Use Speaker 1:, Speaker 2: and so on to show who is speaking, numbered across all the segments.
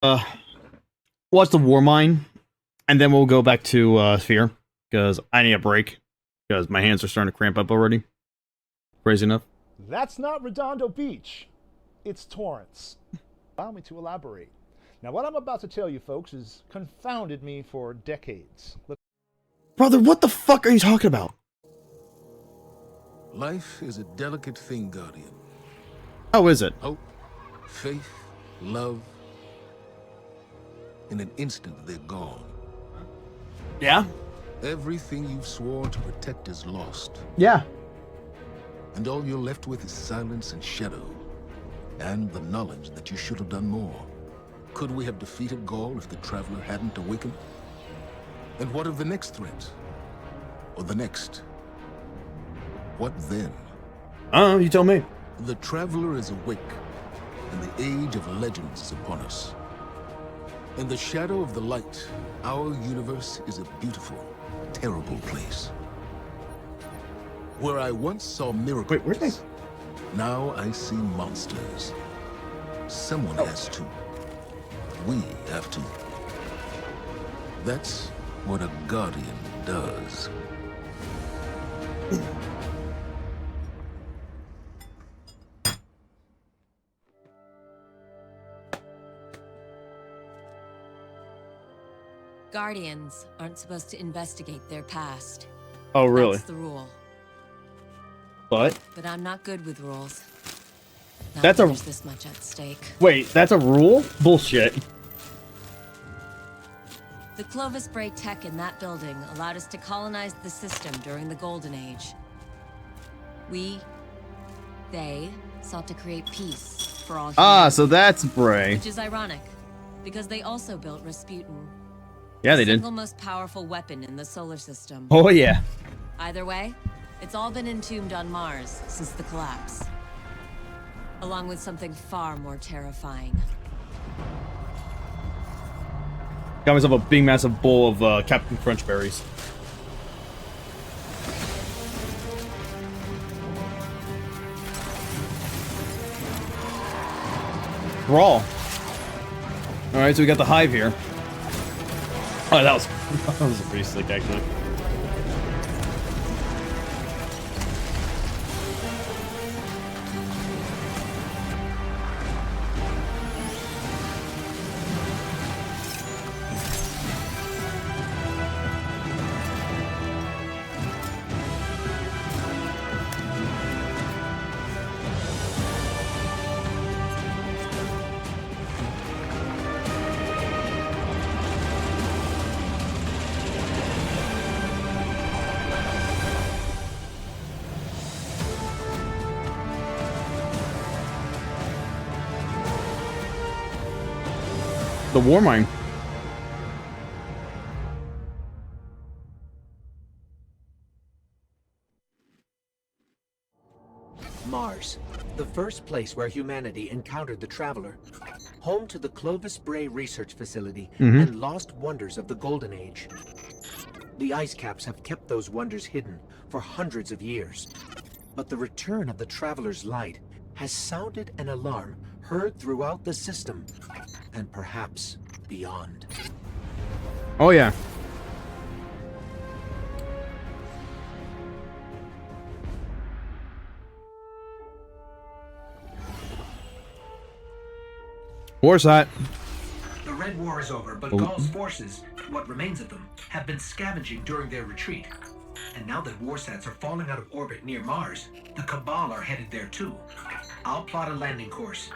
Speaker 1: Uh, watch the War Mine, and then we'll go back to Sphere because I need a break because my hands are starting to cramp up already. Crazy enough.
Speaker 2: That's not Redondo Beach. It's Torrance. Allow me to elaborate. Now, what I'm about to tell you, folks, has confounded me for decades.
Speaker 1: Brother, what the fuck are you talking about?
Speaker 3: Life is a delicate thing, Guardian.
Speaker 1: How is it?
Speaker 3: Hope, faith, love. In an instant, they're gone.
Speaker 1: Yeah?
Speaker 3: Everything you've sworn to protect is lost.
Speaker 1: Yeah.
Speaker 3: And all you're left with is silence and shadow. And the knowledge that you should have done more. Could we have defeated Ghaul if the Traveler hadn't awakened? And what of the next threat? Or the next? What then?
Speaker 1: You tell me.
Speaker 3: The Traveler is awake, and the age of legends is upon us. In the shadow of the light, our universe is a beautiful, terrible place. Where I once saw miracles,
Speaker 1: Wait, where'd they?
Speaker 3: now I see monsters. Someone has to. We have to. That's what a Guardian does.
Speaker 4: Guardians aren't supposed to investigate their past.
Speaker 1: Oh, really?
Speaker 4: That's the rule.
Speaker 1: But
Speaker 4: But I'm not good with rules. Not
Speaker 1: That's
Speaker 4: when
Speaker 1: a-
Speaker 4: there's this much at stake.
Speaker 1: wait, that's a rule? Bullshit.
Speaker 4: The Clovis Bray tech in that building allowed us to colonize the system during the Golden Age. They sought to create peace for all
Speaker 1: Ah,
Speaker 4: humans,
Speaker 1: so that's Bray.
Speaker 4: which is ironic, because they also built Rasputin.
Speaker 1: Yeah, they
Speaker 4: the
Speaker 1: did.
Speaker 4: single most powerful weapon in the solar system.
Speaker 1: Oh yeah.
Speaker 4: Either way, it's all been entombed on Mars since the collapse. Along with something far more terrifying.
Speaker 1: Got myself a big massive bowl of Captain Crunch berries. Raw. Alright, so we got the hive here. Oh, that was that was pretty slick actually. The war mine.
Speaker 5: Mars, the first place where humanity encountered the Traveler. Home to the Clovis Bray Research Facility and lost wonders of the Golden Age. The ice caps have kept those wonders hidden for hundreds of years. But the return of the Traveler's light has sounded an alarm heard throughout the system, and perhaps beyond.
Speaker 1: Oh yeah. Warsat.
Speaker 6: The Red War is over, but Ghaul's forces, what remains of them, have been scavenging during their retreat. And now that Warsats are falling out of orbit near Mars, the Cabal are headed there too. I'll plot a landing course.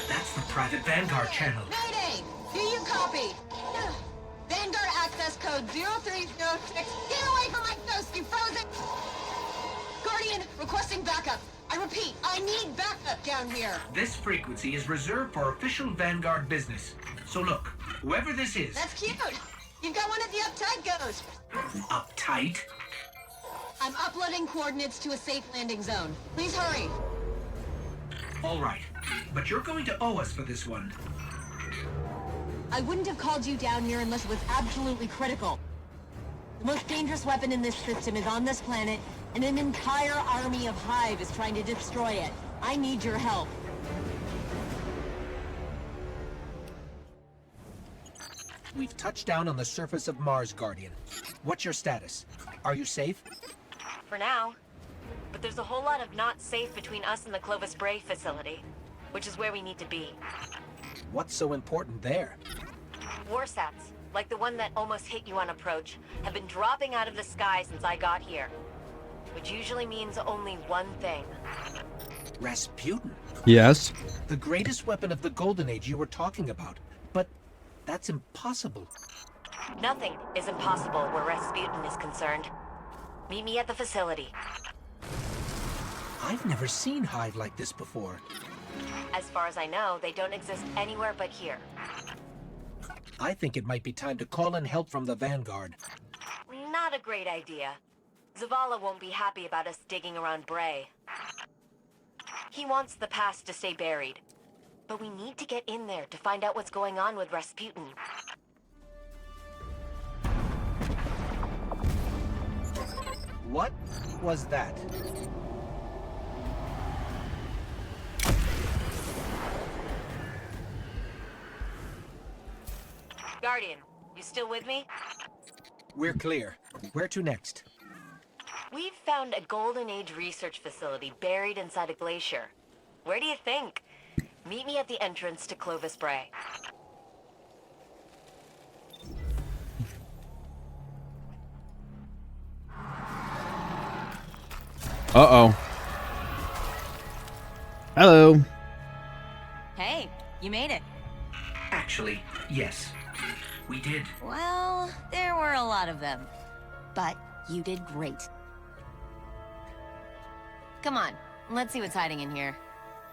Speaker 6: That's the private Vanguard channel.
Speaker 7: Mayday! Do you copy? Vanguard access code 0306. Get away from my toast, you frozen! Guardian, requesting backup. I repeat, I need backup down here.
Speaker 6: This frequency is reserved for official Vanguard business. So look, whoever this is...
Speaker 7: That's cute. You've got one of the uptight goes.
Speaker 6: Uptight?
Speaker 7: I'm uploading coordinates to a safe landing zone. Please hurry.
Speaker 6: All right, but you're going to owe us for this one.
Speaker 7: I wouldn't have called you down here unless it was absolutely critical. The most dangerous weapon in this system is on this planet, and an entire army of Hive is trying to destroy it.
Speaker 4: I need your help.
Speaker 5: We've touched down on the surface of Mars, Guardian. What's your status? Are you safe?
Speaker 4: For now. But there's a whole lot of not safe between us and the Clovis Bray facility, which is where we need to be.
Speaker 5: What's so important there?
Speaker 4: Warsats, like the one that almost hit you on approach, have been dropping out of the sky since I got here. Which usually means only one thing.
Speaker 5: Rasputin,
Speaker 1: Yes.
Speaker 5: the greatest weapon of the Golden Age you were talking about. But that's impossible.
Speaker 4: Nothing is impossible where Rasputin is concerned. Meet me at the facility.
Speaker 5: I've never seen Hive like this before.
Speaker 4: As far as I know, they don't exist anywhere but here.
Speaker 5: I think it might be time to call in help from the Vanguard.
Speaker 4: Not a great idea. Zavala won't be happy about us digging around Bray. He wants the past to stay buried. But we need to get in there to find out what's going on with Rasputin.
Speaker 5: What was that?
Speaker 4: Guardian, you still with me?
Speaker 5: We're clear. Where to next?
Speaker 4: We've found a Golden Age research facility buried inside a glacier. Where do you think? Meet me at the entrance to Clovis Bray.
Speaker 1: Uh-oh. Hello.
Speaker 4: Hey, you made it.
Speaker 6: Actually, yes. We did.
Speaker 4: Well, there were a lot of them. But you did great. Come on, let's see what's hiding in here.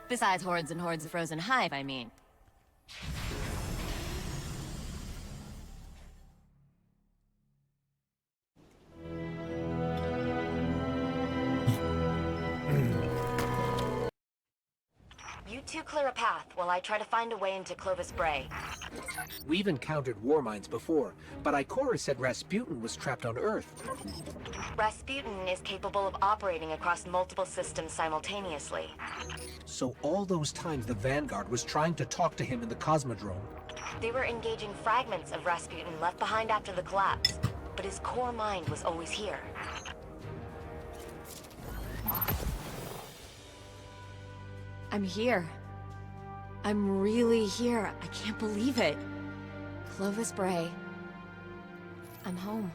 Speaker 4: Besides hordes and hordes of frozen hive, I mean. You two clear a path while I try to find a way into Clovis Bray.
Speaker 5: We've encountered war mines before, but Ikora said Rasputin was trapped on Earth.
Speaker 4: Rasputin is capable of operating across multiple systems simultaneously.
Speaker 5: So all those times the Vanguard was trying to talk to him in the Cosmodrome.
Speaker 4: They were engaging fragments of Rasputin left behind after the collapse, but his core mind was always here. I'm here. I'm really here. I can't believe it. Clovis Bray. I'm home.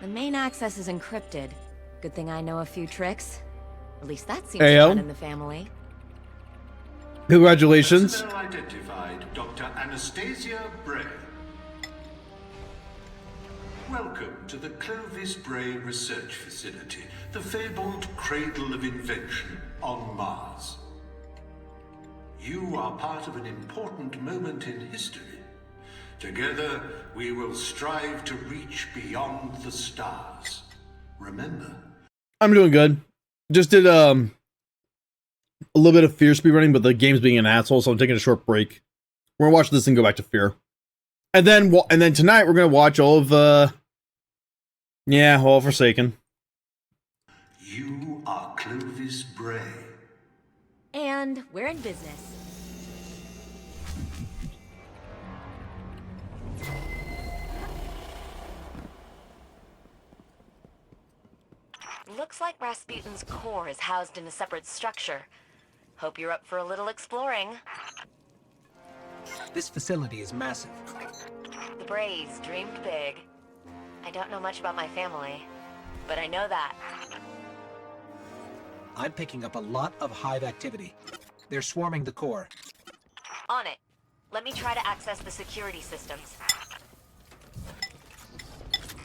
Speaker 4: The main access is encrypted. Good thing I know a few tricks. At least that seems to
Speaker 1: Ayo.
Speaker 4: run in the family.
Speaker 1: Congratulations.
Speaker 8: Personnel identified Dr. Anastasia Bray. Welcome to the Clovis Bray Research Facility, the fabled cradle of invention on Mars. You are part of an important moment in history. Together, we will strive to reach beyond the stars. Remember?
Speaker 1: I'm doing good. Just did a little bit of Fear speedrunning, but the game's being an asshole, so I'm taking a short break. We're gonna watch this and go back to Fear. And then tonight we're gonna watch all of all Forsaken.
Speaker 8: You are Clovis Bray.
Speaker 4: And we're in business. Looks like Rasputin's core is housed in a separate structure. Hope you're up for a little exploring.
Speaker 5: This facility is massive.
Speaker 4: The Brays dreamed big. I don't know much about my family, but I know that.
Speaker 5: I'm picking up a lot of Hive activity. They're swarming the core.
Speaker 4: On it. Let me try to access the security systems.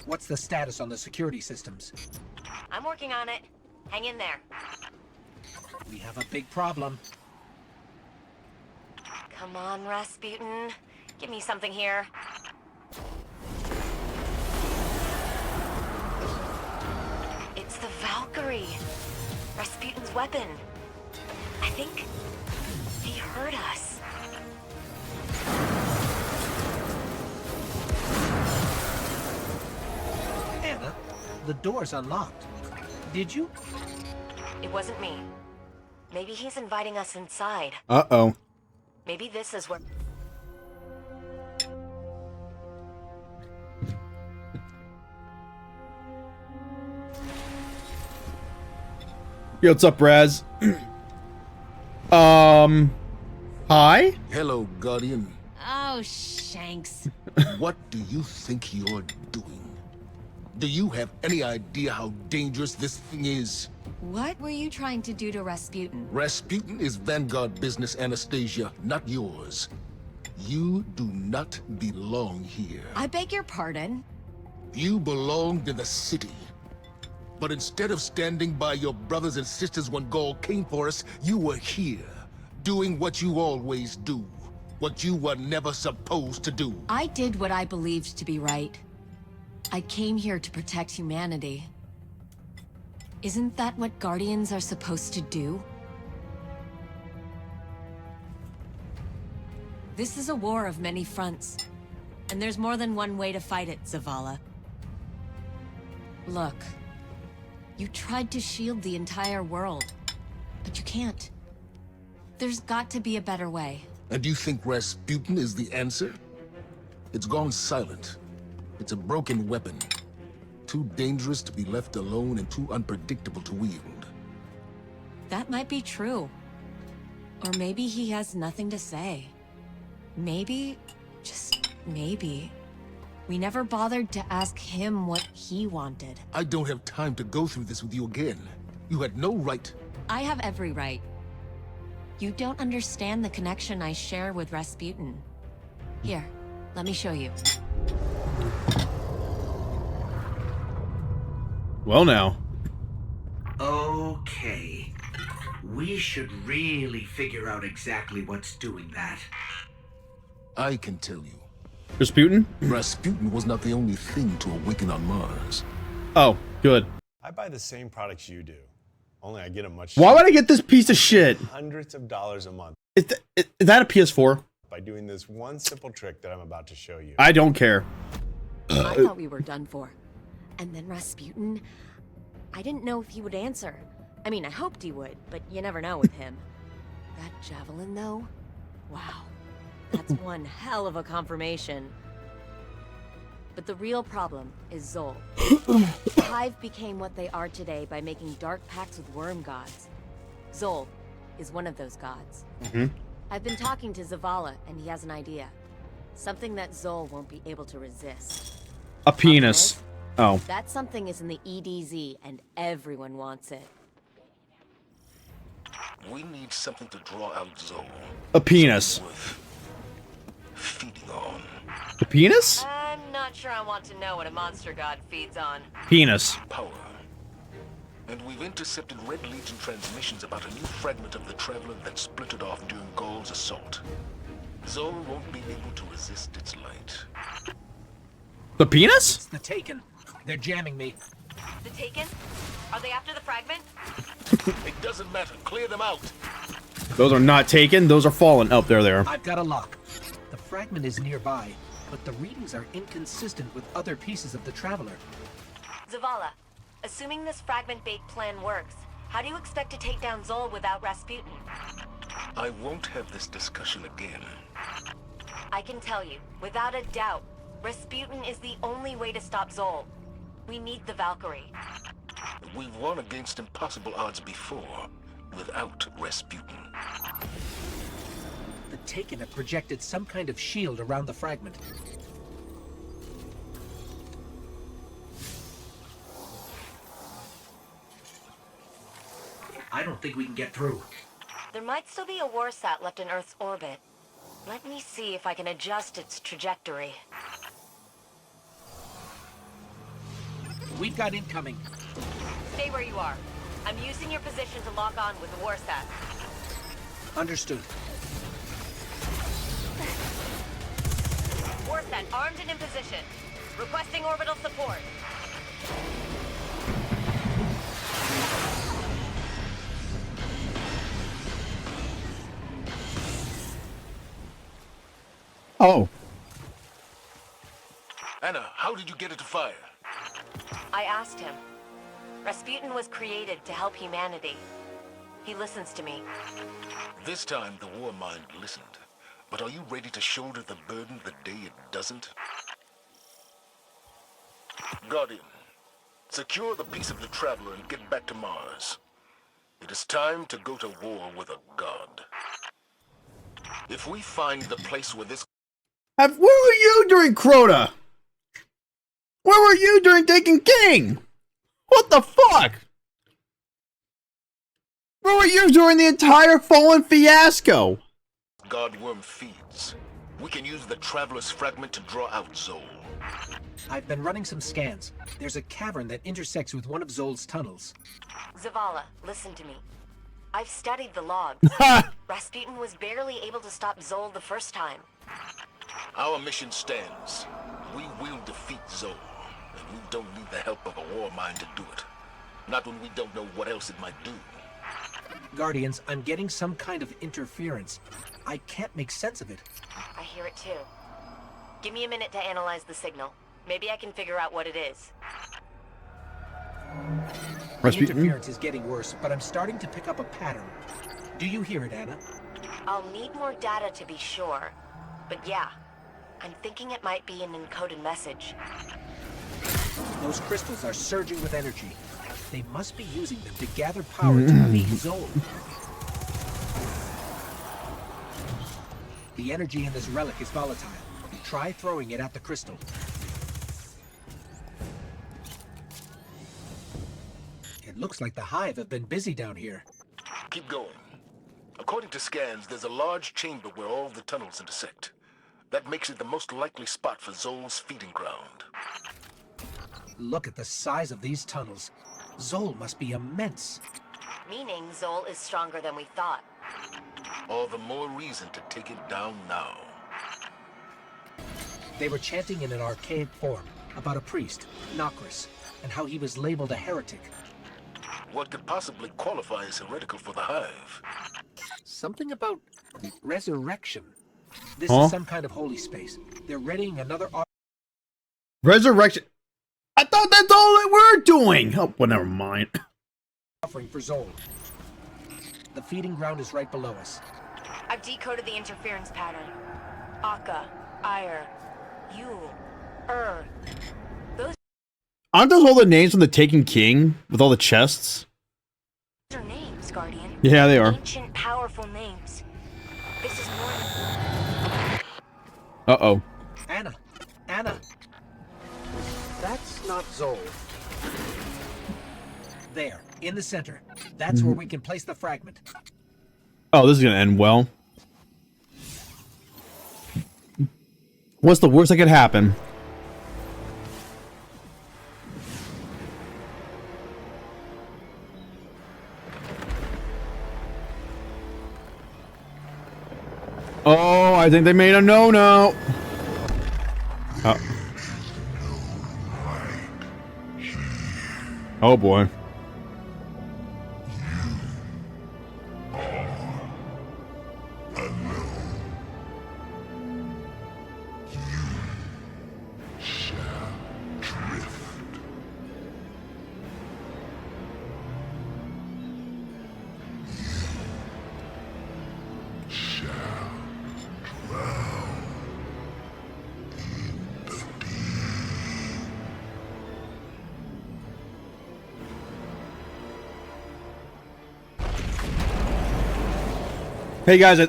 Speaker 5: What's the status on the security systems?
Speaker 4: I'm working on it. Hang in there.
Speaker 5: We have a big problem.
Speaker 4: Come on, Rasputin. Give me something here. It's the Valkyrie. Rasputin's weapon. I think he heard us.
Speaker 5: Anna, The door's unlocked. Did you?
Speaker 4: It wasn't me. Maybe he's inviting us inside.
Speaker 1: Uh-oh.
Speaker 4: Maybe this is where...
Speaker 1: Yo, what's up, Raz? Hi?
Speaker 3: Hello, Guardian.
Speaker 7: Oh, Shanks.
Speaker 3: What do you think you're doing? Do you have any idea how dangerous this thing is?
Speaker 7: What were you trying to do to Rasputin?
Speaker 3: Rasputin is Vanguard business, Anastasia, not yours. You do not belong here.
Speaker 7: I beg your pardon?
Speaker 3: You belonged in the city. But instead of standing by your brothers and sisters when Gaul came for us, you were here, doing what you always do. What you were never supposed to do.
Speaker 7: I did what I believed to be right. I came here to protect humanity. Isn't that what Guardians are supposed to do? This is a war of many fronts, and there's more than one way to fight it, Zavala. Look, you tried to shield the entire world, but you can't. There's got to be a better way.
Speaker 3: And you think Rasputin is the answer? It's gone silent. It's a broken weapon. Too dangerous to be left alone and too unpredictable to wield.
Speaker 7: That might be true. Or maybe he has nothing to say. Maybe, just maybe, we never bothered to ask him what he wanted.
Speaker 3: I don't have time to go through this with you again. You had no right.
Speaker 7: I have every right. You don't understand the connection I share with Rasputin. Here, let me show you.
Speaker 1: Well, now.
Speaker 6: Okay. We should really figure out exactly what's doing that.
Speaker 3: I can tell you.
Speaker 1: Rasputin?
Speaker 3: Rasputin was not the only thing to awaken on Mars.
Speaker 1: Oh, good.
Speaker 9: I buy the same products you do, only I get them much
Speaker 1: Why would I get this piece of shit?
Speaker 9: hundreds of dollars a month
Speaker 1: Is that a PS4?
Speaker 9: by doing this one simple trick that I'm about to show you.
Speaker 1: I don't care.
Speaker 7: I thought we were done for. And then Rasputin, I didn't know if he would answer. I mean, I hoped he would, but you never know with him. That javelin, though? Wow. That's one hell of a confirmation. But the real problem is Zol. Hive became what they are today by making dark pacts with worm gods. Zol is one of those gods. I've been talking to Zavala, and he has an idea. Something that Zol won't be able to resist.
Speaker 1: A penis. Oh.
Speaker 7: That something is in the EDZ, and everyone wants it.
Speaker 3: We need something to draw out Zol.
Speaker 1: A penis.
Speaker 3: Worth feeding on.
Speaker 1: A penis?
Speaker 4: I'm not sure I want to know what a monster god feeds on.
Speaker 1: Penis.
Speaker 3: Power. And we've intercepted Red Legion transmissions about a new fragment of the Traveler that splintered off during Gaul's assault. Zol won't be able to resist its light.
Speaker 1: The penis?
Speaker 5: It's the Taken. They're jamming me.
Speaker 4: The Taken? Are they after the fragment?
Speaker 3: It doesn't matter. Clear them out.
Speaker 1: Those are not taken. Those are fallen. Oh, there.
Speaker 5: I've got a lock. The fragment is nearby, but the readings are inconsistent with other pieces of the Traveler.
Speaker 4: Zavala, assuming this fragment-baked plan works, how do you expect to take down Zol without Rasputin?
Speaker 3: I won't have this discussion again.
Speaker 4: I can tell you, without a doubt, Rasputin is the only way to stop Zol. We need the Valkyrie.
Speaker 3: We've won against impossible odds before, without Rasputin.
Speaker 5: The Taken have projected some kind of shield around the fragment.
Speaker 6: I don't think we can get through.
Speaker 4: There might still be a warsat left in Earth's orbit. Let me see if I can adjust its trajectory.
Speaker 5: We've got incoming.
Speaker 4: Stay where you are. I'm using your position to lock on with the warsat.
Speaker 5: Understood.
Speaker 4: Warsat armed and in position. Requesting orbital support.
Speaker 1: Oh.
Speaker 3: Anna, how did you get it to fire?
Speaker 4: I asked him. Rasputin was created to help humanity. He listens to me.
Speaker 3: This time, the War Mind listened. But are you ready to shoulder the burden the day it doesn't? Guardian, secure the piece of the Traveler and get back to Mars. It is time to go to war with a god. If we find the place where this...
Speaker 1: Where were you during Crota? Where were you during Taken King? What the fuck? Where were you during the entire Fallen fiasco?
Speaker 3: Godworm feeds, we can use the Traveler's fragment to draw out Zol.
Speaker 5: I've been running some scans. There's a cavern that intersects with one of Zol's tunnels.
Speaker 4: Zavala, listen to me. I've studied the logs. Rasputin was barely able to stop Zol the first time.
Speaker 3: Our mission stands. We will defeat Zol, and we don't need the help of a War Mind to do it. Not when we don't know what else it might do.
Speaker 5: Guardians, I'm getting some kind of interference. I can't make sense of it.
Speaker 4: I hear it too. Give me a minute to analyze the signal. Maybe I can figure out what it is.
Speaker 5: The interference is getting worse, but I'm starting to pick up a pattern. Do you hear it, Anna?
Speaker 4: I'll need more data to be sure. But yeah, I'm thinking it might be an encoded message.
Speaker 5: Those crystals are surging with energy. They must be using them to gather power to feed Zol. The energy in this relic is volatile. Try throwing it at the crystal. It looks like the Hive have been busy down here.
Speaker 3: Keep going. According to scans, there's a large chamber where all the tunnels intersect. That makes it the most likely spot for Zol's feeding ground.
Speaker 5: Look at the size of these tunnels. Zol must be immense.
Speaker 4: Meaning Zol is stronger than we thought.
Speaker 3: All the more reason to take it down now.
Speaker 5: They were chanting in an archaic form about a priest, Nokris, and how he was labeled a heretic.
Speaker 3: What could possibly qualify as heretical for the Hive?
Speaker 5: Something about resurrection. This is some kind of holy space. They're readying another
Speaker 1: Resurrection. I thought that's all they were doing. Oh, well, never mind.
Speaker 5: offering for Zol. The feeding ground is right below us.
Speaker 4: I've decoded the interference pattern. Akka, Ire, Yule, Those
Speaker 1: Aren't those all the names from the Taken King with all the chests?
Speaker 4: are names, Guardian.
Speaker 1: Yeah, they are.
Speaker 4: Ancient, powerful names. This is more.
Speaker 1: Uh-oh.
Speaker 5: Anna! Anna! That's not Zol. There, in the center. That's where we can place the fragment.
Speaker 1: Oh, this is gonna end well. What's the worst that could happen? Oh, I think they made a no-no. Oh. Oh boy. Hey guys,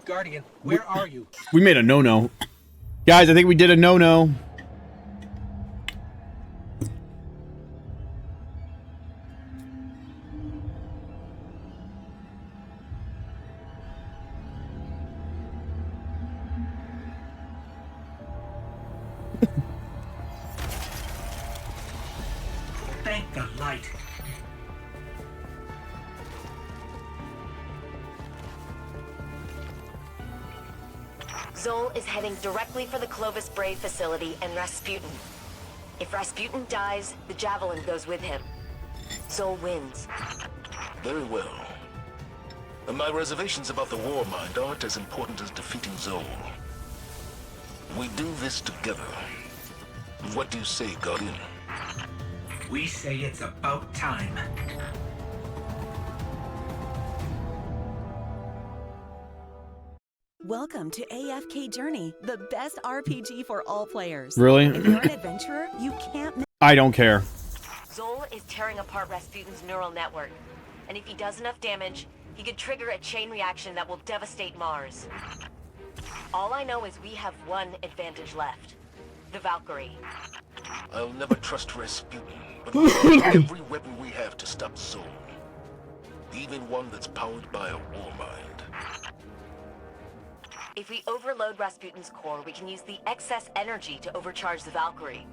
Speaker 5: Guardian, where are you?
Speaker 1: we made a no-no. Guys, I think we did a no-no.
Speaker 6: Thank the light.
Speaker 4: Zol is heading directly for the Clovis Bray facility and Rasputin. If Rasputin dies, the Javelin goes with him. Zol wins.
Speaker 3: Very well. And my reservations about the War Mind aren't as important as defeating Zol. We do this together. What do you say, Guardian?
Speaker 6: We say it's about time.
Speaker 10: Welcome to AFK Journey, the best RPG for all players.
Speaker 1: Really?
Speaker 10: If you're an adventurer, you can't miss.
Speaker 1: I don't care.
Speaker 4: Zol is tearing apart Rasputin's neural network. And if he does enough damage, he could trigger a chain reaction that will devastate Mars. All I know is we have one advantage left. The Valkyrie.
Speaker 3: I'll never trust Rasputin, but we need every weapon we have to stop Zol. Even one that's powered by a war mind.
Speaker 4: If we overload Rasputin's core, we can use the excess energy to overcharge the Valkyrie.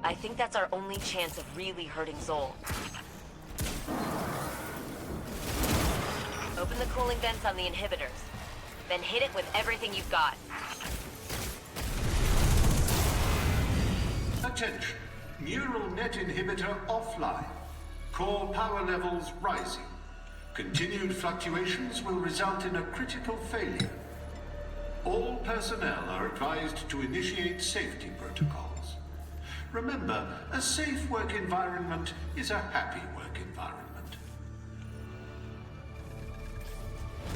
Speaker 4: I think that's our only chance of really hurting Zol. Open the cooling vents on the inhibitors. Then hit it with everything you've got.
Speaker 8: Attention. Neural net inhibitor offline. Core power levels rising. Continued fluctuations will result in a critical failure. All personnel are advised to initiate safety protocols. Remember, a safe work environment is a happy work environment.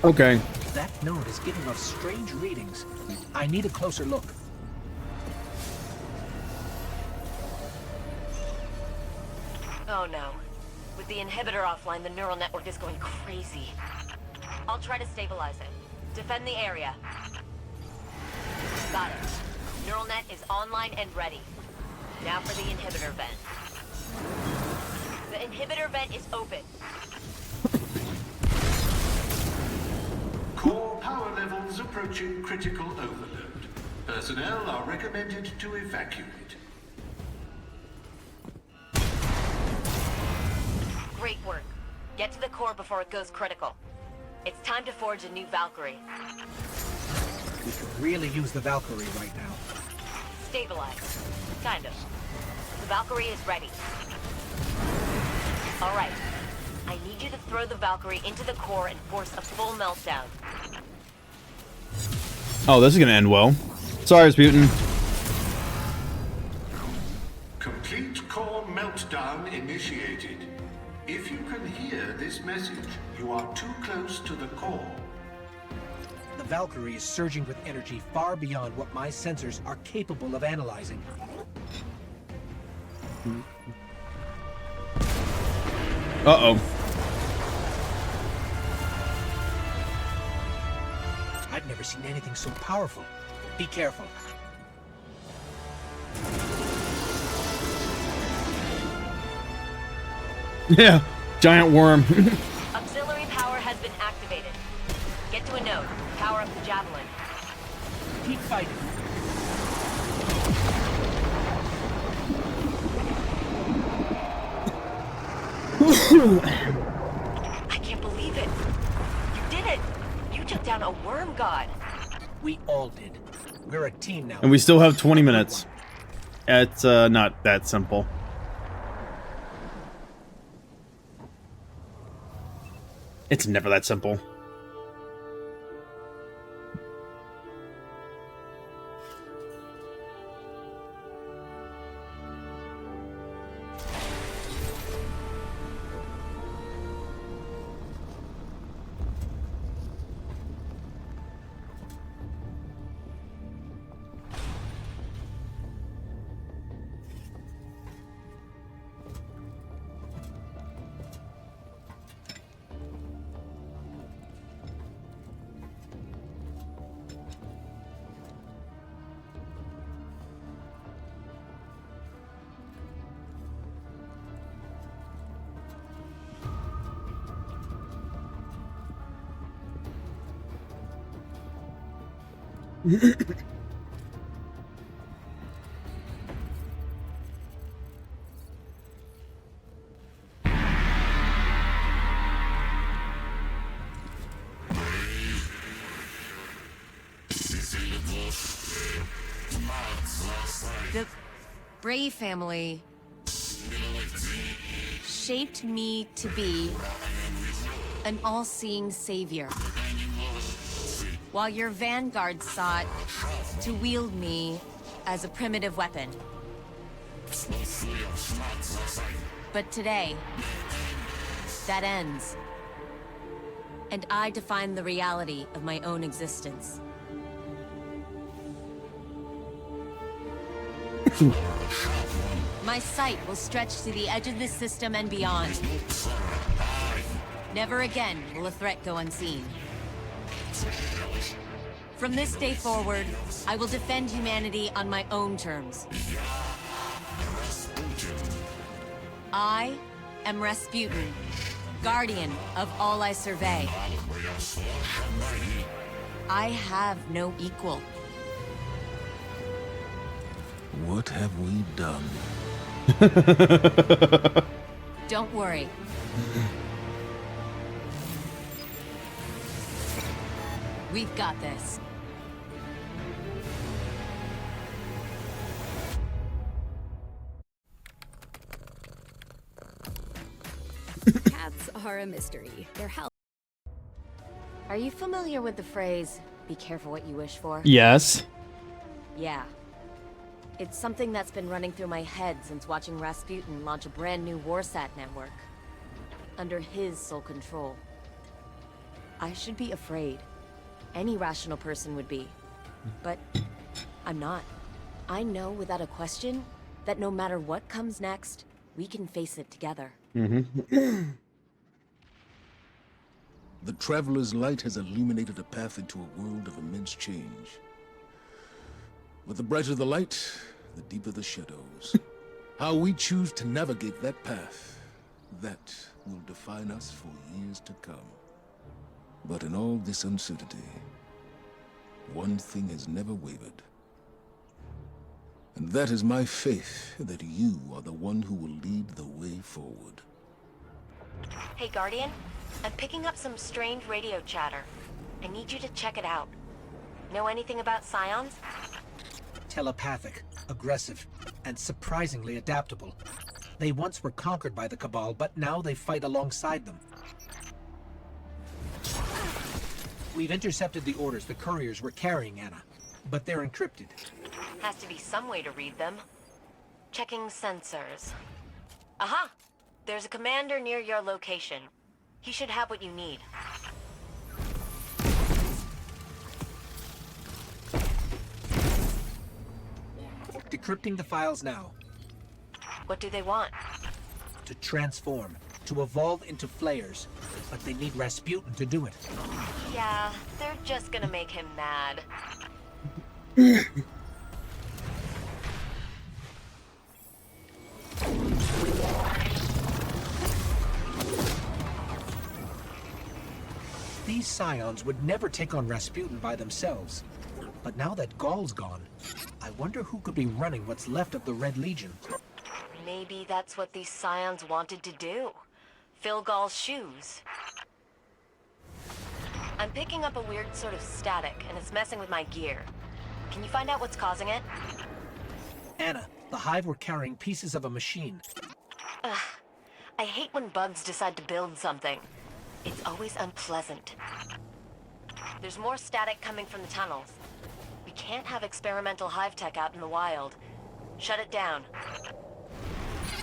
Speaker 1: Okay.
Speaker 5: That node is giving off strange readings. I need a closer look.
Speaker 4: Oh no. With the inhibitor offline, the neural network is going crazy. I'll try to stabilize it. Defend the area. Got it. Neural net is online and ready. Now for the inhibitor vent. The inhibitor vent is open.
Speaker 8: Core power levels approaching critical overload. Personnel are recommended to evacuate.
Speaker 4: Great work. Get to the core before it goes critical. It's time to forge a new Valkyrie.
Speaker 5: We could really use the Valkyrie right now.
Speaker 4: Stabilized. Kind of. The Valkyrie is ready. Alright. I need you to throw the Valkyrie into the core and force a full meltdown.
Speaker 1: Oh, this is gonna end well. Sorry, Rasputin.
Speaker 8: Complete core meltdown initiated. If you can hear this message, you are too close to the core.
Speaker 5: The Valkyrie is surging with energy far beyond what my sensors are capable of analyzing.
Speaker 1: Uh-oh.
Speaker 5: I've never seen anything so powerful. Be careful.
Speaker 1: Yeah, giant worm.
Speaker 4: Auxiliary power has been activated. Get to a node. Power up the javelin.
Speaker 5: Keep fighting.
Speaker 4: I can't believe it. You did it. You took down a worm god.
Speaker 5: We all did. We're a team now.
Speaker 1: And we still have 20 minutes. It's not that simple. It's never that simple.
Speaker 4: The Bray family shaped me to be an all-seeing savior, while your vanguard sought to wield me as a primitive weapon. But today, that ends. And I define the reality of my own existence. My sight will stretch to the edge of this system and beyond. Never again will a threat go unseen. From this day forward, I will defend humanity on my own terms. I am Rasputin, guardian of all I survey. I have no equal.
Speaker 3: What have we done?
Speaker 4: Don't worry. We've got this.
Speaker 11: Cats are a mystery. They're help.
Speaker 4: Are you familiar with the phrase, "Be careful what you wish for"?
Speaker 1: Yes.
Speaker 4: Yeah. It's something that's been running through my head since watching Rasputin launch a brand new Warsat network. Under his sole control. I should be afraid. Any rational person would be. But I'm not. I know without a question that no matter what comes next, we can face it together.
Speaker 3: The Traveler's light has illuminated a path into a world of immense change. But the brighter the light, the deeper the shadows. How we choose to navigate that path, that will define us for years to come. But in all this uncertainty, one thing has never wavered. And that is my faith that you are the one who will lead the way forward.
Speaker 4: Hey, Guardian. I'm picking up some strange radio chatter. I need you to check it out. Know anything about Scions?
Speaker 5: Telepathic, aggressive, and surprisingly adaptable. They once were conquered by the Cabal, but now they fight alongside them. We've intercepted the orders the couriers were carrying, Anna, but they're encrypted.
Speaker 4: Has to be some way to read them. Checking sensors. Aha! There's a commander near your location. He should have what you need.
Speaker 5: Decrypting the files now.
Speaker 4: What do they want?
Speaker 5: To transform, to evolve into flayers. But they need Rasputin to do it.
Speaker 4: Yeah, they're just gonna make him mad.
Speaker 5: These Scions would never take on Rasputin by themselves. But now that Gaul's gone, I wonder who could be running what's left of the Red Legion.
Speaker 4: Maybe that's what these Scions wanted to do. Fill Gaul's shoes. I'm picking up a weird sort of static, and it's messing with my gear. Can you find out what's causing it?
Speaker 5: Anna, the Hive were carrying pieces of a machine.
Speaker 4: Ugh. I hate when bugs decide to build something. It's always unpleasant. There's more static coming from the tunnels. We can't have experimental Hive tech out in the wild. Shut it down.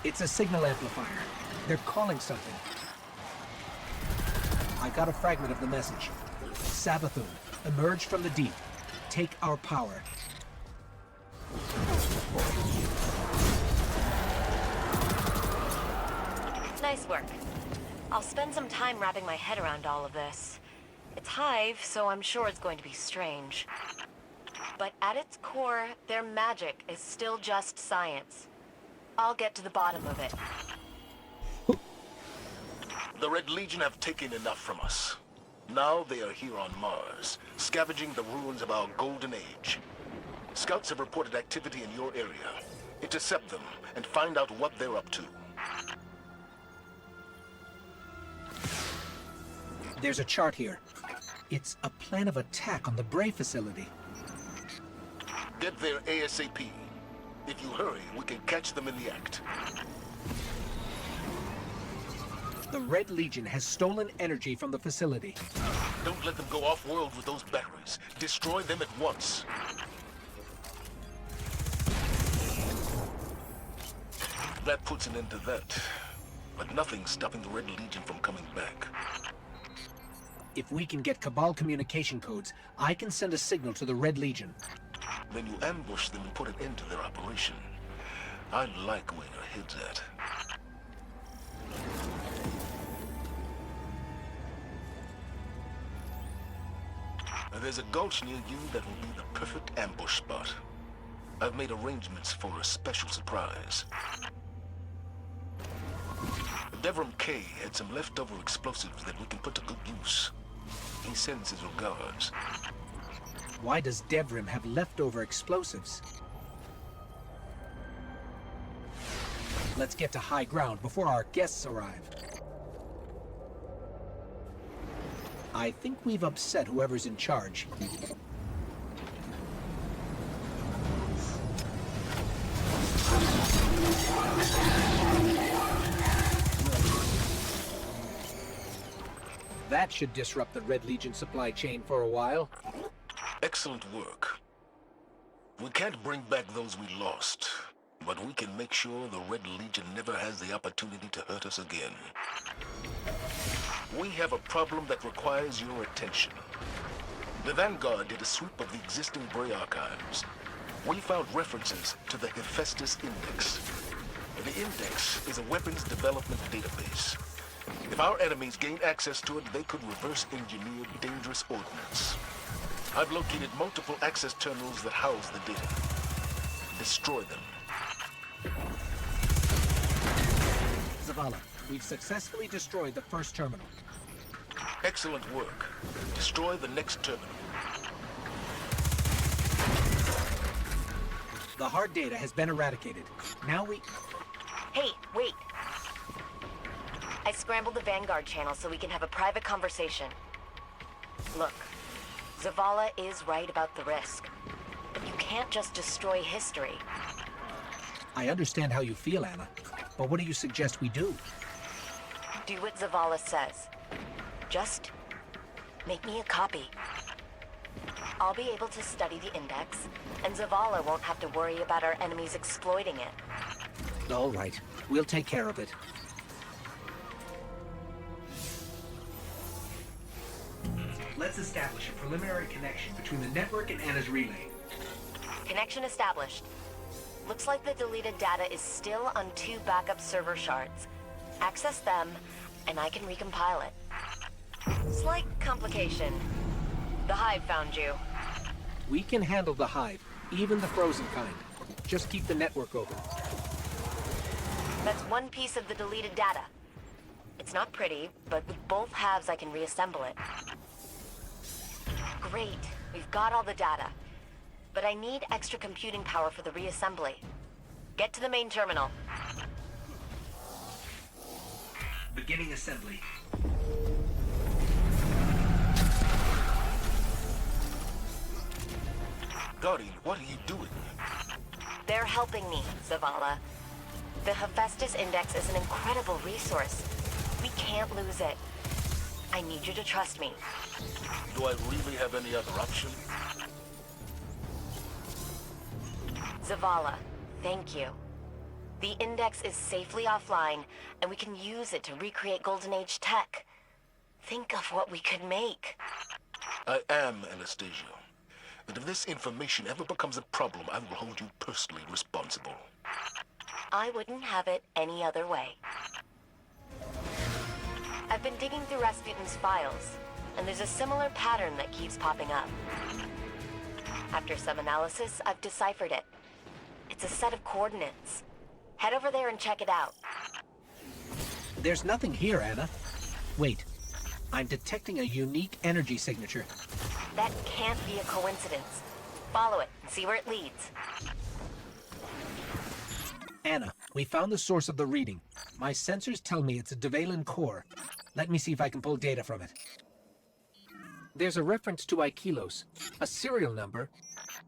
Speaker 5: It's a signal amplifier. They're calling something. I got a fragment of the message. Savathun, emerge from the deep. Take our power.
Speaker 4: Nice work. I'll spend some time wrapping my head around all of this. It's Hive, so I'm sure it's going to be strange. But at its core, their magic is still just science. I'll get to the bottom of it.
Speaker 3: The Red Legion have taken enough from us. Now they are here on Mars, scavenging the ruins of our golden age. Scouts have reported activity in your area. Intercept them and find out what they're up to.
Speaker 5: There's a chart here. It's a plan of attack on the Bray facility.
Speaker 3: Get there ASAP. If you hurry, we can catch them in the act.
Speaker 5: The Red Legion has stolen energy from the facility.
Speaker 3: Don't let them go off-world with those batteries. Destroy them at once. That puts an end to that. but nothing's stopping the Red Legion from coming back.
Speaker 5: If we can get Cabal communication codes, I can send a signal to the Red Legion.
Speaker 3: Then you ambush them and put an end to their operation. I like where your head's at. There's a gulch near you that will be the perfect ambush spot. I've made arrangements for a special surprise. Devram K had some leftover explosives that we can put to good use. He sends his regards.
Speaker 5: Why does Devrim have leftover explosives? Let's get to high ground before our guests arrive. I think we've upset whoever's in charge. That should disrupt the Red Legion supply chain for a while.
Speaker 3: Excellent work. We can't bring back those we lost, but we can make sure the Red Legion never has the opportunity to hurt us again. We have a problem that requires your attention. The Vanguard did a sweep of the existing Bray archives. We found references to the Hephaestus Index. The Index is a weapons development database. If our enemies gain access to it, they could reverse engineer dangerous ordnance. I've located multiple access terminals that house the data. Destroy them.
Speaker 5: Zavala, we've successfully destroyed the first terminal.
Speaker 3: Excellent work. Destroy the next terminal.
Speaker 5: The hard data has been eradicated. Now we...
Speaker 4: Hey, wait. I scrambled the Vanguard channel so we can have a private conversation. Look, Zavala is right about the risk. But you can't just destroy history.
Speaker 5: I understand how you feel, Anna. But what do you suggest we do?
Speaker 4: Do what Zavala says. Just make me a copy. I'll be able to study the Index, and Zavala won't have to worry about our enemies exploiting it.
Speaker 5: All right. We'll take care of it.
Speaker 6: Let's establish a preliminary connection between the network and Anna's relay.
Speaker 4: Connection established. Looks like the deleted data is still on 2 backup server shards. Access them, and I can recompile it. Slight complication. The Hive found you.
Speaker 5: We can handle the Hive, even the frozen kind. Just keep the network open.
Speaker 4: That's one piece of the deleted data. It's not pretty, but with both halves I can reassemble it. Great, we've got all the data. But I need extra computing power for the reassembly. Get to the main terminal.
Speaker 6: Beginning assembly.
Speaker 3: Guardian, what are you doing?
Speaker 4: They're helping me, Zavala. The Hephaestus Index is an incredible resource. We can't lose it. I need you to trust me.
Speaker 3: Do I really have any other option?
Speaker 4: Zavala, thank you. The Index is safely offline, and we can use it to recreate Golden Age tech. Think of what we could make.
Speaker 3: I am Anastasia. And if this information ever becomes a problem, I will hold you personally responsible.
Speaker 4: I wouldn't have it any other way. I've been digging through Rasputin's files, and there's a similar pattern that keeps popping up. After some analysis, I've deciphered it. It's a set of coordinates. Head over there and check it out.
Speaker 5: There's nothing here, Anna. Wait. I'm detecting a unique energy signature.
Speaker 4: That can't be a coincidence. Follow it and see where it leads.
Speaker 5: Anna, we found the source of the reading. My sensors tell me it's a Devalan core. Let me see if I can pull data from it. There's a reference to Aikilos, a serial number.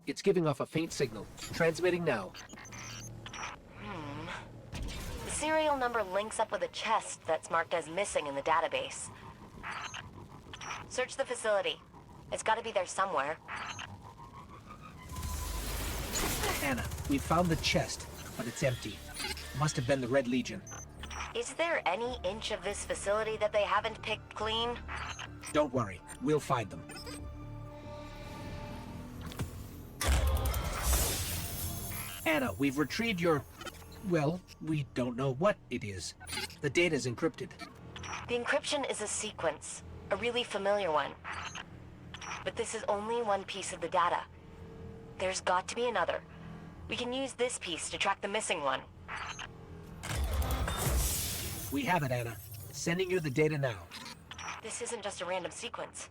Speaker 5: It's giving off a faint signal. Transmitting now.
Speaker 4: The serial number links up with a chest that's marked as missing in the database. Search the facility. It's got to be there somewhere.
Speaker 5: Anna, we found the chest, but it's empty. Must have been the Red Legion.
Speaker 4: Is there any inch of this facility that they haven't picked clean?
Speaker 5: Don't worry, we'll find them. Anna, we've retrieved your... well, we don't know what it is. The data's encrypted.
Speaker 4: The encryption is a sequence, a really familiar one. But this is only one piece of the data. There's got to be another. We can use this piece to track the missing one.
Speaker 5: We have it, Anna. Sending you the data now.
Speaker 4: This isn't just a random sequence.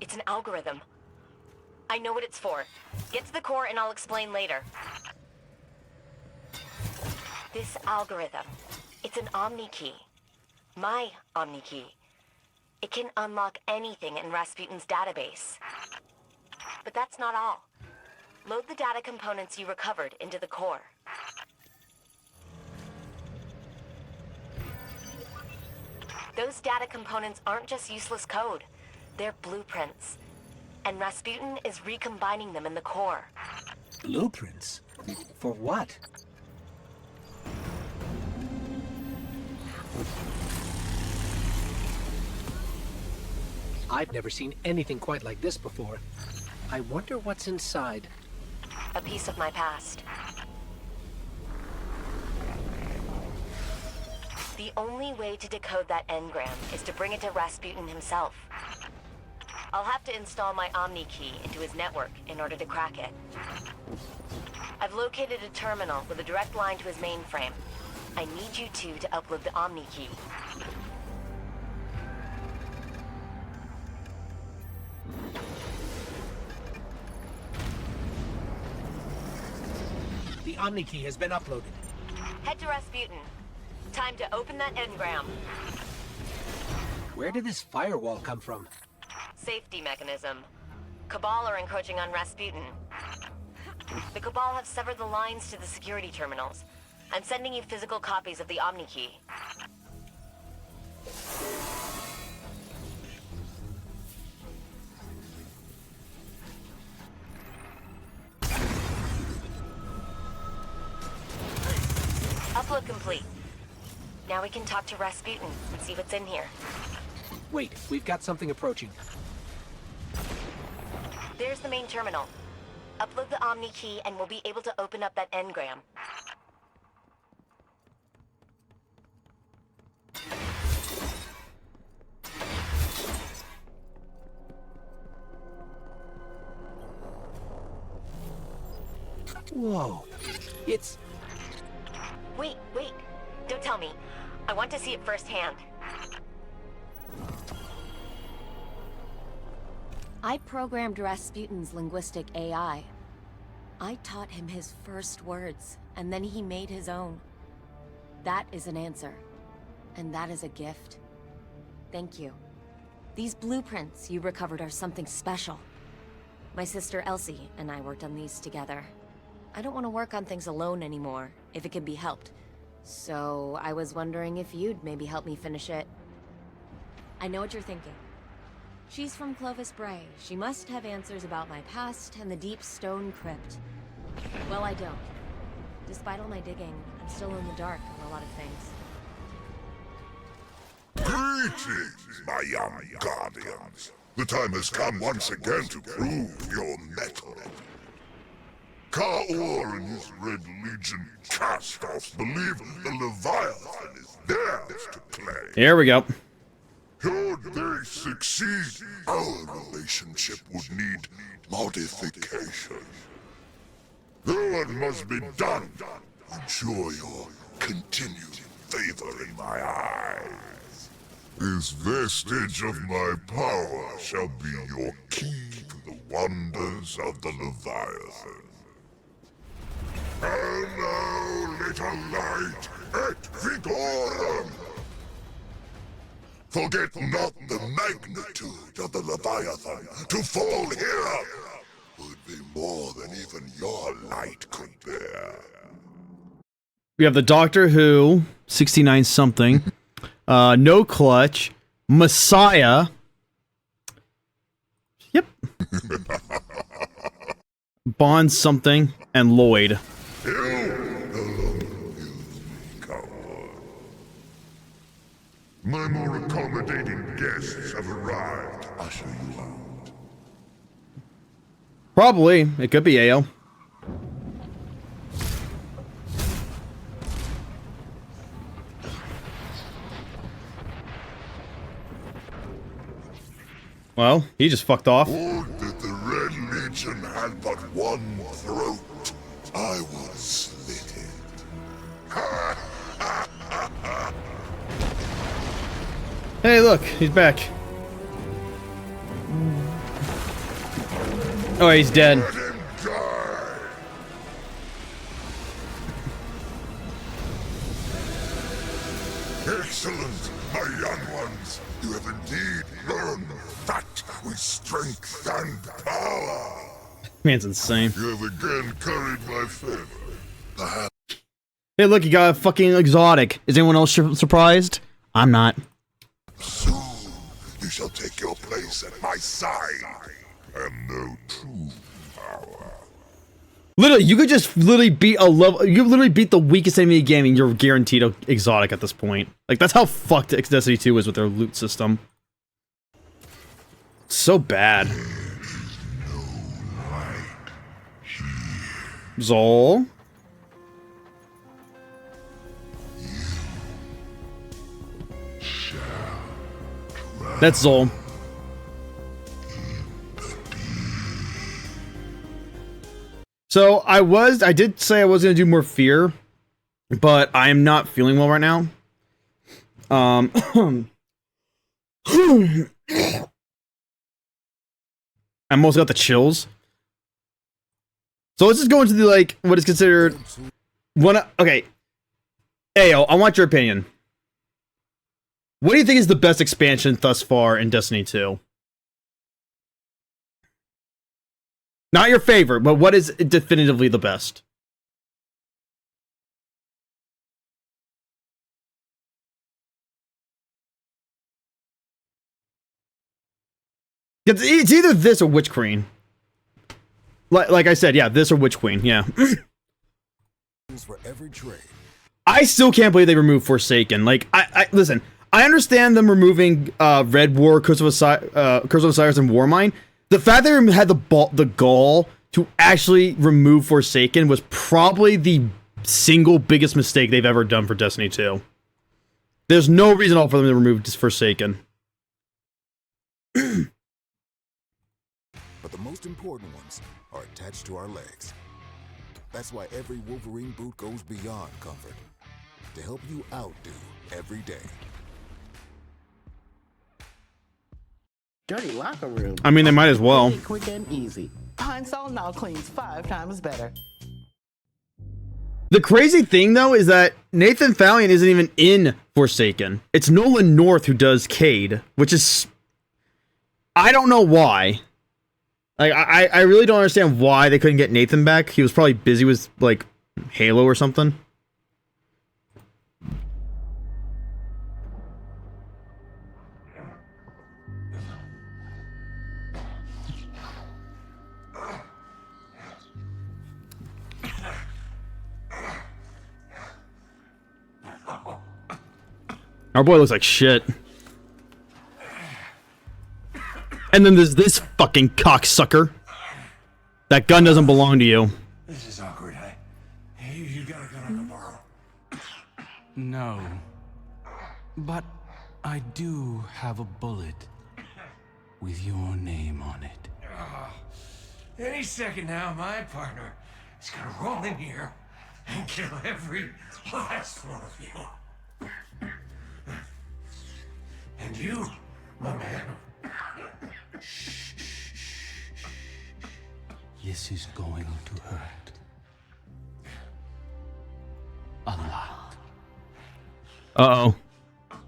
Speaker 4: It's an algorithm. I know what it's for. Get to the core and I'll explain later. This algorithm, it's an Omni key. My Omni key. It can unlock anything in Rasputin's database. But that's not all. Load the data components you recovered into the core. Those data components aren't just useless code. They're blueprints. And Rasputin is recombining them in the core.
Speaker 5: Blueprints? For what? I've never seen anything quite like this before. I wonder what's inside.
Speaker 4: A piece of my past. The only way to decode that engram is to bring it to Rasputin himself. I'll have to install my Omni key into his network in order to crack it. I've located a terminal with a direct line to his mainframe. I need you two to upload the Omni key.
Speaker 5: The Omni key has been uploaded.
Speaker 4: Head to Rasputin. Time to open that engram.
Speaker 5: Where did this firewall come from?
Speaker 4: Safety mechanism. Cabal are encroaching on Rasputin. The Cabal have severed the lines to the security terminals. I'm sending you physical copies of the Omni key. Upload complete. Now we can talk to Rasputin and see what's in here.
Speaker 5: Wait, we've got something approaching.
Speaker 4: There's the main terminal. Upload the Omni key and we'll be able to open up that engram.
Speaker 5: Whoa. It's...
Speaker 4: Wait. Don't tell me. I want to see it firsthand.
Speaker 12: I programmed Rasputin's linguistic AI. I taught him his first words, and then he made his own. That is an answer. And that is a gift. Thank you. These blueprints you recovered are something special. My sister Elsie and I worked on these together. I don't want to work on things alone anymore, if it can be helped. So I was wondering if you'd maybe help me finish it. I know what you're thinking. She's from Clovis Bray. She must have answers about my past and the deep stone crypt. Well, I don't. Despite all my digging, I'm still in the dark on a lot of things.
Speaker 13: Greetings, my young guardians. The time has come once again to prove your mettle. Ka-Ur and his Red Legion cast-offs believe the Leviathan is theirs to claim.
Speaker 1: Here we go.
Speaker 13: Should they succeed, our relationship would need modification. Though it must be done, ensure your continued favor in my eyes. This vestige of my power shall be your key to the wonders of the Leviathan. And now, little light, et vigorum! Forget not the magnitude of the Leviathan. To fall here would be more than even your light could bear.
Speaker 1: We have the Doctor Who, 69 something, No Clutch, Messiah. Yep. Bond something, and Lloyd.
Speaker 13: You no longer use me, cowboy. My more accommodating guests have arrived. Usher you out.
Speaker 1: Probably. It could be AO. Well, he just fucked off.
Speaker 13: Would that the Red Legion had but one throat. I would slit it.
Speaker 1: Hey, look, he's back. Oh, he's dead.
Speaker 13: Let him die. Excellent, my young ones. You have indeed learned fat with strength and power.
Speaker 1: Man's insane.
Speaker 13: You have again carried my favor.
Speaker 1: Hey, look, you got a fucking exotic. Is anyone else surprised? I'm not.
Speaker 13: Soon, you shall take your place at my side and know true power.
Speaker 1: Literally, you could just literally beat a level. You literally beat the weakest enemy in the game, and you're guaranteed an exotic at this point. Like, that's how fucked Destiny 2 is with their loot system. So bad. Zol. That's Zol. So I did say I was gonna do more fear, but I am not feeling well right now. I almost got the chills. So let's just go into the, like, what is considered one. Okay, Ayo, I want your opinion. What do you think is the best expansion thus far in Destiny 2? Not your favorite, but what is definitively the best? It's either this or Witch Queen. Like I said, yeah, this or Witch Queen, yeah. I still can't believe they removed Forsaken. Like, I listen, I understand them removing Red War, Curse of Osiris, and Warmind. The fact that they had the gall to actually remove Forsaken was probably the single biggest mistake they've ever done for Destiny 2. There's no reason at all for them to remove Forsaken.
Speaker 14: But the most important ones are attached to our legs. That's why every Wolverine boot goes beyond comfort to help you outdo every day.
Speaker 15: Dirty locker room.
Speaker 1: I mean, they might as well.
Speaker 15: Really quick and easy. Pine Sol now cleans 5 times better.
Speaker 1: The crazy thing, though, is that Nathan Fallion isn't even in Forsaken. It's Nolan North who does Cade, which is... I don't know why. Like, I really don't understand why they couldn't get Nathan back. He was probably busy with, like, Halo or something. Our boy looks like shit. And then there's this fucking cocksucker. That gun doesn't belong to you.
Speaker 16: This is awkward. You got a gun I can borrow?
Speaker 17: No. But I do have a bullet with your name on it.
Speaker 16: Any second now, my partner is gonna roll in here and kill every last one of you. And you, my man.
Speaker 17: This is going to hurt. A lot.
Speaker 1: Uh-oh.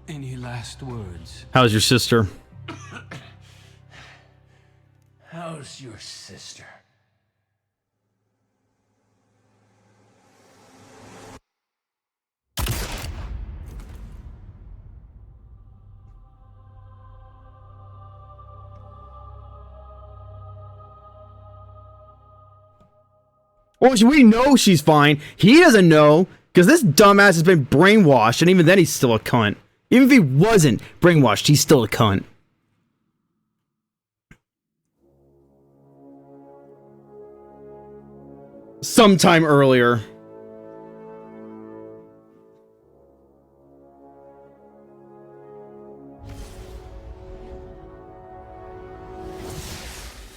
Speaker 17: Any last words?
Speaker 1: How's your sister?
Speaker 16: How's your sister?
Speaker 1: Well, we know she's fine. He doesn't know, because this dumbass has been brainwashed, and even then he's still a cunt.
Speaker 18: Even if he wasn't brainwashed, he's still a cunt. Sometime earlier.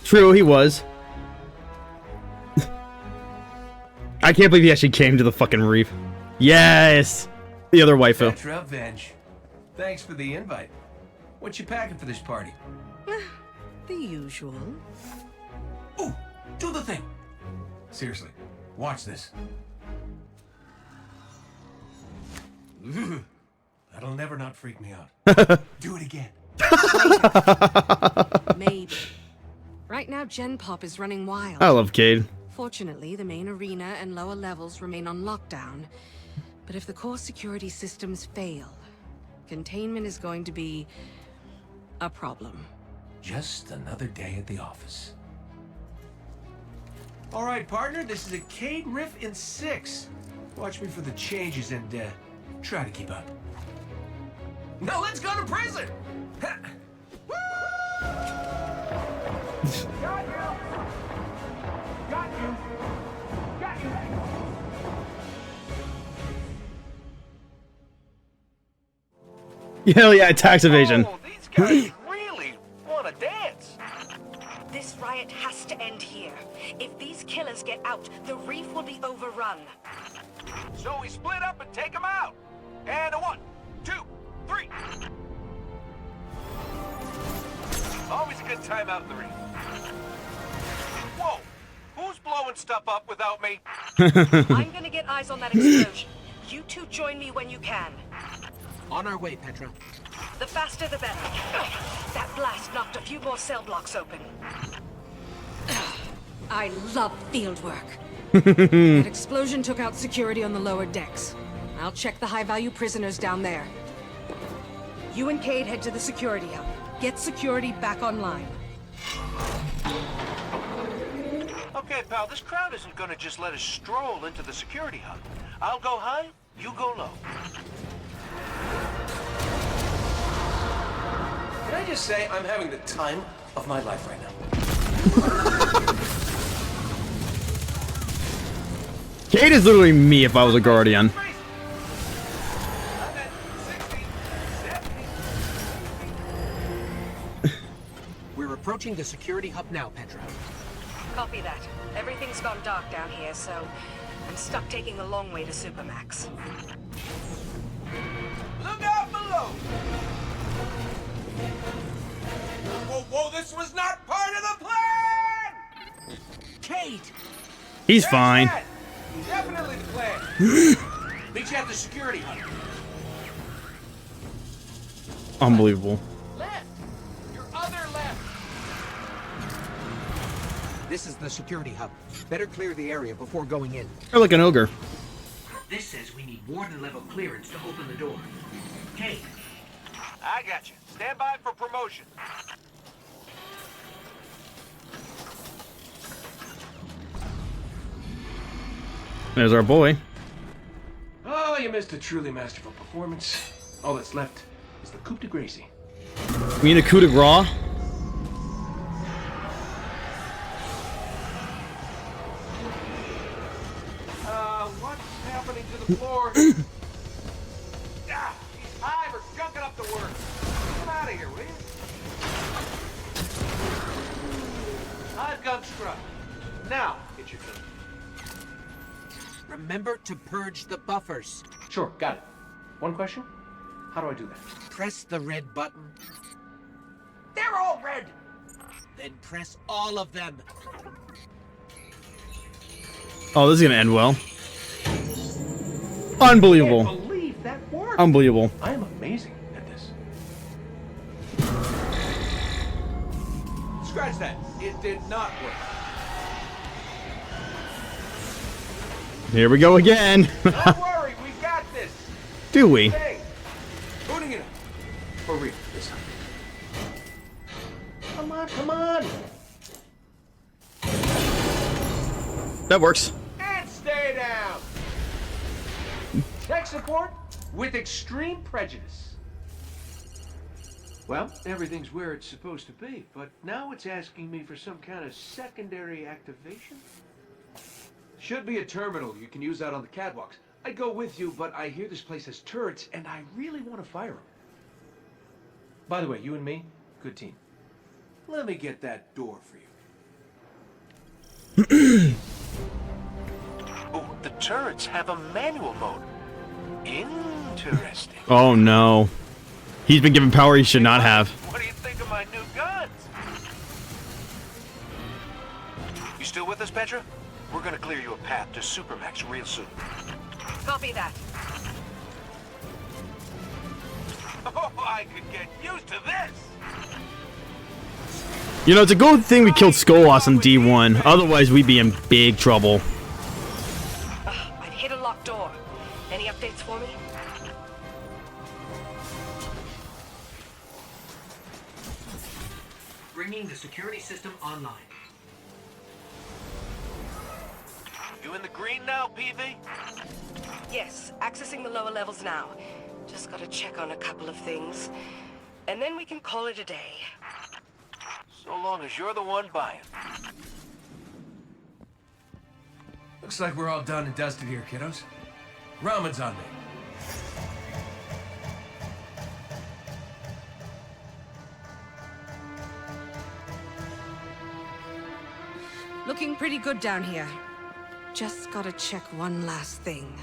Speaker 18: True, he was. I can't believe he actually came to the fucking reef. Yes! The other waifu.
Speaker 6: Petra, Venge. Thanks for the invite. What you packing for this party?
Speaker 19: The usual.
Speaker 6: Ooh, do the thing. Seriously, watch this. That'll never not freak me out. Do it again.
Speaker 19: Maybe. Right now, Gen Pop is running wild.
Speaker 18: I love Cade.
Speaker 19: Fortunately, the main arena and lower levels remain on lockdown. But if the core security systems fail, containment is going to be a problem.
Speaker 6: Just another day at the office. All right, partner, this is a Cade riff in 6. Watch me for the changes and try to keep up. Now let's go to prison! Got you! Got you! Got you!
Speaker 18: Hell yeah, tax evasion.
Speaker 6: Oh, these guys really want to dance.
Speaker 4: This riot has to end here. If these killers get out, the reef will be overrun.
Speaker 6: So we split up and take them out. And a 1, 2, 3. Always a good time out in the reef. Whoa! Who's blowing stuff up without me?
Speaker 4: I'm gonna get eyes on that explosion. You two join me when you can.
Speaker 5: On our way, Petra.
Speaker 4: The faster the better. That blast knocked a few more cell blocks open.
Speaker 19: I love field work. That explosion took out security on the lower decks. I'll check the high-value prisoners down there. You and Cade head to the security hub. Get security back online.
Speaker 6: Okay, pal, this crowd isn't gonna just let us stroll into the security hub. I'll go high, you go low. Can I just say I'm having the time of my life right now?
Speaker 18: Cade is literally me if I was a Guardian.
Speaker 5: We're approaching the security hub now, Petra.
Speaker 4: Copy that. Everything's gone dark down here, so I'm stuck taking the long way to Supermax.
Speaker 6: Look out below! Whoa, whoa, this was not part of the plan!
Speaker 5: Cade!
Speaker 18: He's fine.
Speaker 6: Definitely the plan. Meet you at the security hub.
Speaker 18: Unbelievable.
Speaker 6: Left! Your other left!
Speaker 5: This is the security hub. Better clear the area before going in.
Speaker 18: You're like an ogre.
Speaker 6: This says we need warden-level clearance to open the door. Cade. I got you. Stand by for promotion.
Speaker 18: There's our boy.
Speaker 6: Oh, you missed a truly masterful performance. All that's left is the coup de grace.
Speaker 18: We need a coup de grace.
Speaker 6: What's happening to the floor? Ah, he's high for junking up the work. Get out of here, will you? I've gun struck. Now, get your gun.
Speaker 5: Remember to purge the buffers.
Speaker 6: Sure, got it. One question? How do I do that?
Speaker 5: Press the red button.
Speaker 6: They're all red!
Speaker 5: Then press all of them.
Speaker 18: Oh, this is gonna end well. Unbelievable.
Speaker 6: I can't believe that worked.
Speaker 18: Unbelievable.
Speaker 6: I am amazing at this. Scratch that. It did not work.
Speaker 18: Here we go again.
Speaker 6: Don't worry, we got this.
Speaker 18: Do we?
Speaker 6: Hey, booting it up. For real this time. Come on, come on.
Speaker 18: That works.
Speaker 6: And stay down. Tech support with extreme prejudice. Well, everything's where it's supposed to be, but now it's asking me for some kind of secondary activation. Should be a terminal you can use out on the catwalks. I'd go with you, but I hear this place has turrets, and I really want to fire them. By the way, you and me, good team. Let me get that door for you. Oh, the turrets have a manual mode. Interesting.
Speaker 18: Oh no. He's been given power he should not have.
Speaker 6: What do you think of my new guns? You still with us, Petra? We're gonna clear you a path to Supermax real soon.
Speaker 19: Copy that.
Speaker 6: Oh, I could get used to this!
Speaker 18: You know, it's a good thing we killed Skolas in D1. Otherwise, we'd be in big trouble.
Speaker 19: I'd hit a locked door. Any updates for me?
Speaker 5: Bringing the security system online.
Speaker 6: You in the green now, PV?
Speaker 19: Yes, accessing the lower levels now. Just gotta check on a couple of things. And then we can call it a day.
Speaker 6: So long as you're the one buying.
Speaker 16: Looks like we're all done and dusted here, kiddos. Ramen's on me.
Speaker 19: Looking pretty good down here. Just gotta check one last thing.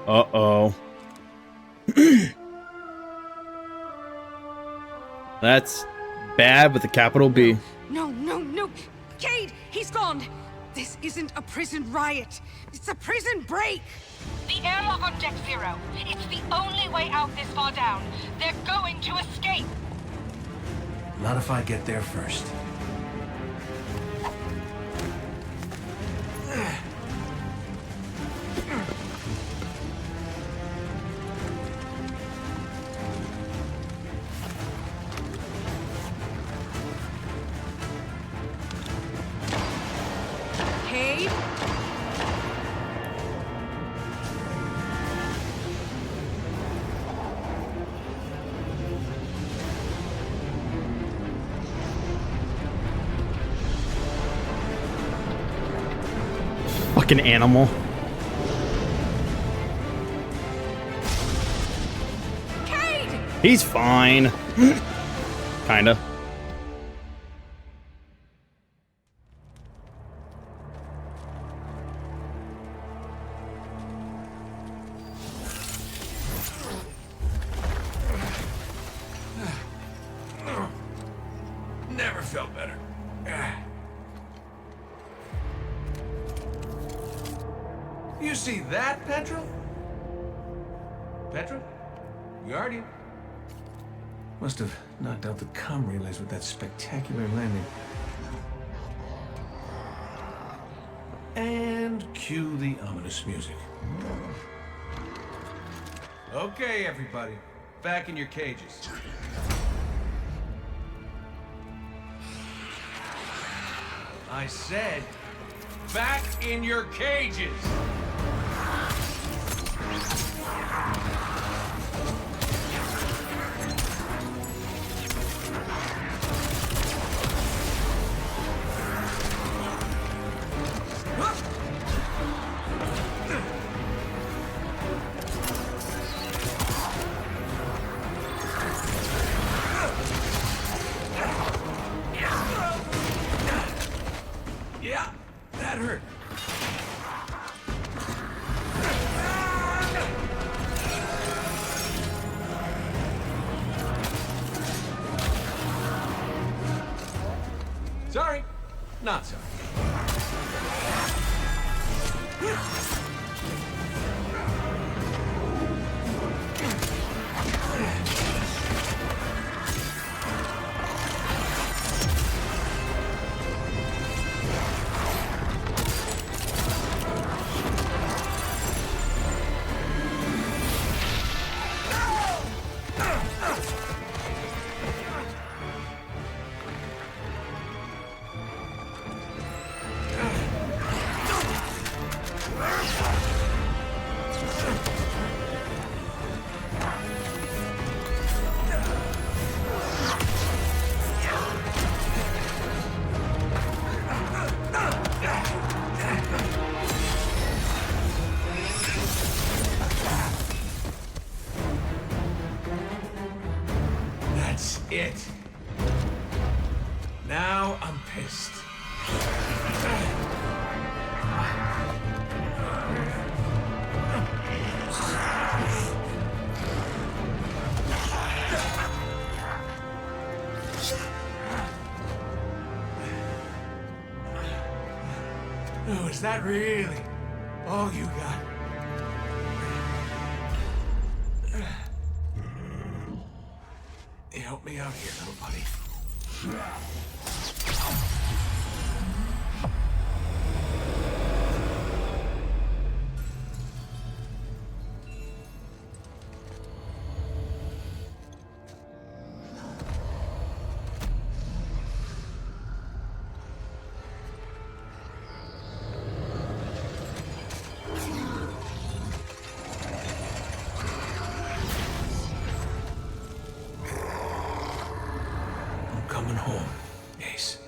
Speaker 18: Uh-oh. That's bad with a capital B.
Speaker 19: No, no, no! Cade! He's gone! This isn't a prison riot. It's a prison break!
Speaker 20: The airlock on Deck Zero. It's the only way out this far down. They're going to escape.
Speaker 16: Not if I get there first.
Speaker 19: Cade?
Speaker 18: Fucking animal.
Speaker 19: Cade!
Speaker 18: He's fine. Kinda.
Speaker 16: Never felt better. You see that, Petra? Petra? Guardian? Must have knocked out the comm relays with that spectacular landing. And cue the ominous music. Okay, everybody. Back in your cages. I said, back in your cages! Yeah, that hurt. Sorry, not sorry. Oh, is that really all you got? You help me out here, little buddy. I'm coming home, Ace.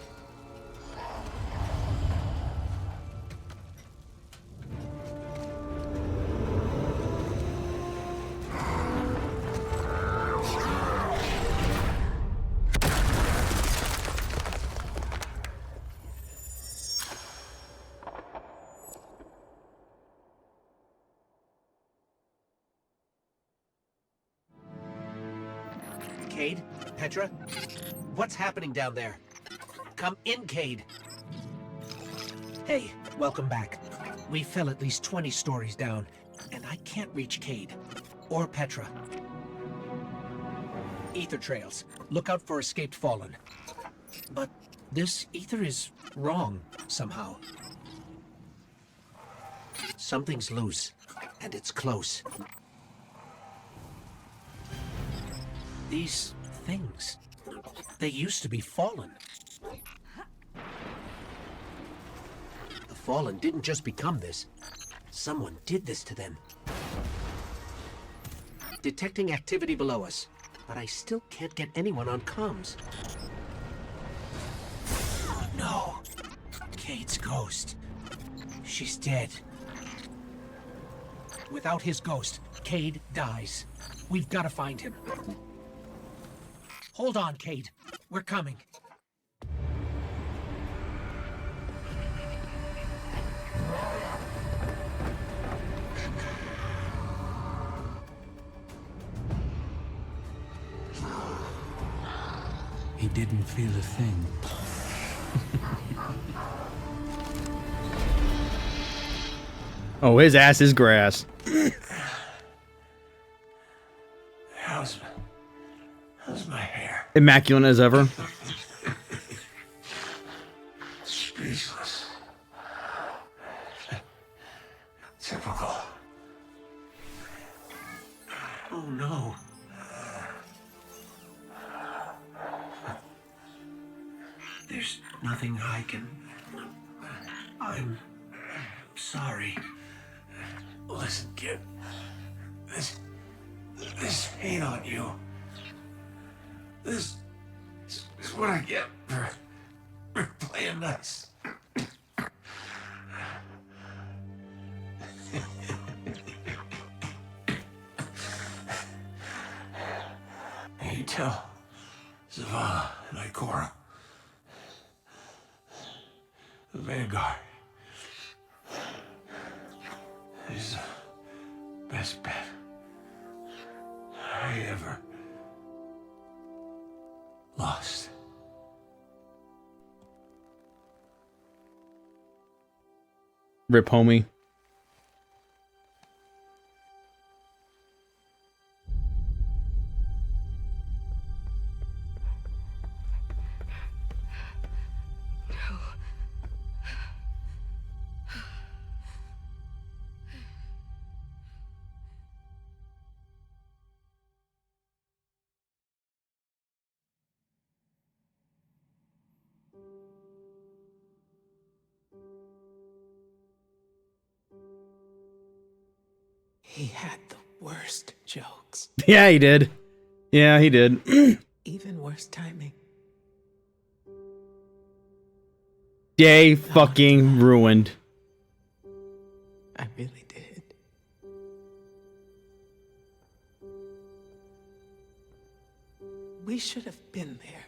Speaker 5: Cade? Petra? What's happening down there? Come in, Cade. Hey, welcome back. We fell at least 20 stories down, and I can't reach Cade. Or Petra. Ether trails. Look out for escaped Fallen. But this ether is wrong, somehow. Something's loose, and it's close. These things, they used to be Fallen. The Fallen didn't just become this. Someone did this to them. Detecting activity below us, but I still can't get anyone on comms. No. Cade's ghost. She's dead. Without his ghost, Cade dies. We've got to find him. Hold on, Cade. We're coming.
Speaker 17: He didn't feel a thing.
Speaker 18: Oh, his ass is grass.
Speaker 16: How's my hair?
Speaker 18: Immaculate as ever.
Speaker 16: Speechless. Typical. Oh no. There's nothing I can... I'm sorry. Listen, kid. This pain on you. This is what I get for playing nice. You tell Zavala and Ikora. The Vanguard is the best bet I ever lost.
Speaker 18: Rip, homie.
Speaker 15: He had the worst jokes.
Speaker 18: Yeah, he did. Yeah, he did.
Speaker 15: Even worse timing.
Speaker 18: Day fucking ruined.
Speaker 15: I really did. We should have been there.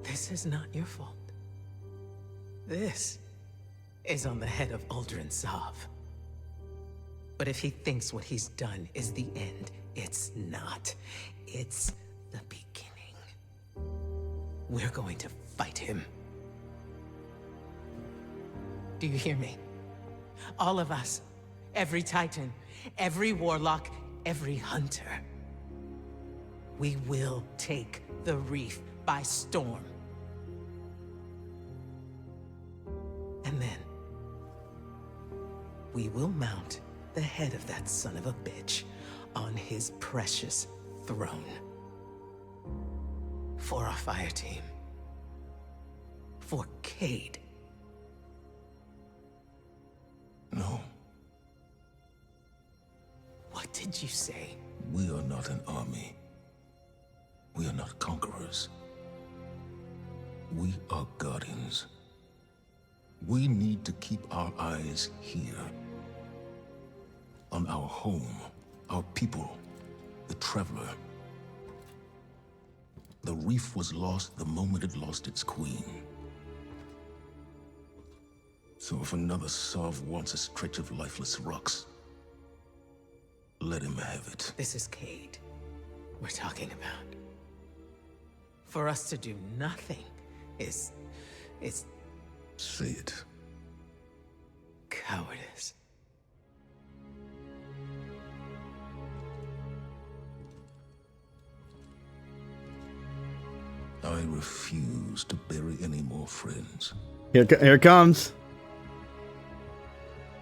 Speaker 15: This is not your fault. This is on the head of Uldren Sov. But if he thinks what he's done is the end, it's not. It's the beginning. we're going to fight him. Do you hear me? All of us, every Titan, every Warlock, every Hunter. We will take the Reef by storm. And then, we will mount the head of that son of a bitch on his precious throne. For our fire team. For Cayde.
Speaker 3: No.
Speaker 15: What did you say?
Speaker 3: We are not an army. We are not conquerors. We are guardians. We need to keep our eyes here. On our home, our people, the Traveler. The Reef was lost the moment it lost its queen. So if another Sov wants a stretch of lifeless rocks, let him have it.
Speaker 15: This is Cayde we're talking about. For us to do nothing is
Speaker 3: Say it.
Speaker 15: Cowardice.
Speaker 3: I refuse to bury any more friends.
Speaker 18: Here it comes.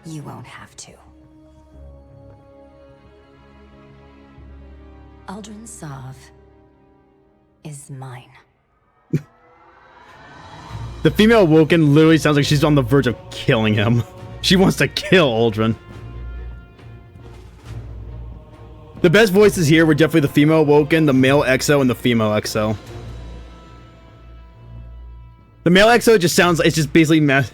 Speaker 11: You won't have to. Aldrin Sov is mine.
Speaker 18: The female Woken literally sounds like she's on the verge of killing him. She wants to kill Aldrin. The best voices here were definitely the female Woken, the male EXO, and the female EXO. The male EXO just sounds, it's just basically meh.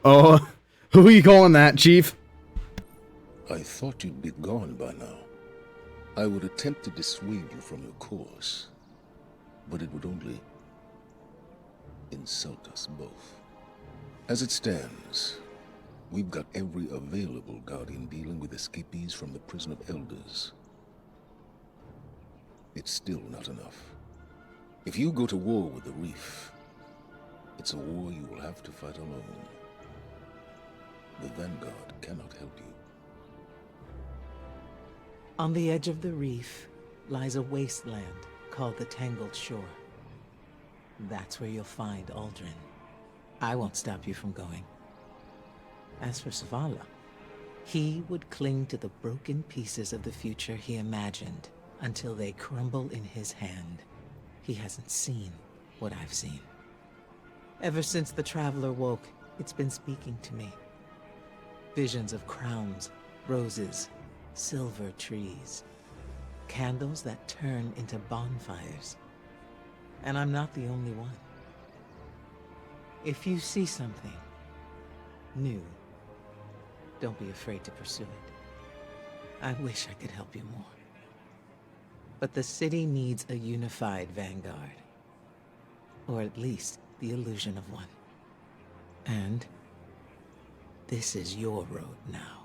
Speaker 18: Oh, who are you calling that, Chief?
Speaker 3: I thought you'd be gone by now. I would attempt to dissuade you from your course, but it would only insult us both. As it stands, we've got every available Guardian dealing with escapees from the Prison of Elders. It's still not enough. If you go to war with the Reef, it's a war you will have to fight alone. The Vanguard cannot help you.
Speaker 15: On the edge of the Reef lies a wasteland called the Tangled Shore. That's where you'll find Aldrin. I won't stop you from going. As for Zavala, he would cling to the broken pieces of the future he imagined until they crumble in his hand. He hasn't seen what I've seen. Ever since the Traveler woke, it's been speaking to me. Visions of crowns, roses, silver trees, candles that turn into bonfires. And I'm not the only one. If you see something new, don't be afraid to pursue it. I wish I could help you more. But the city needs a unified vanguard. Or at least the illusion of one. And this is your road now.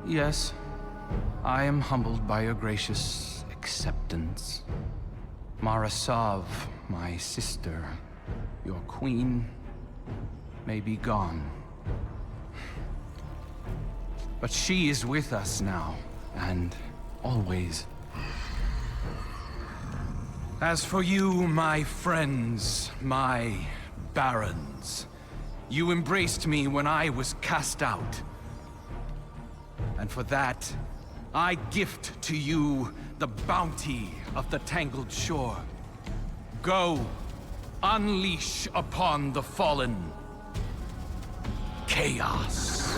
Speaker 17: Yes, I am humbled by your gracious acceptance. Mara Sov, my sister, your queen, may be gone. But she is with us now, and always. As for you, my friends, my barons, you embraced me when I was cast out. And for that, I gift to you the bounty of the Tangled Shore. Go, unleash upon the fallen chaos.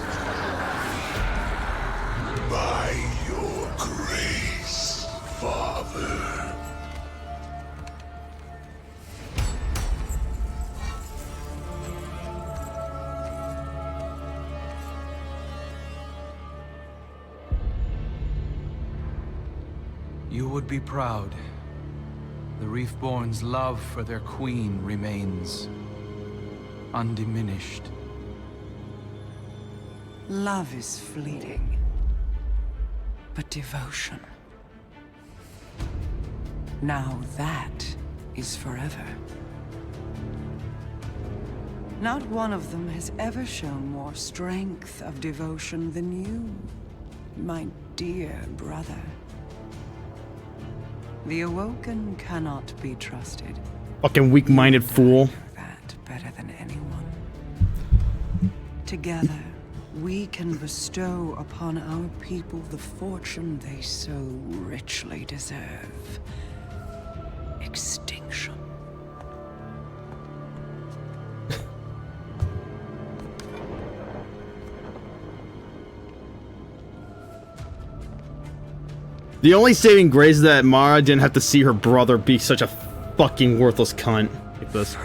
Speaker 13: By your grace, Father.
Speaker 17: You would be proud. The Reefborn's love for their queen remains undiminished.
Speaker 21: Love is fleeting, but devotion, now that is forever. Not one of them has ever shown more strength of devotion than you, my dear brother. The Awoken cannot be trusted.
Speaker 18: Fucking weak-minded fool.
Speaker 21: That better than anyone. Together, we can bestow upon our people the fortune they so richly deserve. Extinction.
Speaker 18: The only saving grace is that Mara didn't have to see her brother be such a fucking worthless cunt like this.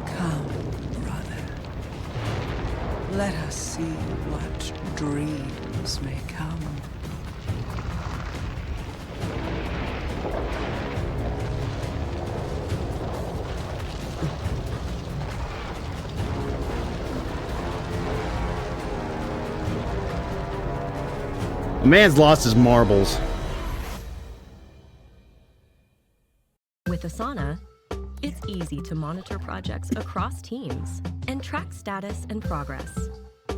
Speaker 21: Come, brother. Let us see what dreams may come.
Speaker 18: A man's lost his marbles.
Speaker 22: With Asana, it's easy to monitor projects across teams and track status and progress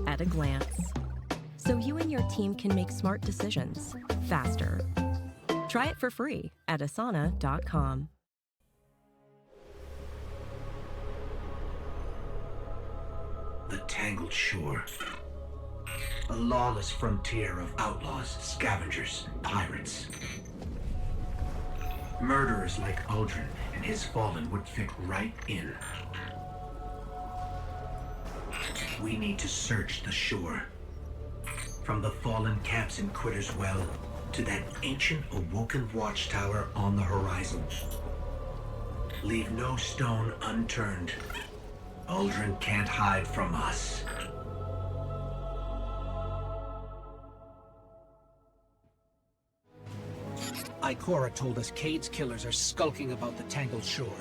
Speaker 22: at a glance, so you and your team can make smart decisions faster. Try it for free at asana.com.
Speaker 6: The Tangled Shore. A lawless frontier of outlaws, scavengers, and pirates. Murderers like Uldren and his Fallen would fit right in. We need to search the shore. From the Fallen camps in Quitter's Well to that ancient Awoken watchtower on the horizon. Leave no stone unturned. Uldren can't hide from us.
Speaker 5: Ikora told us Cade's killers are skulking about the Tangled Shore.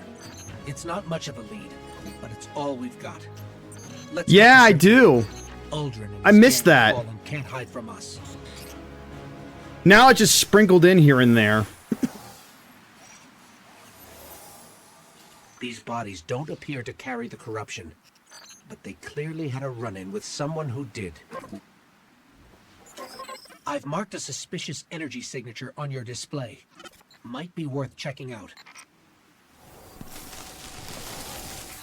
Speaker 5: It's not much of a lead, but it's all we've got.
Speaker 18: Yeah, I do.
Speaker 5: Uldren and
Speaker 18: I missed that.
Speaker 5: Fallen can't hide from us.
Speaker 18: Now it's just sprinkled in here and there.
Speaker 5: These bodies don't appear to carry the corruption, but they clearly had a run-in with someone who did. I've marked a suspicious energy signature on your display. Might be worth checking out.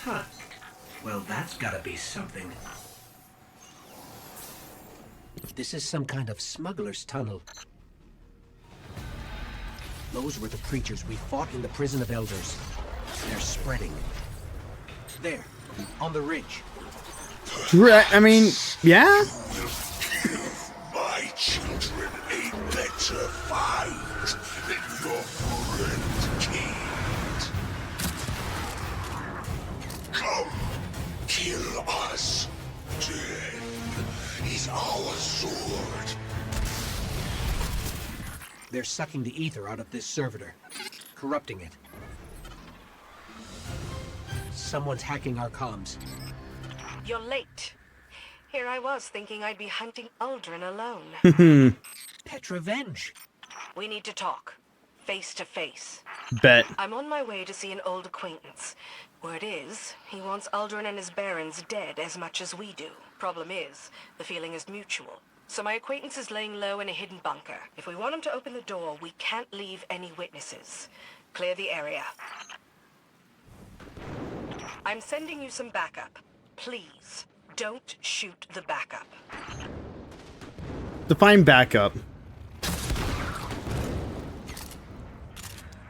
Speaker 6: Huh. Well, that's gotta be something.
Speaker 5: This is some kind of smuggler's tunnel. Those were the creatures we fought in the Prison of Elders. They're spreading. There, on the ridge.
Speaker 18: I mean, yeah?
Speaker 13: My children a better fight than your friend Cade. Come, kill us. Death is our sword.
Speaker 5: They're sucking the ether out of this servitor, corrupting it. Someone's hacking our comms.
Speaker 4: You're late. Here I was thinking I'd be hunting Uldren alone.
Speaker 5: Petravenge.
Speaker 4: We need to talk. Face to face.
Speaker 18: Bet.
Speaker 4: I'm on my way to see an old acquaintance. Word is, he wants Uldren and his barons dead as much as we do. Problem is, the feeling is mutual. So my acquaintance is laying low in a hidden bunker. If we want him to open the door, we can't leave any witnesses. Clear the area. I'm sending you some backup. Please, don't shoot the backup.
Speaker 18: Define backup.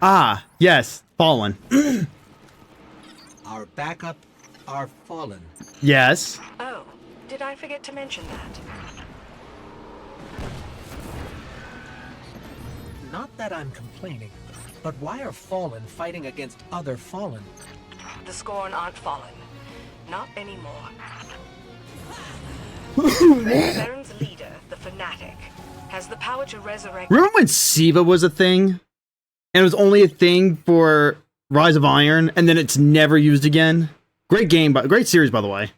Speaker 18: Ah, yes, Fallen.
Speaker 5: Our backup, our Fallen.
Speaker 18: Yes.
Speaker 4: Oh, did I forget to mention that?
Speaker 5: Not that I'm complaining. But why are Fallen fighting against other Fallen?
Speaker 4: The Scorn aren't Fallen. Not anymore. Baron's leader, the Fanatic, has the power to resurrect...
Speaker 18: Remember when Siva was a thing? And it was only a thing for Rise of Iron, and then it's never used again? Great game, great series, by the way.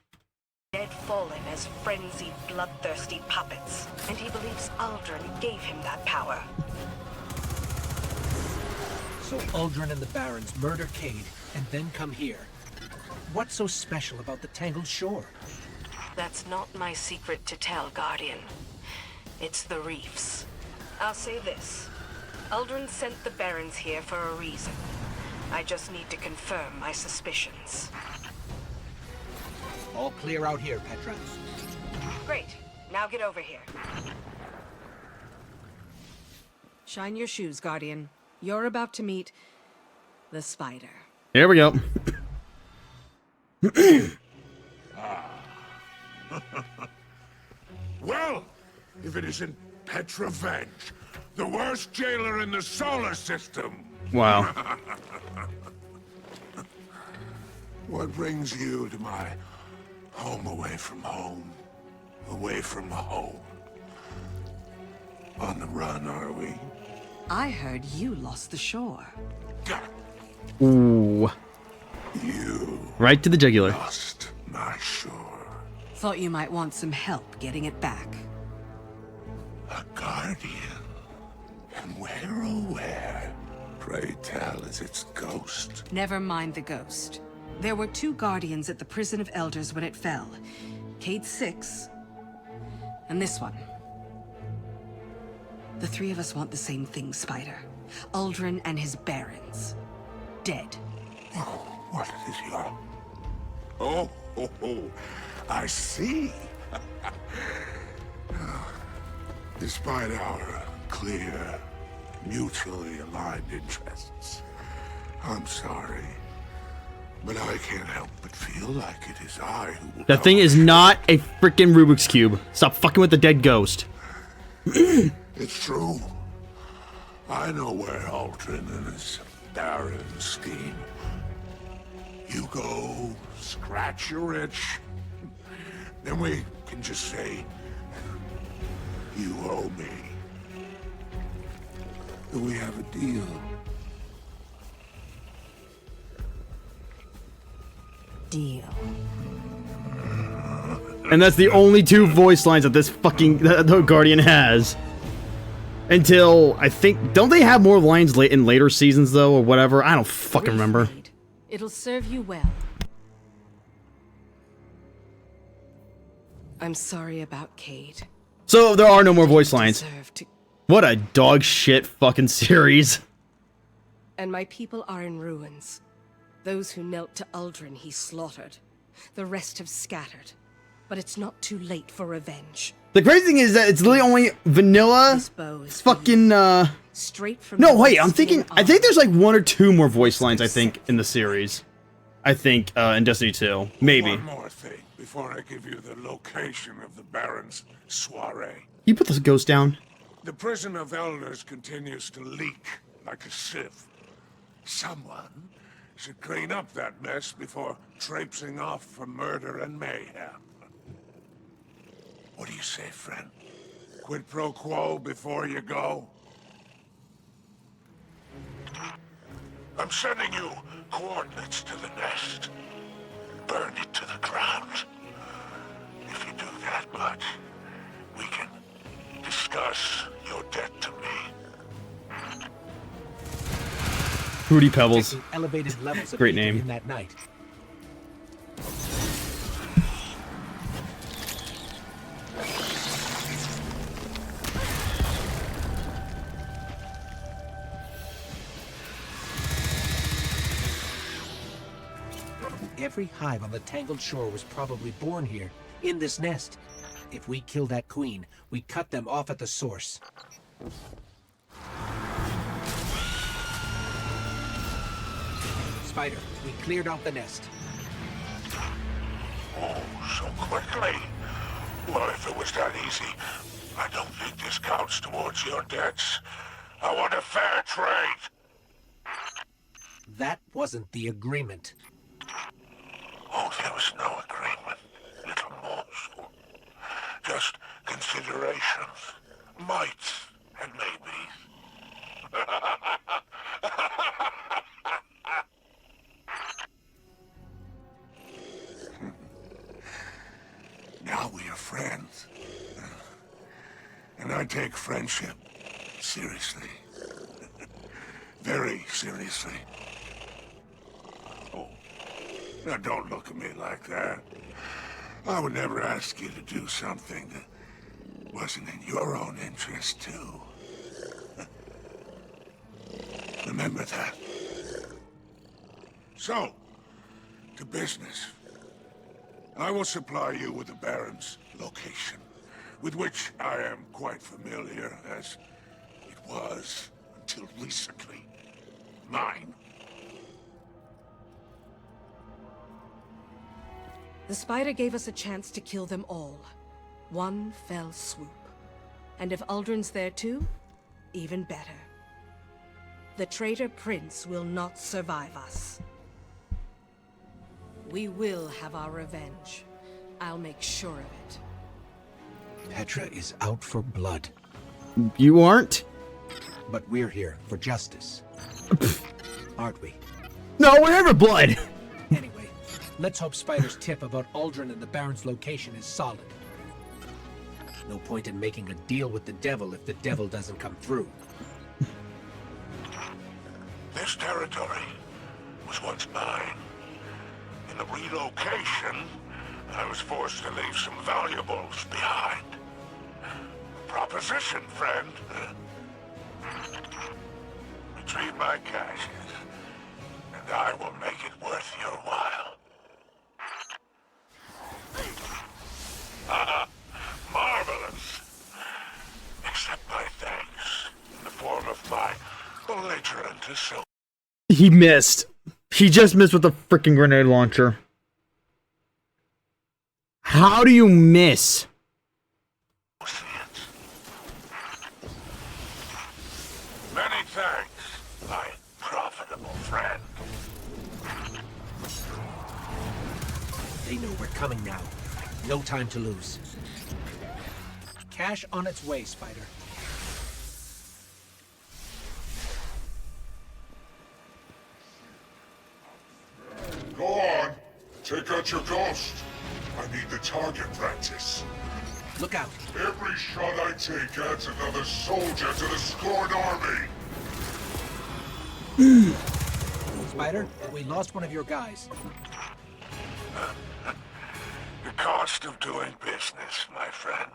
Speaker 4: Dead Fallen as frenzied, bloodthirsty puppets, and he believes Uldren gave him that power.
Speaker 5: So Uldren and the Barons murder Cayde, and then come here. What's so special about the Tangled Shore?
Speaker 4: That's not my secret to tell, Guardian. It's the reefs. I'll say this. Uldren sent the Barons here for a reason. I just need to confirm my suspicions.
Speaker 5: All clear out here, Petra.
Speaker 4: Great. Now get over here.
Speaker 19: Shine your shoes, Guardian. You're about to meet the Spider.
Speaker 18: Here we go.
Speaker 13: Well, if it isn't Petra Venj, the worst jailer in the solar system.
Speaker 18: Wow.
Speaker 13: What brings you to my home away from home? Away from home. On the run, are we?
Speaker 21: I heard you lost the shore.
Speaker 18: Ooh.
Speaker 13: You
Speaker 18: right to the jugular.
Speaker 13: lost my shore.
Speaker 21: Thought you might want some help getting it back.
Speaker 13: A guardian. And where, oh where? Pray tell, is its ghost?
Speaker 21: Never mind the ghost. There were 2 guardians at the Prison of Elders when it fell. Cayde 6, and this one. The 3 of us want the same thing, Spider. Uldren and his barons. Dead.
Speaker 13: Oh, what is your... Oh, I see. Despite our clear, mutually aligned interests, I'm sorry, but I can't help but feel like it is I who will...
Speaker 18: That thing is not a freaking Rubik's Cube. Stop fucking with the dead ghost.
Speaker 13: It's true. I know where Uldren and his barons scheme. You go, scratch your itch, then we can just say, you owe me. Do we have a deal?
Speaker 21: Deal.
Speaker 18: And that's the only 2 voice lines that this fucking the Guardian has. Until, I think... Don't they have more lines in later seasons, though, or whatever? I don't fucking remember.
Speaker 21: It'll serve you well. I'm sorry about Cayde.
Speaker 18: So, there are no more voice lines. What a dog shit fucking series.
Speaker 19: And my people are in ruins. Those who knelt to Uldren he slaughtered. The rest have scattered. But it's not too late for revenge.
Speaker 18: The crazy thing is that it's literally only vanilla. Fucking,
Speaker 19: Straight from
Speaker 18: No, wait, I'm thinking... I think there's like 1 or 2 more voice lines, I think, in the series. I think, in Destiny 2. Maybe.
Speaker 13: One more thing before I give you the location of the Baron's soiree.
Speaker 18: You put this ghost down.
Speaker 13: The Prison of Elders continues to leak like a sieve. Someone should clean up that mess before traipsing off for murder and mayhem. What do you say, friend? Quid pro quo before you go? I'm sending you coordinates to the nest. Burn it to the ground. If you do that much, we can discuss your debt to me.
Speaker 18: Fruity Pebbles.
Speaker 5: Elevated levels of
Speaker 18: Great
Speaker 5: heat
Speaker 18: name.
Speaker 5: in that night. Every hive on the Tangled Shore was probably born here, in this nest. If we kill that queen, we cut them off at the source. Spider, we cleared out the nest.
Speaker 13: Oh, so quickly? Well, if it was that easy, I don't think this counts towards your debts. I want a fair trade.
Speaker 5: That wasn't the agreement.
Speaker 13: Oh, there was no agreement, little morsel. Just considerations, mights, and maybes. Now we are friends. And I take friendship seriously. Very seriously. Oh, now don't look at me like that. I would never ask you to do something that wasn't in your own interest, too. Remember that. So, to business. I will supply you with the Baron's location, with which I am quite familiar, as it was, until recently, mine.
Speaker 19: The spider gave us a chance to kill them all. One fell swoop. And if Uldren's there too, even better. The traitor prince will not survive us. We will have our revenge. I'll make sure of it.
Speaker 5: Petra is out for blood.
Speaker 18: You aren't?
Speaker 5: But we're here for justice. Aren't we?
Speaker 18: No, we're never blood!
Speaker 5: Anyway, let's hope Spider's tip about Uldren and the Baron's location is solid. No point in making a deal with the devil if the devil doesn't come through.
Speaker 13: This territory was once mine. In the relocation, I was forced to leave some valuables behind. Proposition, friend. Retrieve my caches, and I will make it worth your while. Marvelous. Accept my thanks in the form of my belligerent associate.
Speaker 18: He missed. He just missed with the freaking grenade launcher. How do you miss?
Speaker 13: Many thanks, my profitable friend.
Speaker 5: They know we're coming now. No time to lose. Cash on its way, Spider.
Speaker 13: Go on. Take out your ghost. I need the target practice.
Speaker 5: Look out.
Speaker 13: Every shot I take adds another soldier to the Scorn army.
Speaker 5: Spider, we lost one of your guys.
Speaker 13: The cost of doing business, my friend.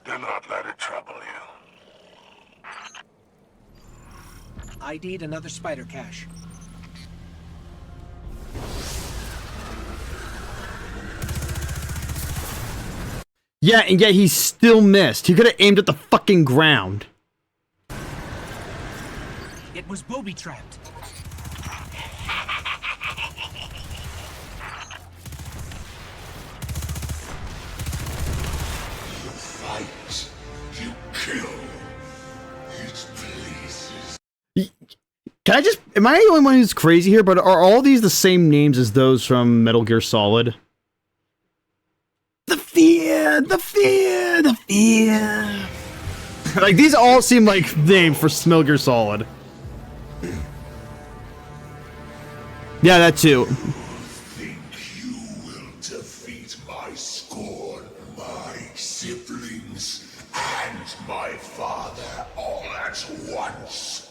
Speaker 13: Do not let it trouble you.
Speaker 5: ID'd another Spider cache.
Speaker 18: Yeah, and yet he still missed. He could have aimed at the fucking ground.
Speaker 5: It was booby-trapped.
Speaker 13: You fight. You kill. It pleases.
Speaker 18: Can I just... Am I the only one who's crazy here? But are all these the same names as those from Metal Gear Solid? The fear, the fear, the fear. Like, these all seem like names for Metal Gear Solid. Yeah, that too.
Speaker 13: Think you will defeat my Scorn, my siblings, and my father all at once?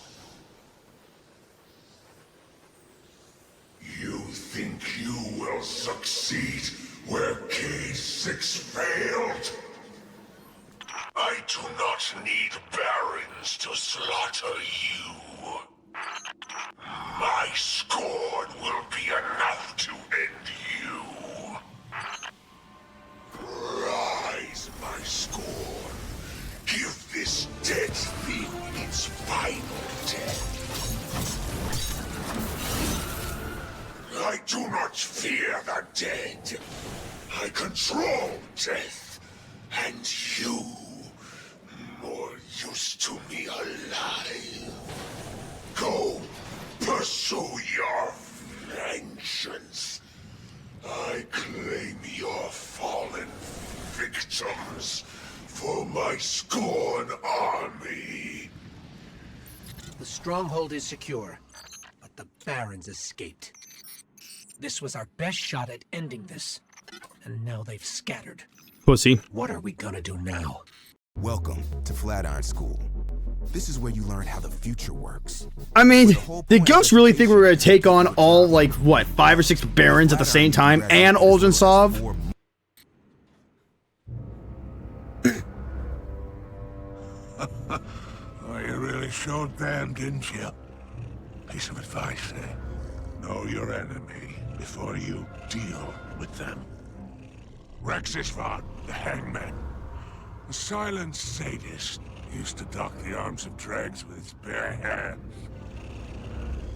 Speaker 13: You think you will succeed where K6 failed? I do not need barons to slaughter you. My Scorn will be enough to end you. Rise, my Scorn. Give this dead thing its final death. I do not fear the dead. I control death, and you, more used to me alive. Go, pursue your answers for my Scorn army.
Speaker 5: The stronghold is secure, but the Barons escaped. This was our best shot at ending this, and now they've scattered.
Speaker 18: Pussy.
Speaker 5: What are we gonna do now?
Speaker 14: Welcome to Flatiron School. This is where you learn how the future works.
Speaker 18: I mean, did Ghost really think we were going to take on all, like, what, 5 or 6 Barons at the same time, and Uldren Sov?
Speaker 13: Oh, you really showed them, didn't you? Piece of advice, eh? Know your enemy before you deal with them. Rexisvon, the hangman. A silent sadist, used to dock the arms of dregs with his bare hands.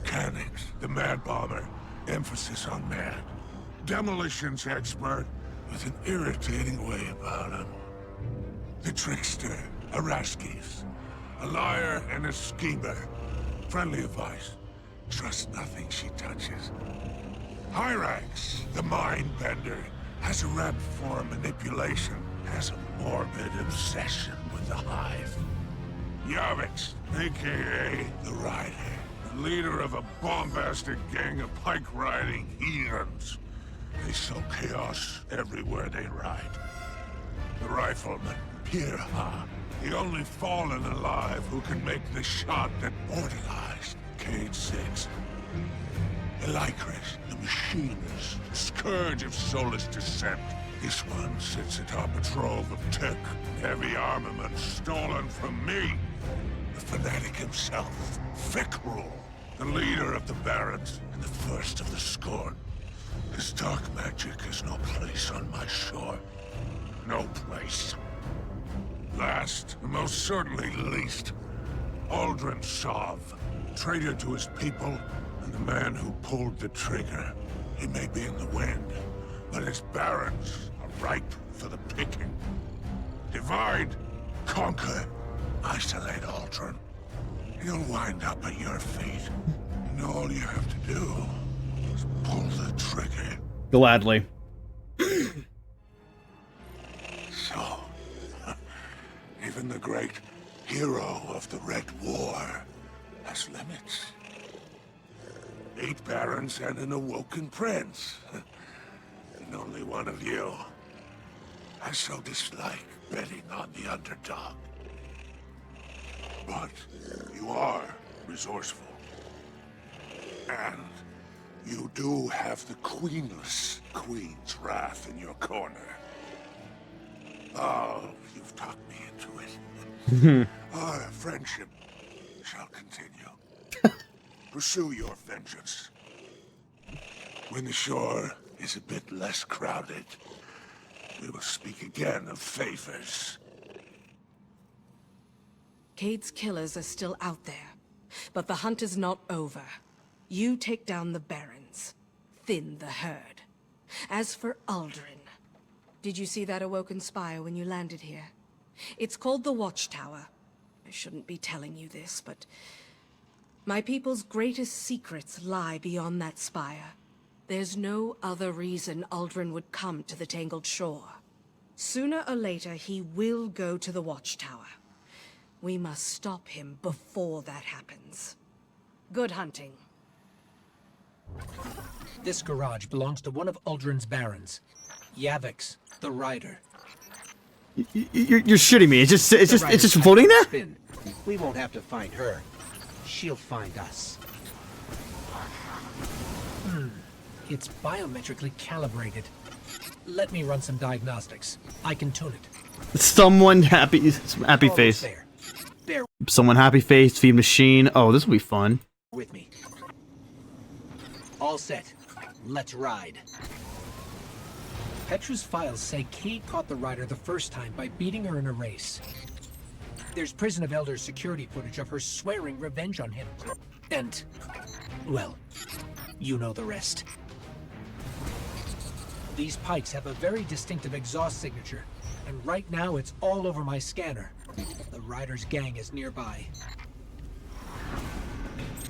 Speaker 13: Cannix, the mad bomber, emphasis on mad. Demolitions expert, with an irritating way about him. The trickster, Araskis, a liar and a schemer. Friendly advice, trust nothing she touches. Hyrax, the mind bender, has a rep for manipulation, has a morbid obsession with the Hive. Yavix, aka the Rider, the leader of a bombastic gang of pike-riding heathens. They sow chaos everywhere they ride. The Rifleman, Pirha, the only fallen alive who can make the shot that mortalized Cade 6. Elikris, the Machinist, scourge of soulless descent. This one sits atop a trove of tech, heavy armament stolen from me. The fanatic himself, Fikrul, the leader of the Barons and the first of the Scorn. His dark magic has no place on my shore. No place. Last, and most certainly least, Uldren Sov, traitor to his people and the man who pulled the trigger. He may be in the wind, but his Barons are ripe for the picking. Divide, conquer, isolate Uldren. He'll wind up at your feet. And all you have to do is pull the trigger.
Speaker 18: Gladly.
Speaker 13: So, even the great hero of the Red War has limits. 8 barons and an awoken prince. And only one of you. I so dislike betting on the underdog. But you are resourceful. And you do have the queenless Queen's Wrath in your corner. Oh, you've talked me into it. Our friendship shall continue. Pursue your vengeance. When the shore is a bit less crowded, we will speak again of favors.
Speaker 19: Cade's killers are still out there, but the hunt is not over. You take down the Barons, thin the herd. As for Uldren, did you see that awoken spire when you landed here? It's called the Watchtower. I shouldn't be telling you this, but my people's greatest secrets lie beyond that spire. There's no other reason Uldren would come to the Tangled Shore. Sooner or later, he will go to the Watchtower. We must stop him before that happens. Good hunting.
Speaker 5: This garage belongs to one of Uldren's Barons, Yavix, the Rider.
Speaker 18: You're shitting me. It's just floating there?
Speaker 5: Spin. We won't have to find her. She'll find us. It's biometrically calibrated. Let me run some diagnostics. I can tune it.
Speaker 18: Someone happy face.
Speaker 5: Bear
Speaker 18: Someone happy face, feed machine. Oh, this will be fun.
Speaker 5: with me. All set. Let's ride. Petra's files say Cade caught the Rider the first time by beating her in a race. There's Prison of Elders security footage of her swearing revenge on him. And, well, you know the rest. These pikes have a very distinctive exhaust signature, and right now it's all over my scanner. The Rider's gang is nearby.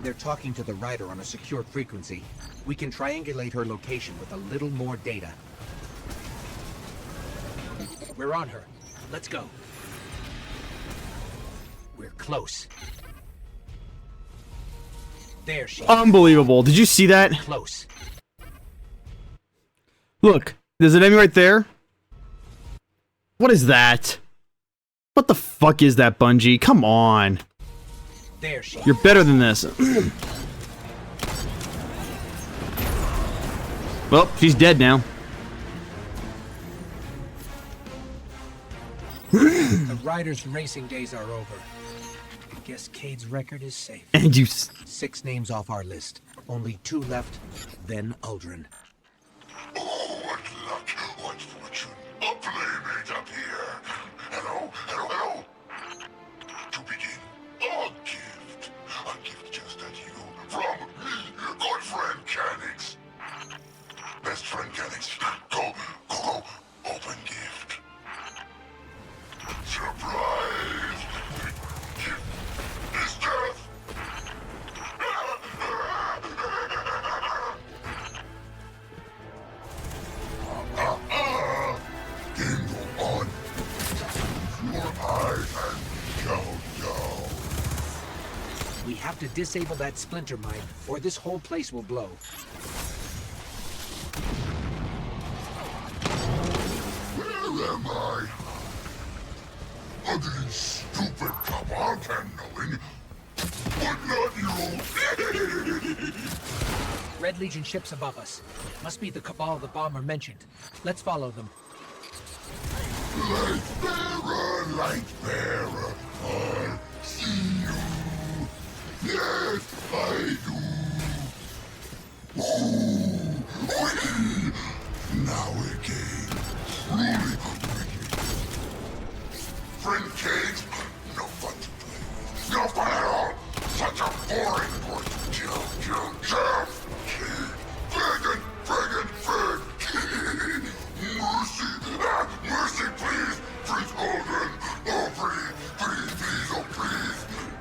Speaker 2: They're talking to the Rider on a secure frequency. We can triangulate her location with a little more data.
Speaker 5: We're on her. Let's go. We're close. There she is.
Speaker 18: Unbelievable. Did you see that?
Speaker 5: Close.
Speaker 18: Look, there's an enemy right there. What is that? What the fuck is that, Bungie? Come on.
Speaker 5: There she
Speaker 18: You're better than this. Well, she's dead now.
Speaker 5: The Riders' racing days are over. Guess Cade's record is safe.
Speaker 18: And you...
Speaker 5: 6 names off our list. Only 2 left, then Uldren.
Speaker 13: Oh, what luck, what fortune. A playmate up here. Hello, hello, hello. To begin, a gift. A gift just at you from me, your good friend Canix. Best friend Canix. Go, open gift. Surprise! The gift is death! Game on. Your eyes and countdown.
Speaker 5: We have to disable that splinter mine, or this whole place will blow.
Speaker 13: Where am I? Other than stupid Kabant and knowing, but not you.
Speaker 5: Red Legion ships above us. Must be the Cabal the bomber mentioned. Let's follow them.
Speaker 13: Light bearer, I see you. Yes, I do. Ooh, wee. Now again, truly wicked. Friend Cage, no fun to play with. No fun at all. Such a boring boy to kill. Friggin'. Mercy, please. Please, Uldren. Oh, please, oh, please.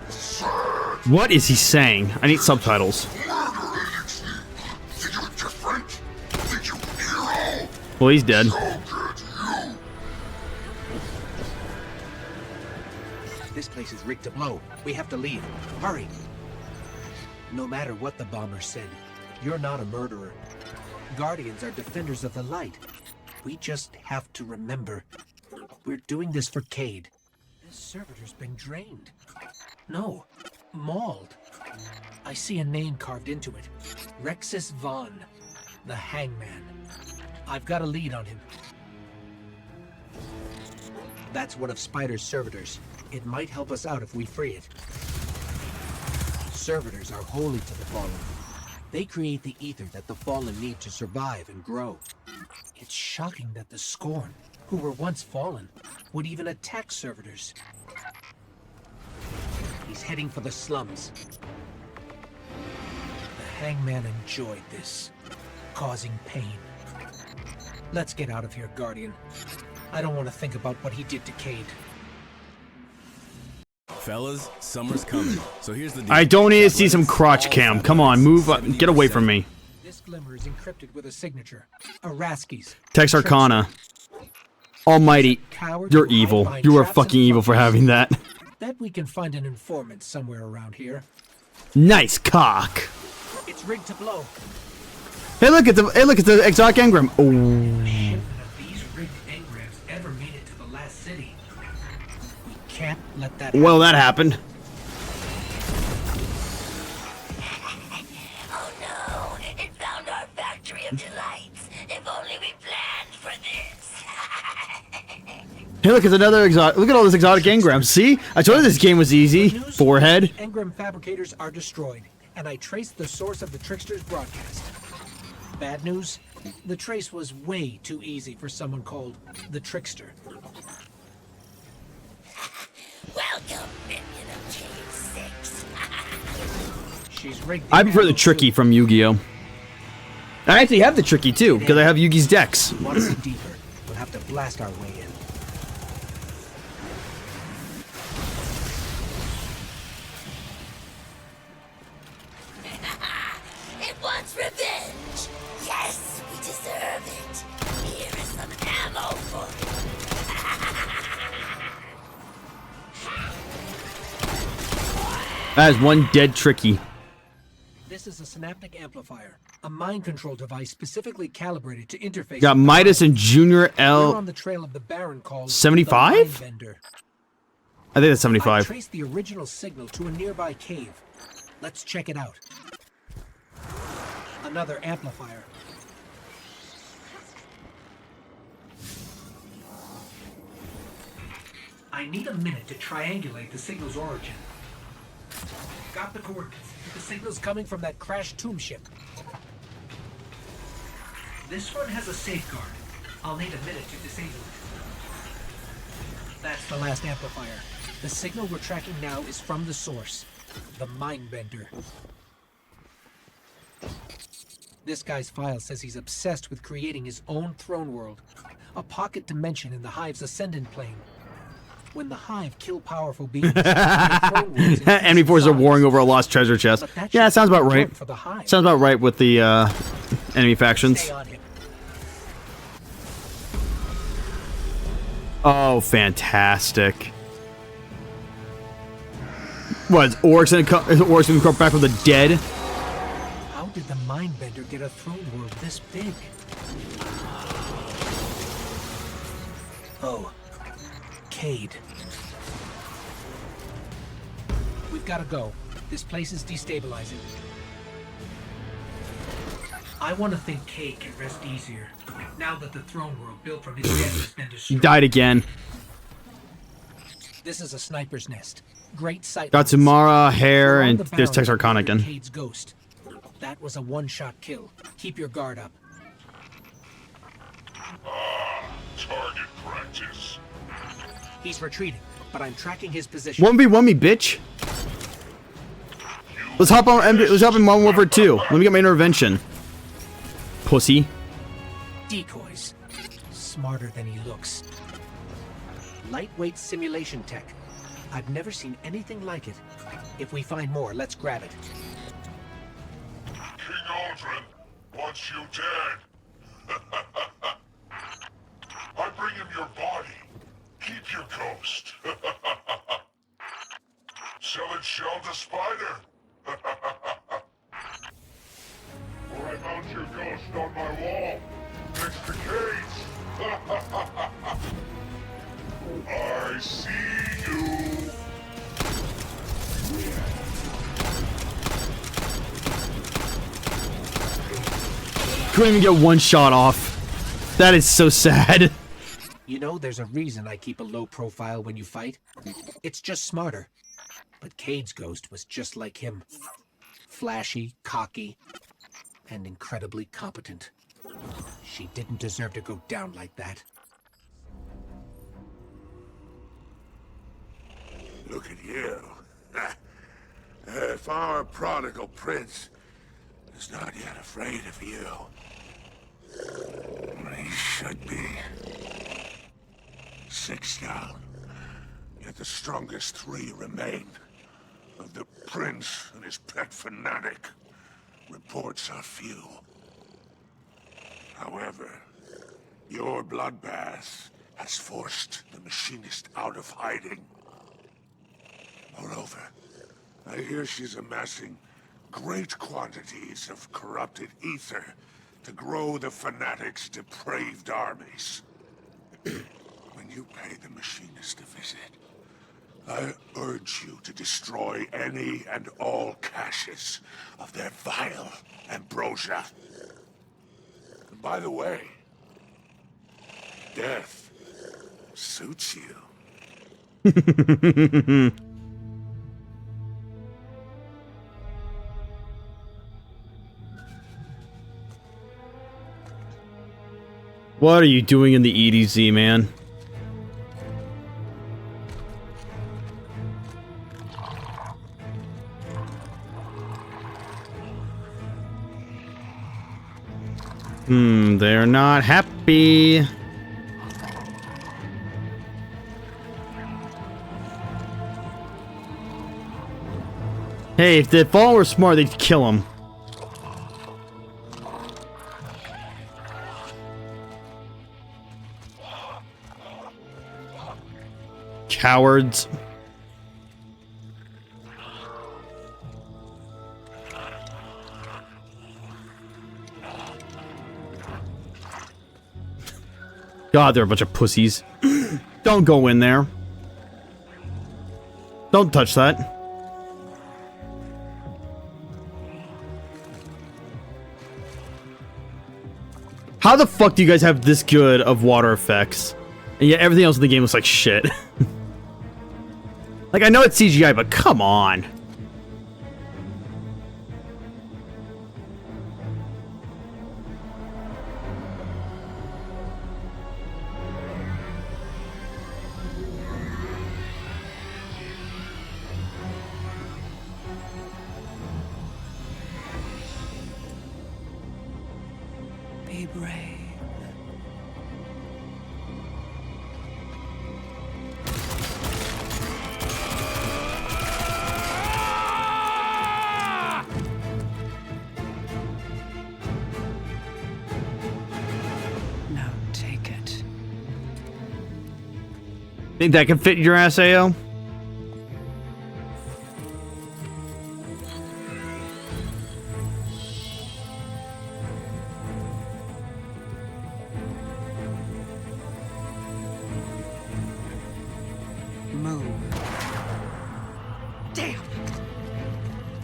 Speaker 13: Sad.
Speaker 18: What is he saying? I need subtitles.
Speaker 13: Murder elixir. Did you different? Did you hero?
Speaker 18: Well, he's dead.
Speaker 13: So good, you.
Speaker 5: This place is rigged to blow. We have to leave. Hurry. No matter what the bomber said, you're not a murderer. Guardians are defenders of the light. We just have to remember, we're doing this for Cade. This servitor's been drained. No, mauled. I see a name carved into it. Rexus Vaughn, the Hangman. I've got a lead on him. That's one of Spider's servitors. It might help us out if we free it. Servitors are holy to the Fallen. They create the ether that the Fallen need to survive and grow. It's shocking that the Scorn, who were once Fallen, would even attack servitors. He's heading for the slums. The Hangman enjoyed this, causing pain. Let's get out of here, Guardian. I don't want to think about what he did to Cade.
Speaker 7: Fellas, summer's coming. So here's the deal.
Speaker 18: I don't need to see some crotch cam. Come on, move up. Get away from me.
Speaker 5: This glimmer is encrypted with a signature. Araski's.
Speaker 18: Text Arcana. Almighty, you're evil. You are fucking evil for having that.
Speaker 5: Bet we can find an informant somewhere around here.
Speaker 18: Nice cock.
Speaker 5: It's rigged to blow.
Speaker 18: Hey, look at the exotic engram. Oh.
Speaker 6: These rigged engrams ever made it to the last city.
Speaker 5: We can't let that
Speaker 18: Well, that happened.
Speaker 4: Oh no, it found our factory of delights. If only we planned for this.
Speaker 18: Hey, look, it's another exotic. Look at all this exotic engram. See? I told you this game was easy. Forehead.
Speaker 5: Engram fabricators are destroyed, and I traced the source of the Trickster's broadcast. Bad news? The trace was way too easy for someone called the Trickster.
Speaker 4: Welcome, minion of Cade 6.
Speaker 5: She's rigged.
Speaker 18: I prefer the Tricky from Yu-Gi-Oh. I actually have the Tricky too, because I have Yugi's decks.
Speaker 5: Want to see deeper? We'll have to blast our way in.
Speaker 4: It wants revenge. Yes, we deserve it. Here is some ammo for
Speaker 18: That is one dead tricky.
Speaker 5: This is a synaptic amplifier, a mind control device specifically calibrated to interface.
Speaker 18: Got Midas and Junior L.
Speaker 5: We're on the trail of the Baron called
Speaker 18: 75?
Speaker 5: the Mindbender.
Speaker 18: I think that's
Speaker 5: I
Speaker 18: 75.
Speaker 5: traced the original signal to a nearby cave. Let's check it out. Another amplifier.
Speaker 6: I need a minute to triangulate the signal's origin. Got the coordinates.
Speaker 5: The signal's coming from that crashed tomb ship.
Speaker 6: This one has a safeguard. I'll need a minute to disable it.
Speaker 5: That's the last amplifier. The signal we're tracking now is from the source, the Mindbender. This guy's file says he's obsessed with creating his own throne world, a pocket dimension in the Hive's ascendant plane. When the Hive kill powerful beings,
Speaker 18: Enemy forces are warring over a lost treasure chest. Yeah, that sounds about right. Sounds about right with the enemy factions. Oh, fantastic. What, is Oryx gonna come back from the dead?
Speaker 5: How did the Mindbender get a throne world this big? Oh, Cayde. We've got to go. This place is destabilizing.
Speaker 6: I want to think Cayde can rest easier, now that the throne world built from his death has been
Speaker 18: He
Speaker 6: destroyed.
Speaker 18: died again.
Speaker 5: This is a sniper's nest. Great sight.
Speaker 18: Got Tamara, Hare, and there's Texarkana again.
Speaker 5: Cayde's ghost. That was a one-shot kill. Keep your guard up.
Speaker 13: Target practice.
Speaker 5: He's retreating, but I'm tracking his position.
Speaker 18: 1v1 me, bitch. Let's hop on. Let's hop in Modern Warfare 2. Let me get my intervention. Pussy.
Speaker 5: Decoys. Smarter than he looks. Lightweight simulation tech. I've never seen anything like it. If we find more, let's grab it.
Speaker 13: King Aldrin wants you dead. I bring him your body. Keep your ghost. Sell it shell to Spider. Or I mount your ghost on my wall next to Cayde's. I see you.
Speaker 18: Couldn't even get one shot off. That is so sad.
Speaker 5: You know, there's a reason I keep a low profile when you fight. It's just smarter. But Cayde's ghost was just like him. Flashy, cocky, and incredibly competent. She didn't deserve to go down like that.
Speaker 13: Look at you. If our prodigal prince is not yet afraid of you, he should be. 6 down, yet the strongest 3 remain. Of the prince and his pet fanatic, reports are few. However, your bloodbath has forced the machinist out of hiding. Moreover, I hear she's amassing great quantities of corrupted ether to grow the fanatic's depraved armies. When you pay the machinist a visit, I urge you to destroy any and all caches of their vile ambrosia. And by the way, death suits you.
Speaker 18: What are you doing in the EDZ, man? They're not happy. Hey, if the Fallen were smart, they'd kill him. Cowards. God, they're a bunch of pussies. Don't go in there. Don't touch that. How the fuck do you guys have this good of water effects? And yet everything else in the game looks like shit. Like, I know it's CGI, but come on.
Speaker 21: Be brave. Now take it.
Speaker 18: Think that can fit your ass, AO?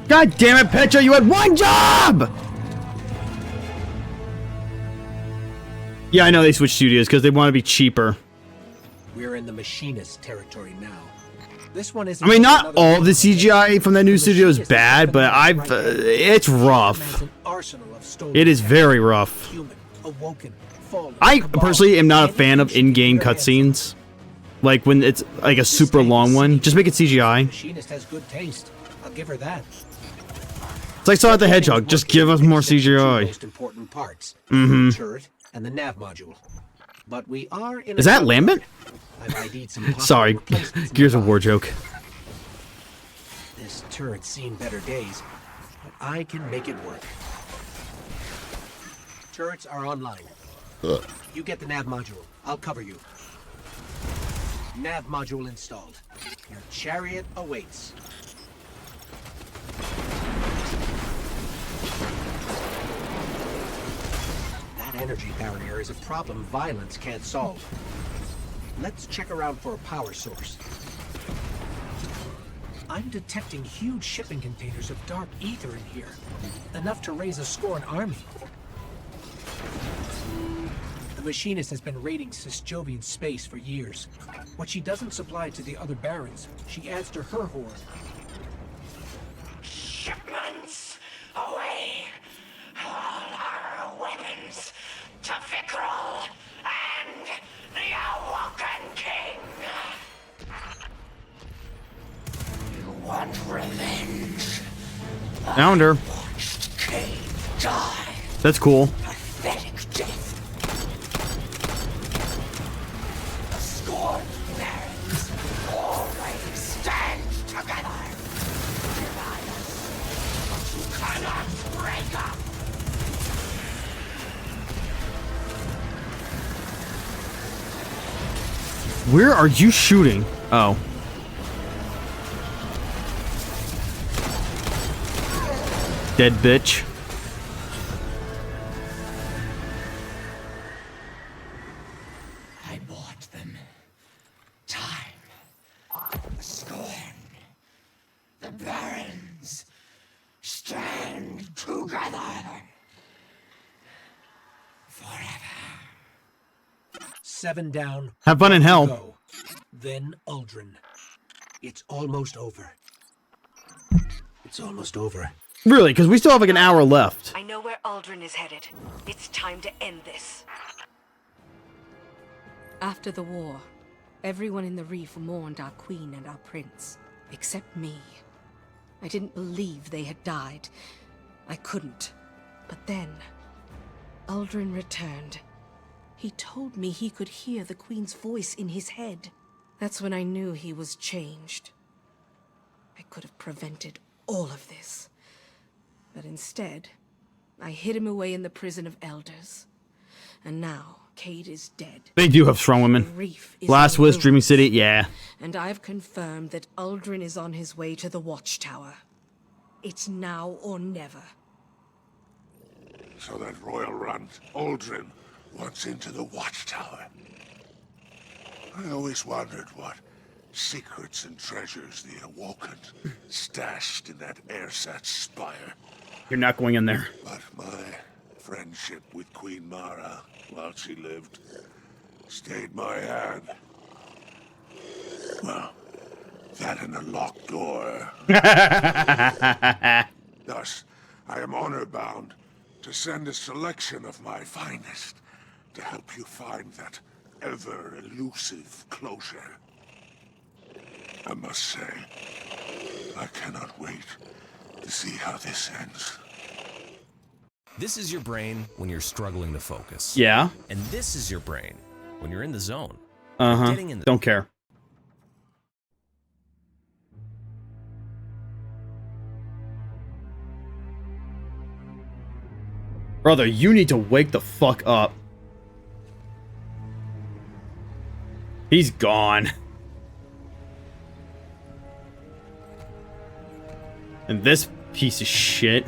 Speaker 18: God damn it, Petra, you had one job! Yeah, I know they switched studios because they want to be cheaper.
Speaker 5: We're in the machinist territory now. This one is.
Speaker 18: I mean, not all the CGI from that new studio is bad, but it's rough. It is very rough. I personally am not a fan of in-game cutscenes. Like when it's like a super long one, just make it CGI.
Speaker 5: Machinist has good taste. I'll give her that.
Speaker 18: It's like Sonic the Hedgehog. Just give us more CGI.
Speaker 5: Most important parts.
Speaker 18: Mm-hmm.
Speaker 5: The turret and the nav module. But we are in.
Speaker 18: Is that Lambent?
Speaker 5: I've ID'd some
Speaker 18: Sorry, Gears of War joke.
Speaker 5: This turret's seen better days, but I can make it work. Turrets are online. You get the nav module. I'll cover you. Nav module installed. Your chariot awaits. That energy barrier is a problem violence can't solve. Let's check around for a power source. I'm detecting huge shipping containers of dark ether in here. Enough to raise a Scorn army. The machinist has been raiding Sysjovian space for years. What she doesn't supply to the other barons, she adds to her hoard.
Speaker 16: Shipments away! All our weapons to Vikral and the Awoken King! You want revenge?
Speaker 18: Found her.
Speaker 16: Watched Cade die.
Speaker 18: That's cool.
Speaker 16: Pathetic death. The Scorn barons always stand together. Divide us, but you cannot break up.
Speaker 18: Where are you shooting? Oh. Dead bitch.
Speaker 16: I bought them time. The Scorn. The Barons stand together. Forever.
Speaker 5: 7 down.
Speaker 18: Have fun in hell.
Speaker 5: Go. Then Uldren. It's almost over. It's almost over.
Speaker 18: Really? Because we still have like an hour left.
Speaker 4: I know where Uldren is headed. It's time to end this.
Speaker 19: After the war, everyone in the Reef mourned our queen and our prince, except me. I didn't believe they had died. I couldn't. But then, Uldren returned. He told me he could hear the queen's voice in his head. That's when I knew he was changed. I could have prevented all of this. But instead, I hid him away in the prison of elders. And now, Cade is dead.
Speaker 18: They do have strong women. Last Wish, Dreaming City, yeah.
Speaker 19: And I've confirmed that Uldren is on his way to the Watchtower. It's now or never.
Speaker 13: So that royal runt, Uldren, wants into the Watchtower. I always wondered what secrets and treasures the Awoken stashed in that airsat spire.
Speaker 18: You're not going in there.
Speaker 13: But my friendship with Queen Mara, while she lived, stayed my hand. Well, that and a locked door. Thus, I am honor-bound to send a selection of my finest to help you find that ever-elusive closure. I must say, I cannot wait to see how this ends.
Speaker 9: This is your brain when you're struggling to focus.
Speaker 18: Yeah.
Speaker 9: And this is your brain when you're in the zone.
Speaker 18: Uh-huh. Don't care. Brother, you need to wake the fuck up. He's gone. And this piece of shit.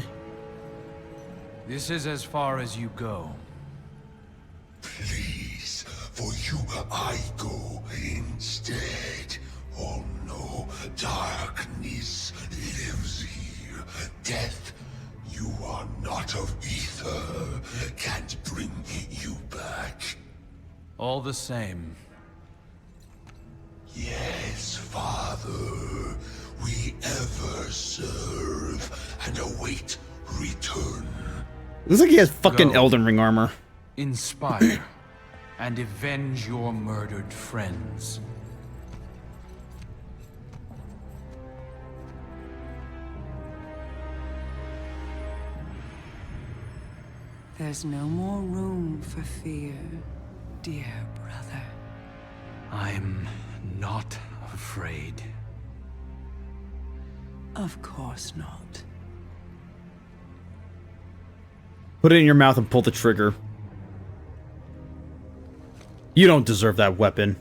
Speaker 17: This is as far as you go.
Speaker 13: Please, for you I go instead. Oh no, darkness lives here. Death, you are not of ether. Can't bring you back.
Speaker 17: All the same.
Speaker 13: Yes, Father. We ever serve and await return.
Speaker 18: Looks like he has fucking
Speaker 17: Go.
Speaker 18: Elden Ring armor.
Speaker 17: Inspire and avenge your murdered friends.
Speaker 21: There's no more room for fear, dear brother.
Speaker 17: I'm not afraid.
Speaker 21: Of course not.
Speaker 18: Put it in your mouth and pull the trigger. You don't deserve that weapon.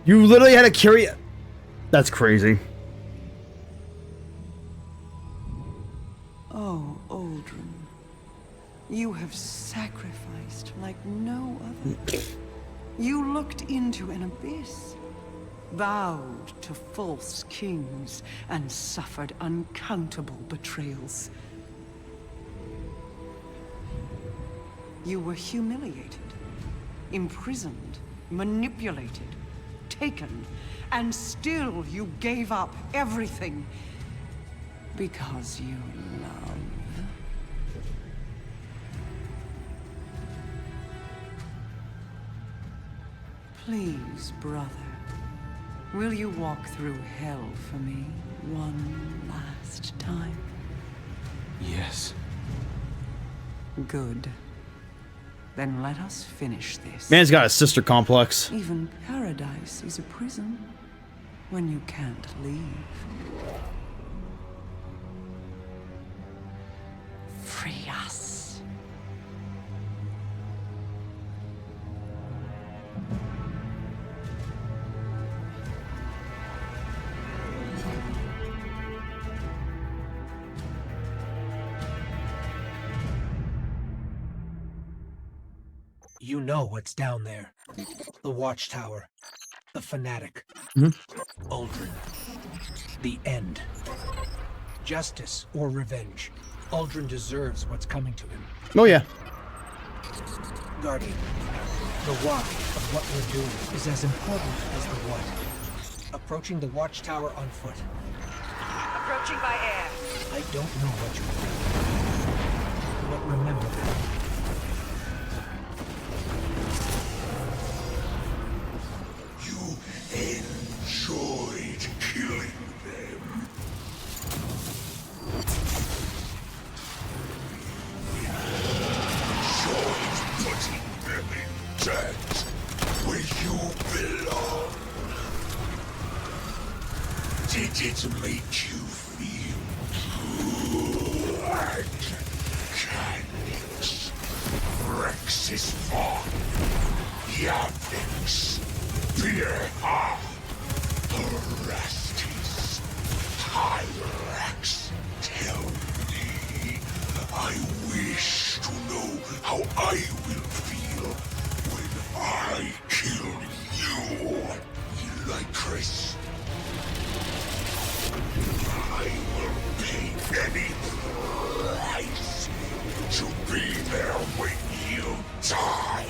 Speaker 18: You literally had to carry it. That's crazy.
Speaker 21: Oh, Aldrin. You have sacrificed like no other. You looked into an abyss, vowed to false kings, and suffered uncountable betrayals. You were humiliated, imprisoned, manipulated, taken, and still you gave up everything because you love. Please, brother, will you walk through hell for me one last time?
Speaker 17: Yes.
Speaker 21: Good. Then let us finish this.
Speaker 18: Man's got a sister complex.
Speaker 21: Even paradise is a prison when you can't leave. Free us.
Speaker 5: You know what's down there. The Watchtower. The Fanatic. Aldrin. The end. Justice or revenge. Aldrin deserves what's coming to him.
Speaker 18: Oh yeah.
Speaker 5: Guardian, the why of what we're doing is as important as the what. Approaching the Watchtower on foot.
Speaker 20: Approaching by air.
Speaker 5: I don't know what you're doing. But remember that.
Speaker 13: Enjoyed killing them. Enjoyed putting them in dirt where you belong. Did it make you feel good? Calyx, Rex's Vaughn, Yavix. Fear. Orestes. Hyrax. Tell me. I wish to know how I will feel when I kill you, Elytris. I will pay any price to be there when you die.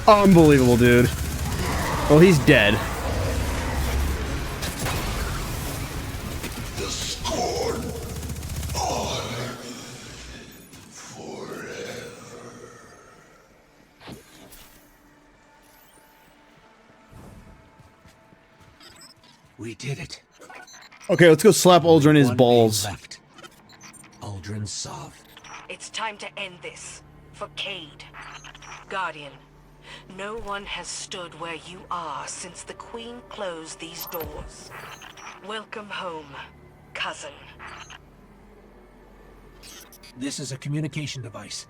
Speaker 18: Unbelievable, dude. Well, he's dead.
Speaker 13: The scorn are forever.
Speaker 5: We did it.
Speaker 18: Okay, let's go slap Uldren in his balls.
Speaker 5: Left. Uldren Sov.
Speaker 4: It's time to end this. For Cayde. Guardian, no one has stood where you are since the Queen closed these doors. Welcome home, cousin.
Speaker 5: This is a communication device,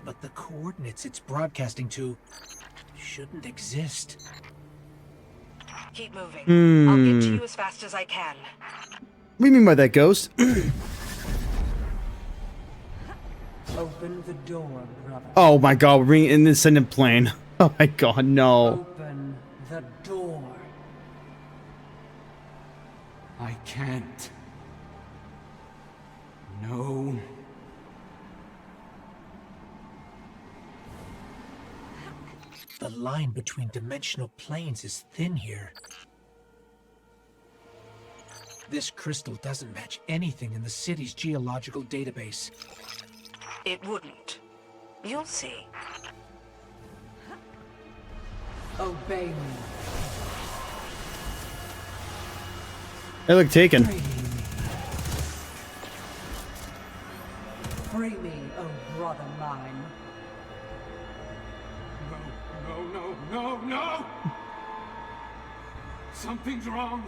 Speaker 5: but the coordinates it's broadcasting to shouldn't exist.
Speaker 4: Keep moving. I'll get to you as fast as I can.
Speaker 18: What do you mean by that, Ghost?
Speaker 21: Open the door, brother.
Speaker 18: Oh my god, we're bringing in the ascendant plane. Oh my god, no.
Speaker 21: Open the door.
Speaker 17: I can't. No.
Speaker 5: The line between dimensional planes is thin here. This crystal doesn't match anything in the city's geological database.
Speaker 4: It wouldn't. You'll see.
Speaker 21: Obey me.
Speaker 18: They look taken.
Speaker 21: Free me, oh brother mine.
Speaker 17: No! Something's wrong.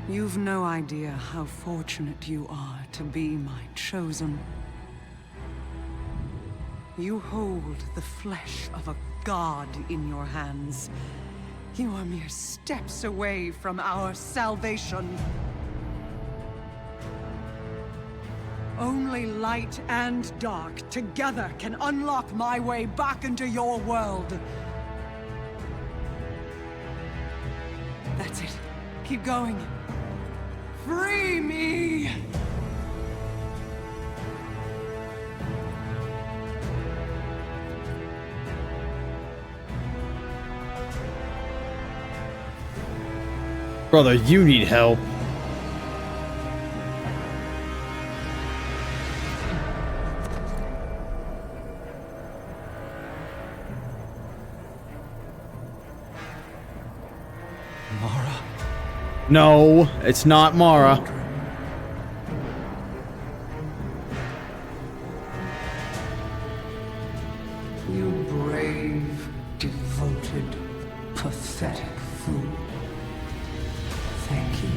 Speaker 21: You've no idea how fortunate you are to be my chosen. You hold the flesh of a god in your hands. You are mere steps away from our salvation. Only light and dark together can unlock my way back into your world. That's it. Keep going. Free me!
Speaker 18: Brother, you need help.
Speaker 17: Mara?
Speaker 18: No, it's not Mara.
Speaker 21: You brave, devoted, pathetic fool. Thank you.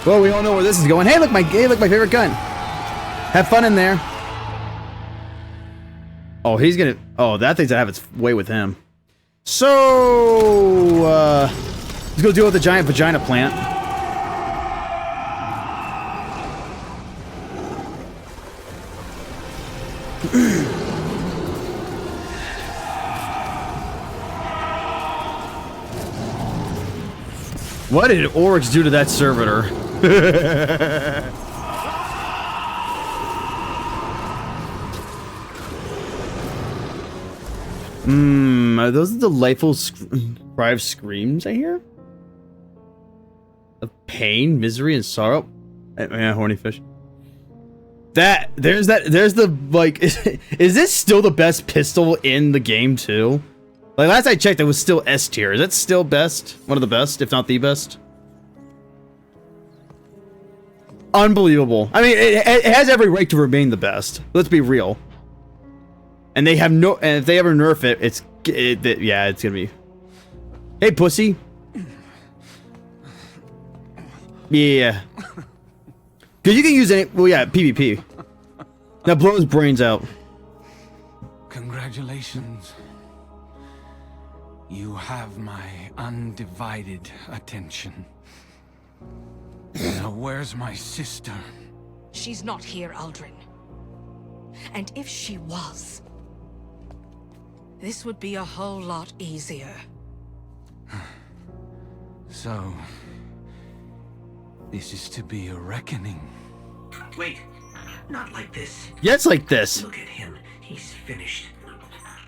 Speaker 18: Well, we all know where this is going. Hey, look my favorite gun. Have fun in there. Oh, he's gonna. Oh, that thing's gonna have its way with him. So, let's go deal with the giant vagina plant. What did Oryx do to that servitor? Are those the delightful cry of screams I hear? Of pain, misery, and sorrow? Yeah, horny fish. There's the, like, is this still the best pistol in the game, too? Like, last I checked, it was still S tier. Is that still best? One of the best, if not the best? Unbelievable. I mean, it has every right to remain the best. Let's be real. And they have no, and if they ever nerf it, yeah, it's gonna be. Hey, pussy. Yeah. Because you can use any, well, yeah, PvP. Now blow his brains out.
Speaker 17: Congratulations. You have my undivided attention. Now, where's my sister?
Speaker 19: She's not here, Aldrin. And if she was, this would be a whole lot easier.
Speaker 17: So, this is to be a reckoning.
Speaker 6: Wait, not like this.
Speaker 18: Yeah, it's like this.
Speaker 6: Look at him. He's finished.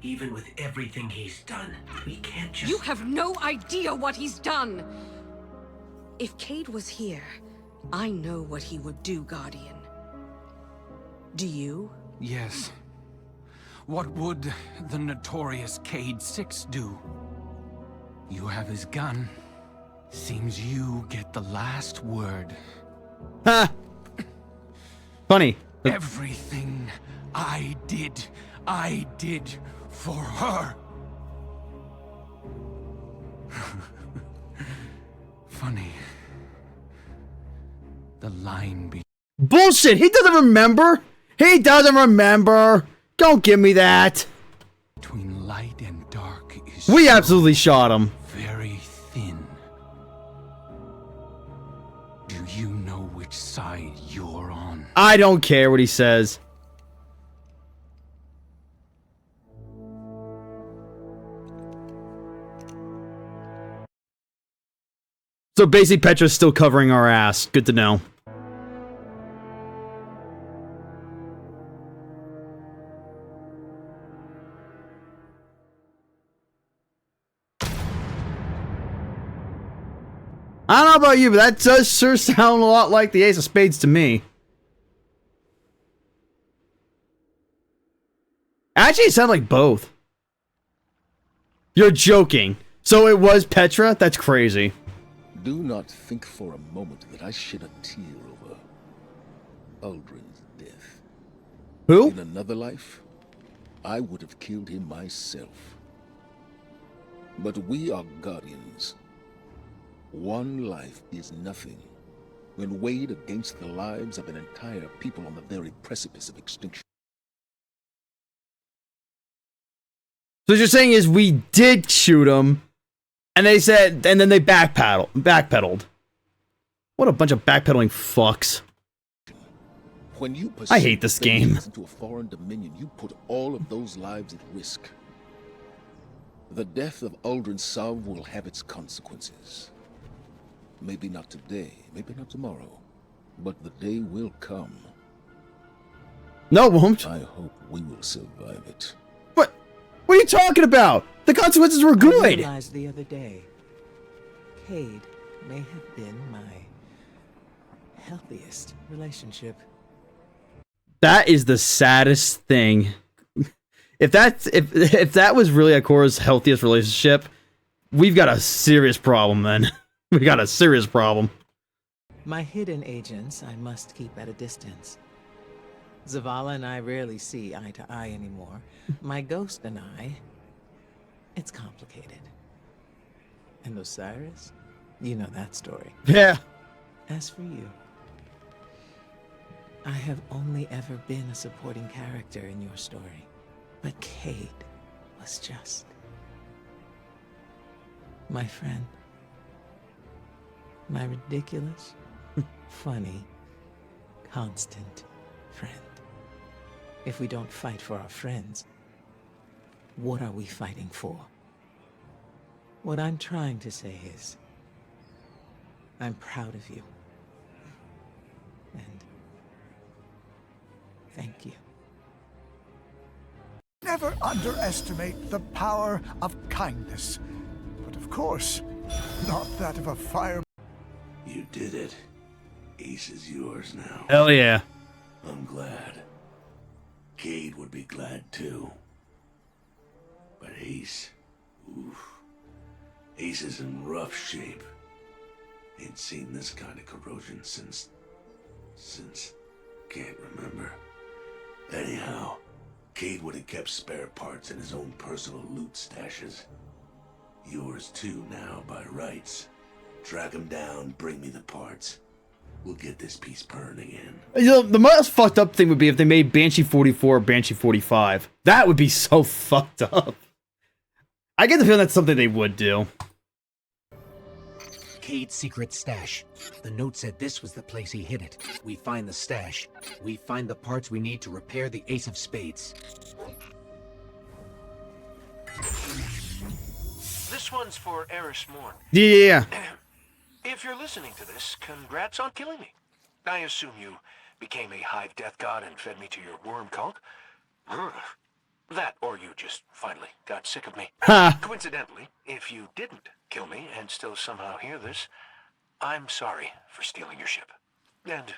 Speaker 6: Even with everything he's done, we can't just...
Speaker 19: You have no idea what he's done! If Cayde was here, I know what he would do, Guardian. Do you?
Speaker 17: Yes. What would the notorious Cayde 6 do? You have his gun. Seems you get the last word.
Speaker 18: Ha! Funny.
Speaker 17: Everything I did for her. Funny. The line be...
Speaker 18: Bullshit! He doesn't remember! He doesn't remember! Don't give me that!
Speaker 17: Between light and dark is...
Speaker 18: We absolutely shot him.
Speaker 17: Very thin. Do you know which side you're on?
Speaker 18: I don't care what he says. So basically, Petra's still covering our ass. Good to know. I don't know about you, but that does sure sound a lot like the Ace of Spades to me. Actually, it sounded like both. You're joking. So it was Petra? That's crazy.
Speaker 3: Do not think for a moment that I shed a tear over Aldrin's death.
Speaker 18: Who?
Speaker 3: In another life, I would have killed him myself. But we are guardians. One life is nothing when weighed against the lives of an entire people on the very precipice of extinction.
Speaker 18: So what you're saying is we did shoot him, and they said, and then they backpedaled. What a bunch of backpedaling fucks.
Speaker 3: When you
Speaker 18: I hate this game.
Speaker 3: Into a foreign dominion, you put all of those lives at risk. The death of Aldrin Sov will have its consequences. Maybe not today, maybe not tomorrow, but the day will come.
Speaker 18: No, it won't.
Speaker 3: I hope we will survive it.
Speaker 18: What? What are you talking about? The consequences were
Speaker 15: I
Speaker 18: good.
Speaker 15: realized the other day, Cayde may have been my healthiest relationship.
Speaker 18: That is the saddest thing. If that was really Ikora's healthiest relationship, we've got a serious problem then. We got a serious problem.
Speaker 15: My hidden agents I must keep at a distance. Zavala and I rarely see eye to eye anymore. My ghost and I, it's complicated. And Osiris, you know that story.
Speaker 18: Yeah.
Speaker 15: As for you, I have only ever been a supporting character in your story. But Cayde was just my friend. My ridiculous, funny, constant friend. If we don't fight for our friends, what are we fighting for? What I'm trying to say is, I'm proud of you. And thank you.
Speaker 8: never underestimate the power of kindness. But of course, not that of a fire.
Speaker 10: You did it. Ace is yours now.
Speaker 18: Hell yeah.
Speaker 10: I'm glad. Cade would be glad too. But Ace... oof. Ace is in rough shape. Ain't seen this kind of corrosion since... can't remember. Anyhow, Cade would have kept spare parts in his own personal loot stashes. Yours too now, by rights. Track him down, bring me the parts. We'll get this piece burning again.
Speaker 18: You know, the most fucked up thing would be if they made Banshee 44 or Banshee 45. That would be so fucked up. I get the feeling that's something they would do.
Speaker 5: Cade's secret stash. The note said this was the place he hid it. We find the stash. We find the parts we need to repair the Ace of Spades.
Speaker 6: This one's for Eris Morn.
Speaker 18: Yeah.
Speaker 6: If you're listening to this, congrats on killing me. I assume you became a hive death god and fed me to your worm cult. That, or you just finally got sick of me. Coincidentally, if you didn't kill me and still somehow hear this, I'm sorry for stealing your ship. And,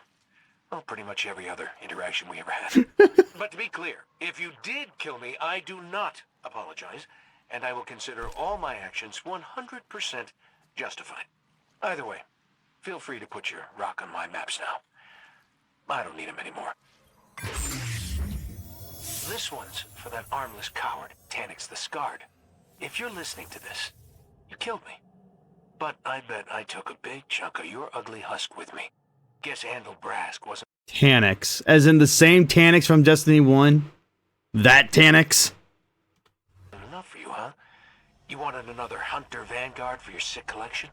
Speaker 6: well, pretty much every other interaction we ever had. But to be clear, if you did kill me, I do not apologize, and I will consider all my actions 100% justified. Either way, feel free to put your rock on my maps now. I don't need them anymore. This one's for that armless coward, Taniks the Scarred. If you're listening to this, you killed me. But I bet I took a big chunk of your ugly husk with me. Guess Andal Brask wasn't...
Speaker 18: Taniks. As in the same Taniks from Destiny 1? That Taniks?
Speaker 6: enough for you, huh? You wanted another Hunter Vanguard for your sick collection?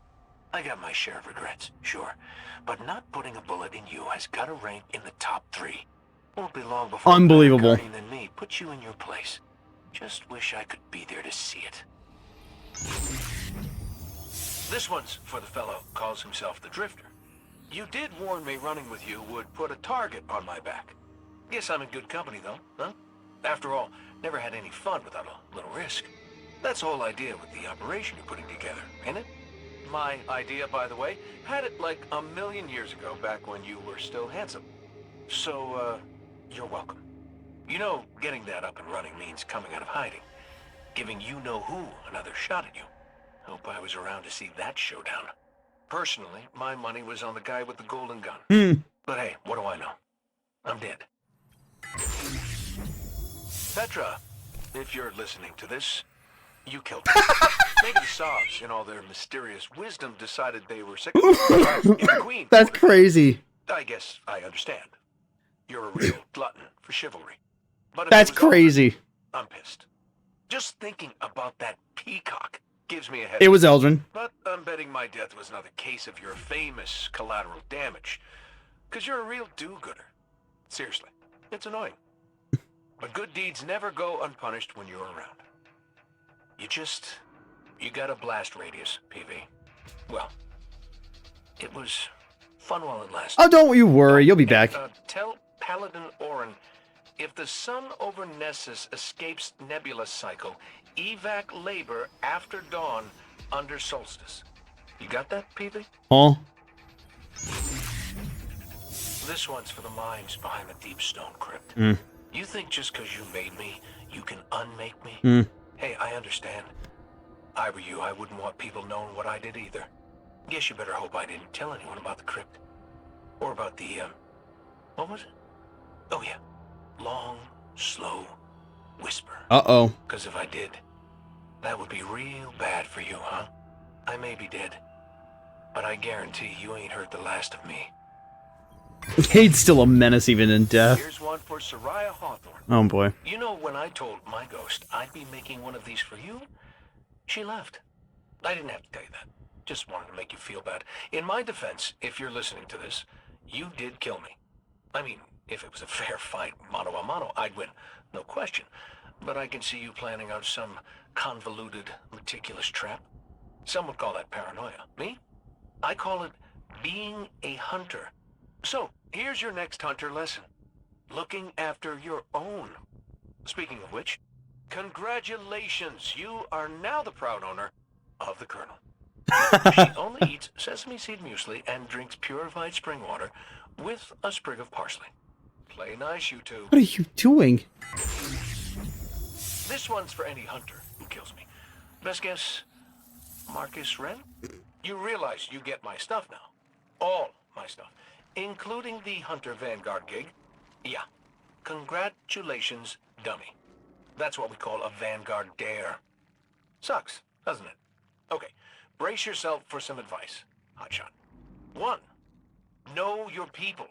Speaker 6: I got my share of regrets, sure. But not putting a bullet in you has got to rank in the top 3. Won't be long before
Speaker 18: Unbelievable.
Speaker 6: a better guardian than me put you in your place. Just wish I could be there to see it. This one's for the fellow who calls himself the Drifter. You did warn me running with you would put a target on my back. Guess I'm in good company, though, huh? After all, never had any fun without a little risk. That's the whole idea with the operation you're putting together, ain't it? My idea, by the way, had it like 1,000,000 years ago, back when you were still handsome. So, you're welcome. You know, getting that up and running means coming out of hiding. Giving you-know-who another shot at you. Hope I was around to see that showdown. Personally, my money was on the guy with the golden gun. But hey, what do I know? I'm dead. Petra, if you're listening to this, you killed me. Maybe the Sovs, in all their mysterious wisdom, decided they were sick of the Queen.
Speaker 18: That's crazy.
Speaker 6: I guess I understand. You're a real glutton for chivalry. But if
Speaker 18: That's
Speaker 6: it was
Speaker 18: crazy.
Speaker 6: Eldrin, I'm pissed. Just thinking about that peacock gives me a headache.
Speaker 18: It was Eldrin.
Speaker 6: But I'm betting my death was another case of your famous collateral damage. Because you're a real do-gooder. Seriously, it's annoying. But good deeds never go unpunished when you're around. You got a blast radius, PV. Well, it was fun while it lasted.
Speaker 18: Oh, don't you worry. You'll be back.
Speaker 6: Tell Paladin Orin, if the sun over Nessus escapes Nebula cycle, evac labor after dawn under solstice. You got that, PV?
Speaker 18: Huh?
Speaker 6: This one's for the minds behind the Deep Stone Crypt. You think just because you made me, you can unmake me? Hey, I understand. I were you, I wouldn't want people knowing what I did either. Guess you better hope I didn't tell anyone about the crypt. Or about the, what was it? Oh yeah, long, slow whisper.
Speaker 18: Uh-oh.
Speaker 6: Because if I did, that would be real bad for you, huh? I may be dead, but I guarantee you ain't heard the last of me.
Speaker 18: Cade's still a menace even in death.
Speaker 6: Here's one for Soraya Hawthorne.
Speaker 18: Oh boy.
Speaker 6: You know, when I told my ghost I'd be making one of these for you, she left. I didn't have to tell you that. Just wanted to make you feel bad. In my defense, if you're listening to this, you did kill me. I mean, if it was a fair fight, mano a mano, I'd win. No question. But I can see you planning out some convoluted, meticulous trap. Some would call that paranoia. Me? I call it being a hunter. So, here's your next hunter lesson. Looking after your own. Speaking of which,
Speaker 1: Congratulations, you are now the proud owner of the Colonel. She only eats sesame seed muesli and drinks purified spring water with a sprig of parsley. Play nice, you two.
Speaker 18: What are you doing?
Speaker 1: This one's for any hunter who kills me. Best guess, Marcus Wren? You realize you get my stuff now. All my stuff. Including the Hunter Vanguard gig. Yeah. Congratulations, dummy. That's what we call a Vanguard dare. Sucks, doesn't it? Okay, brace yourself for some advice, Hotshot. 1. Know your people.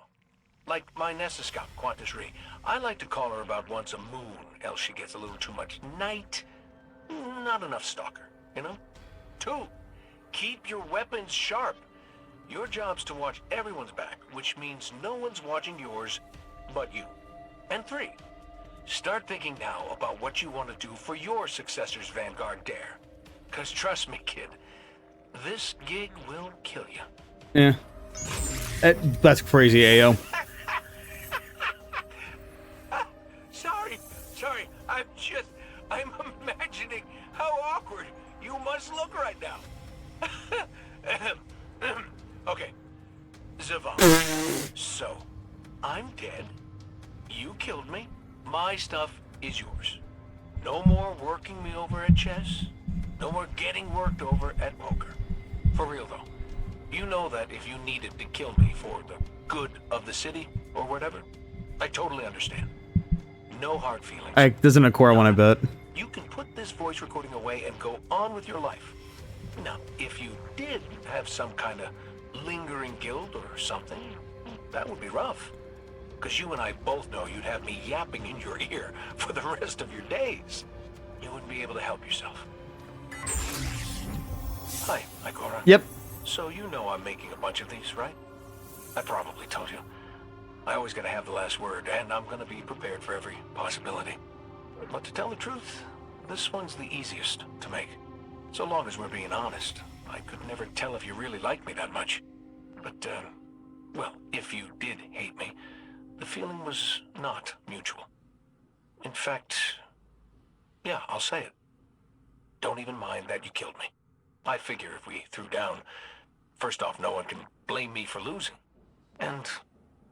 Speaker 1: Like my Nessa scout, Qantas Ree. I like to call her about once a moon, else she gets a little too much night. Not enough stalker, you know? 2. Keep your weapons sharp. Your job's to watch everyone's back, which means no one's watching yours but you. And 3. Start thinking now about what you want to do for your successor's Vanguard dare. 'Cause trust me, kid, this gig will kill you.
Speaker 18: Yeah. That's crazy, Ayo.
Speaker 1: Sorry, I'm imagining how awkward you must look right now. Okay, Zavala. So, I'm dead. You killed me. My stuff is yours. No more working me over at chess. No more getting worked over at poker. For real though. You know that if you needed to kill me for the good of the city or whatever, I totally understand. No hard feelings.
Speaker 18: There's an Akora one, I bet.
Speaker 1: You can put this voice recording away and go on with your life. Now, if you did have some kind of lingering guilt or something, that would be rough. Because you and I both know you'd have me yapping in your ear for the rest of your days. You wouldn't be able to help yourself. Hi, Ikora.
Speaker 18: Yep.
Speaker 1: So you know I'm making a bunch of these, right? I probably told you. I always gotta have the last word, and I'm gonna be prepared for every possibility. But to tell the truth, this one's the easiest to make. So long as we're being honest. I could never tell if you really liked me that much. But, well, if you did hate me, the feeling was not mutual. In fact, yeah, I'll say it. Don't even mind that you killed me. I figure if we threw down, first off, no one can blame me for losing. And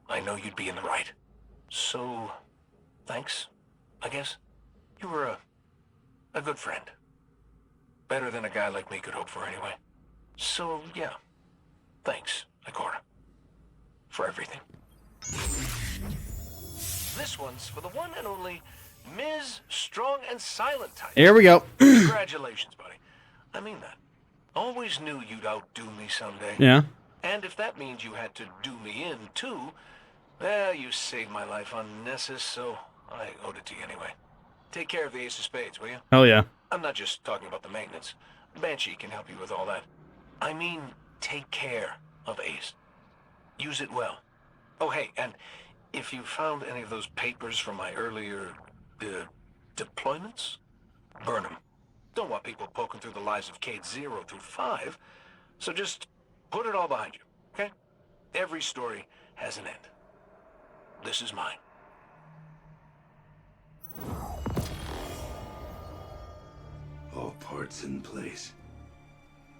Speaker 1: I know you'd be in the right. So, thanks, I guess. You were a good friend. Better than a guy like me could hope for anyway. So, yeah. Thanks, Ikora. For everything. This one's for the one and only Ms. Strong and Silent Type.
Speaker 18: Here we go.
Speaker 1: Congratulations, buddy. I mean that. Always knew you'd outdo me someday.
Speaker 18: Yeah.
Speaker 1: And if that means you had to do me in, too, well, you saved my life on Nessus, so I owed it to you anyway. Take care of the Ace of Spades, will you?
Speaker 18: Hell yeah.
Speaker 1: I'm not just talking about the maintenance. Banshee can help you with all that. I mean, take care of Ace. Use it well. Oh, hey, and if you found any of those papers from my earlier, deployments, burn them. Don't want people poking through the lives of Cade 0 through 5, so just put it all behind you, okay? Every story has an end. This is mine.
Speaker 10: All parts in place.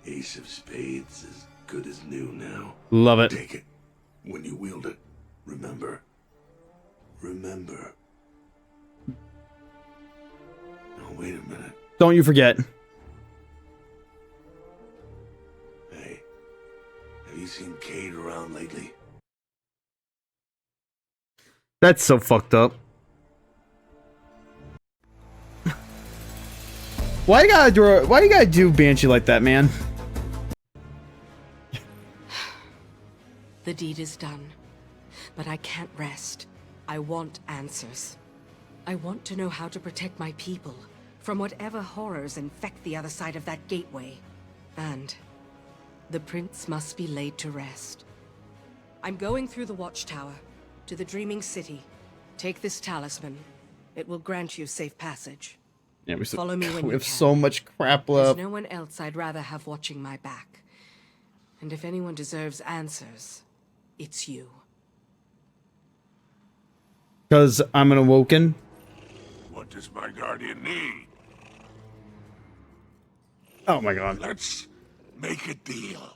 Speaker 10: Ace of Spades as good as new now.
Speaker 18: Love it.
Speaker 10: Take it. When you wield it, remember. Remember. Oh, wait a minute.
Speaker 18: Don't you forget.
Speaker 10: Hey, have you seen Cade around lately?
Speaker 18: That's so fucked up. Why you gotta do Banshee like that, man?
Speaker 19: The deed is done, but I can't rest. I want answers. I want to know how to protect my people from whatever horrors infect the other side of that gateway. And the prince must be laid to rest. I'm going through the watchtower to the Dreaming City. Take this talisman. It will grant you safe passage.
Speaker 18: Yeah,
Speaker 19: Follow me when
Speaker 18: we
Speaker 19: you
Speaker 18: have
Speaker 19: can.
Speaker 18: so much crap
Speaker 19: There's
Speaker 18: left.
Speaker 19: no one else I'd rather have watching my back. And if anyone deserves answers, it's you.
Speaker 18: Because I'm an Awoken.
Speaker 13: What does my guardian need?
Speaker 18: Oh my god.
Speaker 13: Let's make a deal.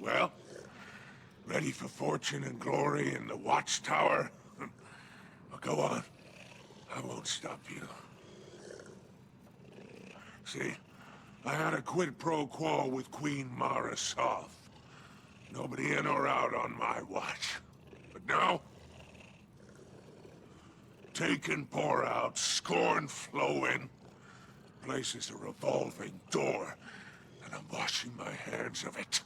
Speaker 13: Well, ready for fortune and glory in the Watchtower? Well, go on. I won't stop you. See, I had a quid pro quo with Queen Mara Soth. Nobody in or out on my watch. But now, take and pour out, scorn flow in. Place is a revolving door, and I'm washing my hands of it.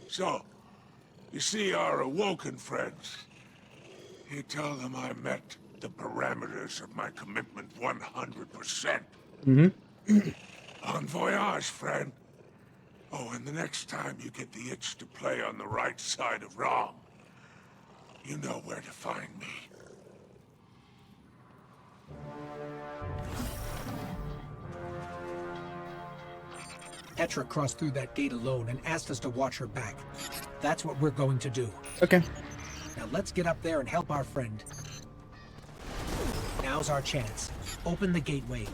Speaker 13: So, you see our awoken friends. You tell them I met the parameters of my commitment 100%. Bon voyage, friend. Oh, and the next time you get the itch to play on the right side of wrong, you know where to find me.
Speaker 5: Petra crossed through that gate alone and asked us to watch her back. That's what we're going to do.
Speaker 18: Okay.
Speaker 5: Now let's get up there and help our friend. Now's our chance. Open the gateway.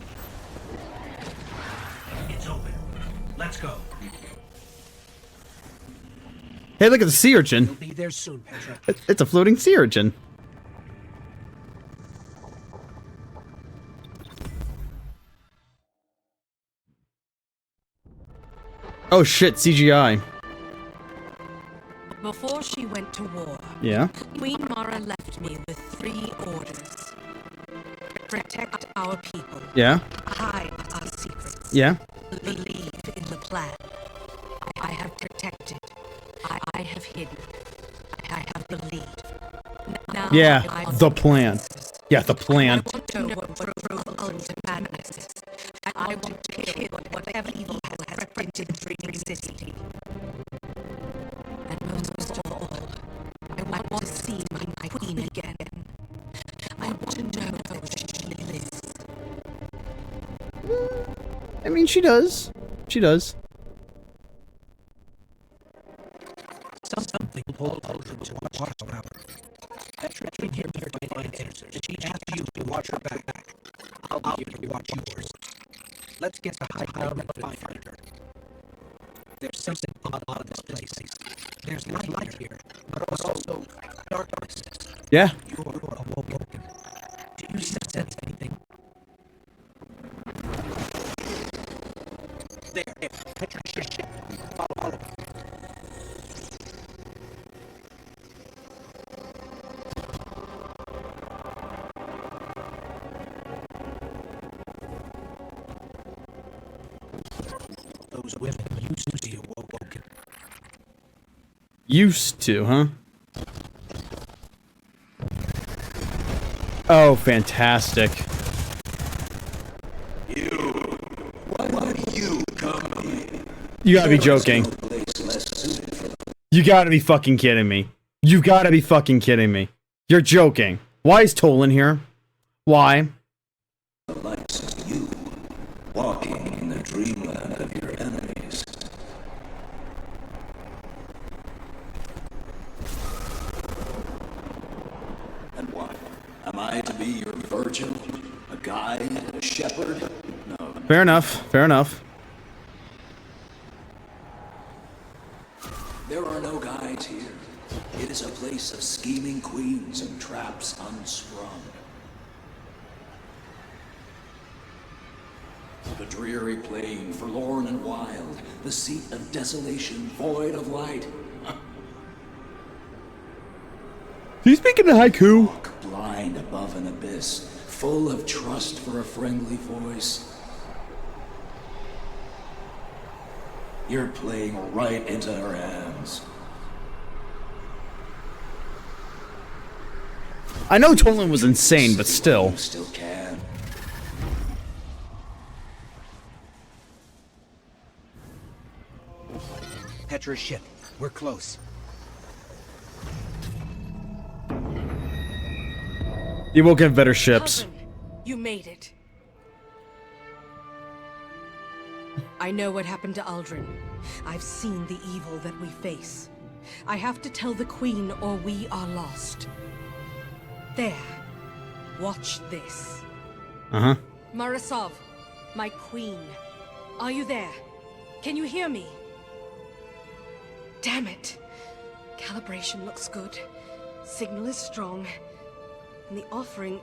Speaker 5: It's open. Let's go.
Speaker 18: Hey, look at the sea urchin.
Speaker 5: We'll be there soon, Petra.
Speaker 18: It's a floating sea urchin. Oh shit, CGI.
Speaker 19: Before she went to war,
Speaker 18: Yeah.
Speaker 19: Queen Mara left me with 3 orders. Protect our people.
Speaker 18: Yeah.
Speaker 19: Hide our secrets.
Speaker 18: Yeah.
Speaker 19: Believe in the plan. I have protected. I have hidden. I have believed. Now
Speaker 18: Yeah,
Speaker 19: I
Speaker 18: the plan. Yeah, the plan.
Speaker 19: want to know what drove ultimate madness is. I want to kill whatever evil has crept into Dreaming City. And most of all, I want to see my queen again. I want to know that she lives.
Speaker 18: I mean, she does. She does.
Speaker 5: Something pulled Aldrin to Watchtower. Petra came here to find answers. She asked you to watch her back. I'll be here to watch yours. Let's get the high ground and find her. There's something odd about this place. There's light here, but also darkness.
Speaker 18: Yeah.
Speaker 5: You're awoken. Do you sense anything? There. Petra, shit. Follow. Those women used to be awoken.
Speaker 18: Used to, huh? Oh, fantastic. You gotta be joking. You gotta be fucking kidding me. You gotta be fucking kidding me. You're joking. Why is Tolan here? Why?
Speaker 10: Walking in the dreamland of your enemies. And what? Am I to be your virgin? A guide? A shepherd? No.
Speaker 18: Fair enough. Fair enough.
Speaker 10: There are no guides here. It is a place of scheming queens and traps unsprung. The dreary plain, forlorn and wild, the seat of desolation, void of light.
Speaker 18: He's speaking in haiku.
Speaker 10: Walk blind above an abyss, full of trust for a friendly voice. You're playing right into her hands.
Speaker 18: I know Tolan was insane, but still.
Speaker 10: You still can.
Speaker 5: Petra's ship. We're close.
Speaker 18: You will get better ships.
Speaker 19: Cousin, you made it. I know what happened to Aldrin. I've seen the evil that we face. I have to tell the Queen or we are lost. There. Watch this.
Speaker 18: Uh-huh.
Speaker 19: Marasov, my queen. Are you there? Can you hear me? Damn it. Calibration looks good. Signal is strong. And the offering...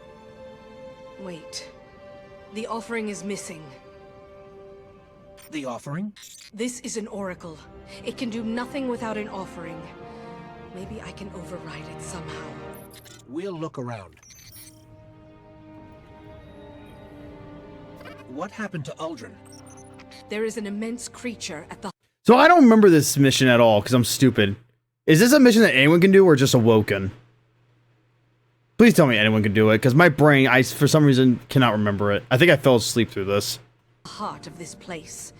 Speaker 19: Wait. The offering is missing.
Speaker 5: The offering?
Speaker 19: This is an oracle. It can do nothing without an offering. Maybe I can override it somehow.
Speaker 5: We'll look around. What happened to Uldren?
Speaker 19: There is an immense creature at the...
Speaker 18: So I don't remember this mission at all, because I'm stupid. Is this a mission that anyone can do, or just Awoken? Please tell me anyone can do it, because my brain, for some reason, cannot remember it. I think I fell asleep through this.
Speaker 19: Heart of this place.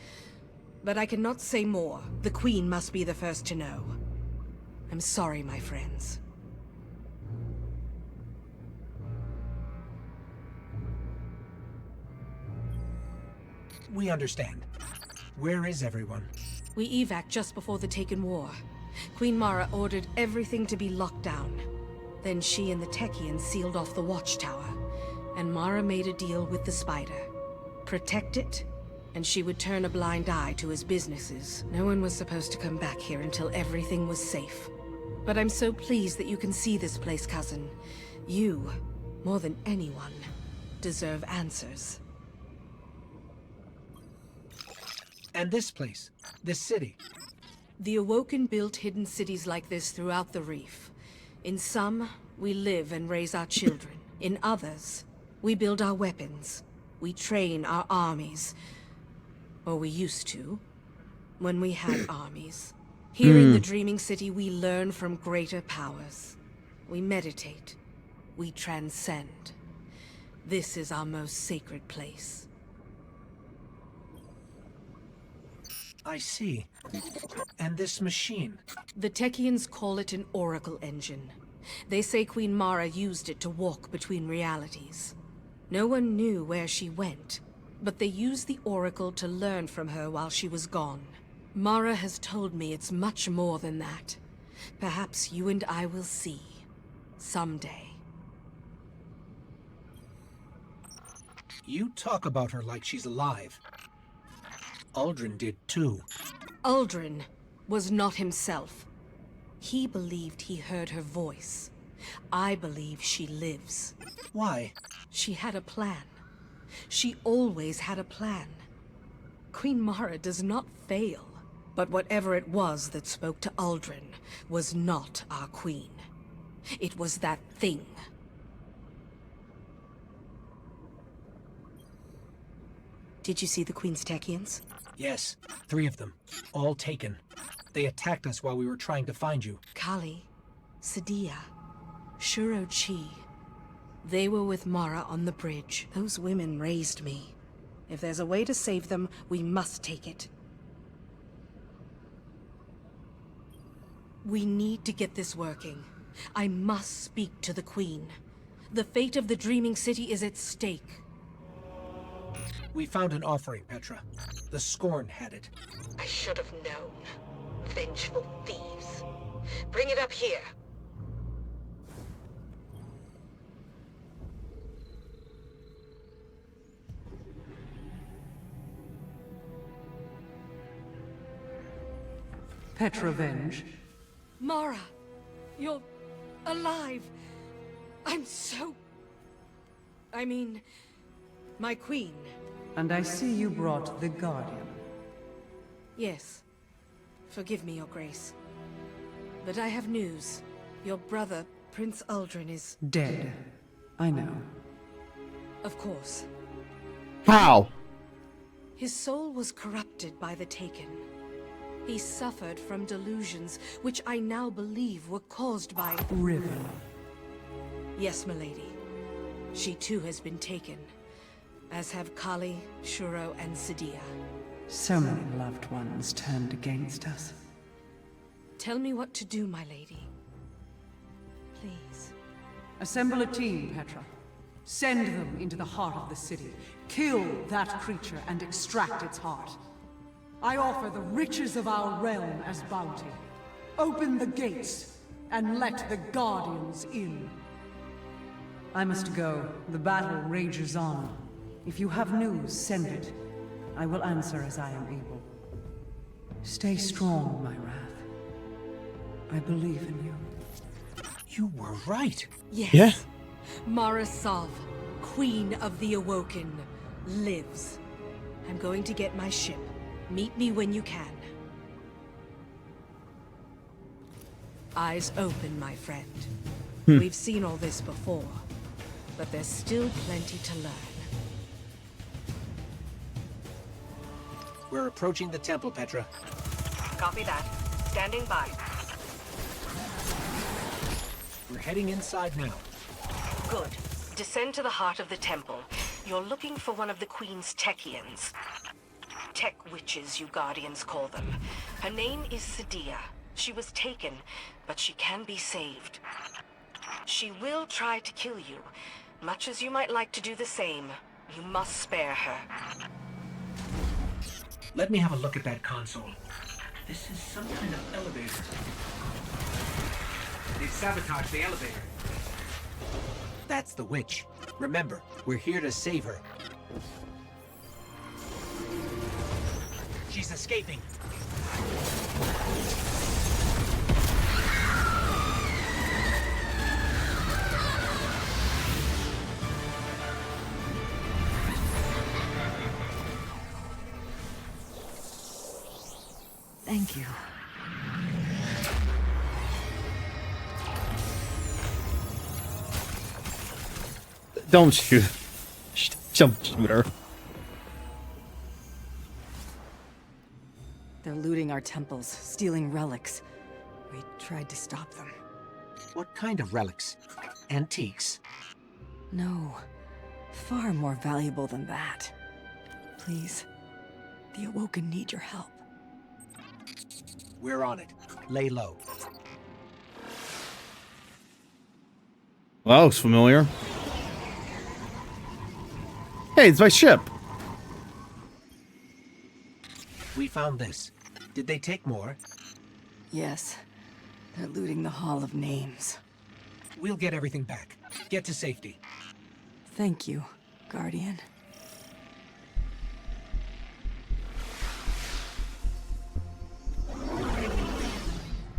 Speaker 19: But I cannot say more. The Queen must be the first to know. I'm sorry, my friends.
Speaker 5: We understand. Where is everyone?
Speaker 19: We evac just before the Taken War. Queen Mara ordered everything to be locked down. Then she and the Techians sealed off the watchtower. And Mara made a deal with the Spider. Protect it, and she would turn a blind eye to his businesses. No one was supposed to come back here until everything was safe. But I'm so pleased that you can see this place, cousin. You, more than anyone, deserve answers.
Speaker 5: And this place, this city.
Speaker 19: The Awoken built hidden cities like this throughout the Reef. In some, we live and raise our children. In others, we build our weapons. We train our armies. Or we used to, when we had armies. Here in the Dreaming City, we learn from greater powers. We meditate. We transcend. This is our most sacred place.
Speaker 5: I see. And this machine?
Speaker 19: The Techians call it an oracle engine. They say Queen Mara used it to walk between realities. No one knew where she went, but they used the oracle to learn from her while she was gone. Mara has told me it's much more than that. Perhaps you and I will see. Someday.
Speaker 5: You talk about her like she's alive. Uldren did too.
Speaker 19: Uldren was not himself. He believed he heard her voice. I believe she lives.
Speaker 5: Why?
Speaker 19: She had a plan. She always had a plan. Queen Mara does not fail. But whatever it was that spoke to Uldren was not our queen. It was that thing. Did you see the Queen's Techians?
Speaker 5: Yes, 3 of them. All taken. They attacked us while we were trying to find you.
Speaker 19: Kali, Sadia, Shuro Chi. They were with Mara on the bridge. Those women raised me. If there's a way to save them, we must take it. We need to get this working. I must speak to the Queen. The fate of the Dreaming City is at stake.
Speaker 5: We found an offering, Petra. The Scorn had it.
Speaker 19: I should have known. Vengeful thieves. Bring it up here.
Speaker 21: Petrovenge.
Speaker 19: Mara, you're alive. I'm so... I mean, my queen.
Speaker 21: And I see you brought the Guardian.
Speaker 19: Yes. Forgive me, Your Grace. But I have news. Your brother, Prince Uldren, is...
Speaker 21: dead. I know.
Speaker 19: Of course.
Speaker 18: How?
Speaker 19: His soul was corrupted by the Taken. He suffered from delusions, which I now believe were caused by...
Speaker 21: Riven.
Speaker 19: Yes, milady. She too has been taken. As have Kali, Shuro, and Sadia.
Speaker 21: So many loved ones turned against us.
Speaker 19: Tell me what to do, my lady. Please.
Speaker 21: Assemble a team, Petra. Send them into the heart of the city. Kill that creature and extract its heart. I offer the riches of our realm as bounty. Open the gates, and let the Guardians in. I must go. The battle rages on. If you have news, send it. I will answer as I am able. Stay strong, my Wrath. I believe in you.
Speaker 5: You were right.
Speaker 19: Yes.
Speaker 18: Yeah.
Speaker 19: Mara Sov, Queen of the Awoken, lives. I'm going to get my ship. Meet me when you can. Eyes open, my friend. We've seen all this before, but there's still plenty to learn.
Speaker 5: We're approaching the temple, Petra.
Speaker 4: Copy that. Standing by.
Speaker 5: We're heading inside now.
Speaker 4: Good. Descend to the heart of the temple. You're looking for one of the Queen's Techians. Tech witches, you Guardians call them. Her name is Sadia. She was taken, but she can be saved. She will try to kill you. Much as you might like to do the same, you must spare her.
Speaker 5: Let me have a look at that console. This is some kind of elevator. They've sabotaged the elevator. That's the witch. Remember, we're here to save her. She's escaping.
Speaker 21: Thank you.
Speaker 18: Don't shoot. Don't shoot her.
Speaker 21: They're looting our temples, stealing relics. We tried to stop them.
Speaker 5: What kind of relics? Antiques?
Speaker 21: No. Far more valuable than that. Please. The Awoken need your help.
Speaker 5: We're on it. Lay low.
Speaker 18: Well, that looks familiar. Hey, it's my ship.
Speaker 5: We found this. Did they take more?
Speaker 21: Yes. They're looting the Hall of Names.
Speaker 5: We'll get everything back. Get to safety.
Speaker 21: Thank you, Guardian.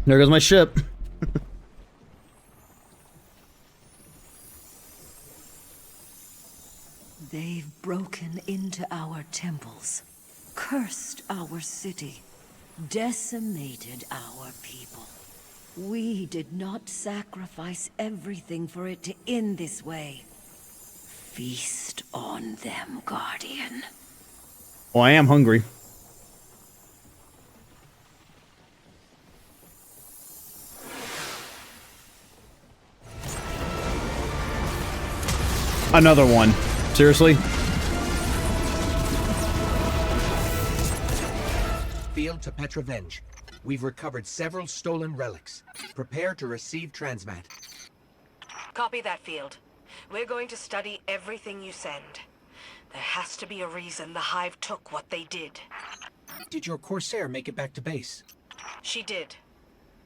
Speaker 18: There goes my ship.
Speaker 11: They've broken into our temples, cursed our city, decimated our people. We did not sacrifice everything for it to end this way. Feast on them, Guardian.
Speaker 18: Oh, I am hungry. Another one. Seriously?
Speaker 5: Field to Petrovenge. We've recovered several stolen relics. Prepare to receive transmat.
Speaker 4: Copy that, Field. We're going to study everything you send. There has to be a reason the Hive took what they did.
Speaker 5: Did your Corsair make it back to base?
Speaker 4: She did.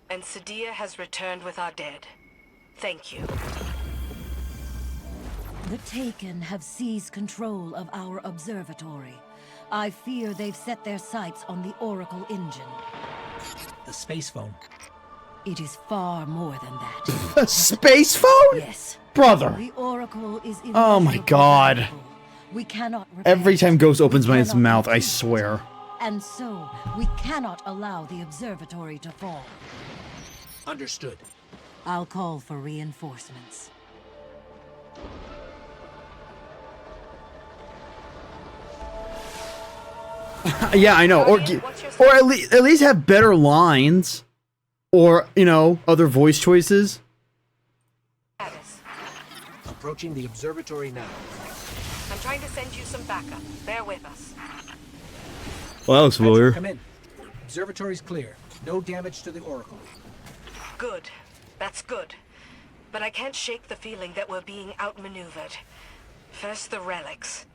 Speaker 4: And Sadia has returned with our dead. Thank you.
Speaker 11: The Taken have seized control of our observatory. I fear they've set their sights on the Oracle engine.
Speaker 5: The space phone.
Speaker 11: It is far more than that.
Speaker 18: A space phone?
Speaker 11: Yes.
Speaker 18: Brother.
Speaker 11: The Oracle is
Speaker 18: Oh my god.
Speaker 11: We cannot repair
Speaker 18: Every time Ghost opens his mouth, I swear.
Speaker 11: And so, we cannot allow the observatory to fall.
Speaker 5: Understood.
Speaker 11: I'll call for reinforcements.
Speaker 18: Yeah, I know. Or at least have better lines, or you know, other voice choices.
Speaker 5: Approaching the observatory now.
Speaker 4: I'm trying to send you some backup. Bear with us.
Speaker 18: Well, that looks familiar.
Speaker 5: Come in. Observatory's clear. No damage to the Oracle.
Speaker 4: Good. That's good. But I can't shake the feeling that we're being outmaneuvered. First the relics.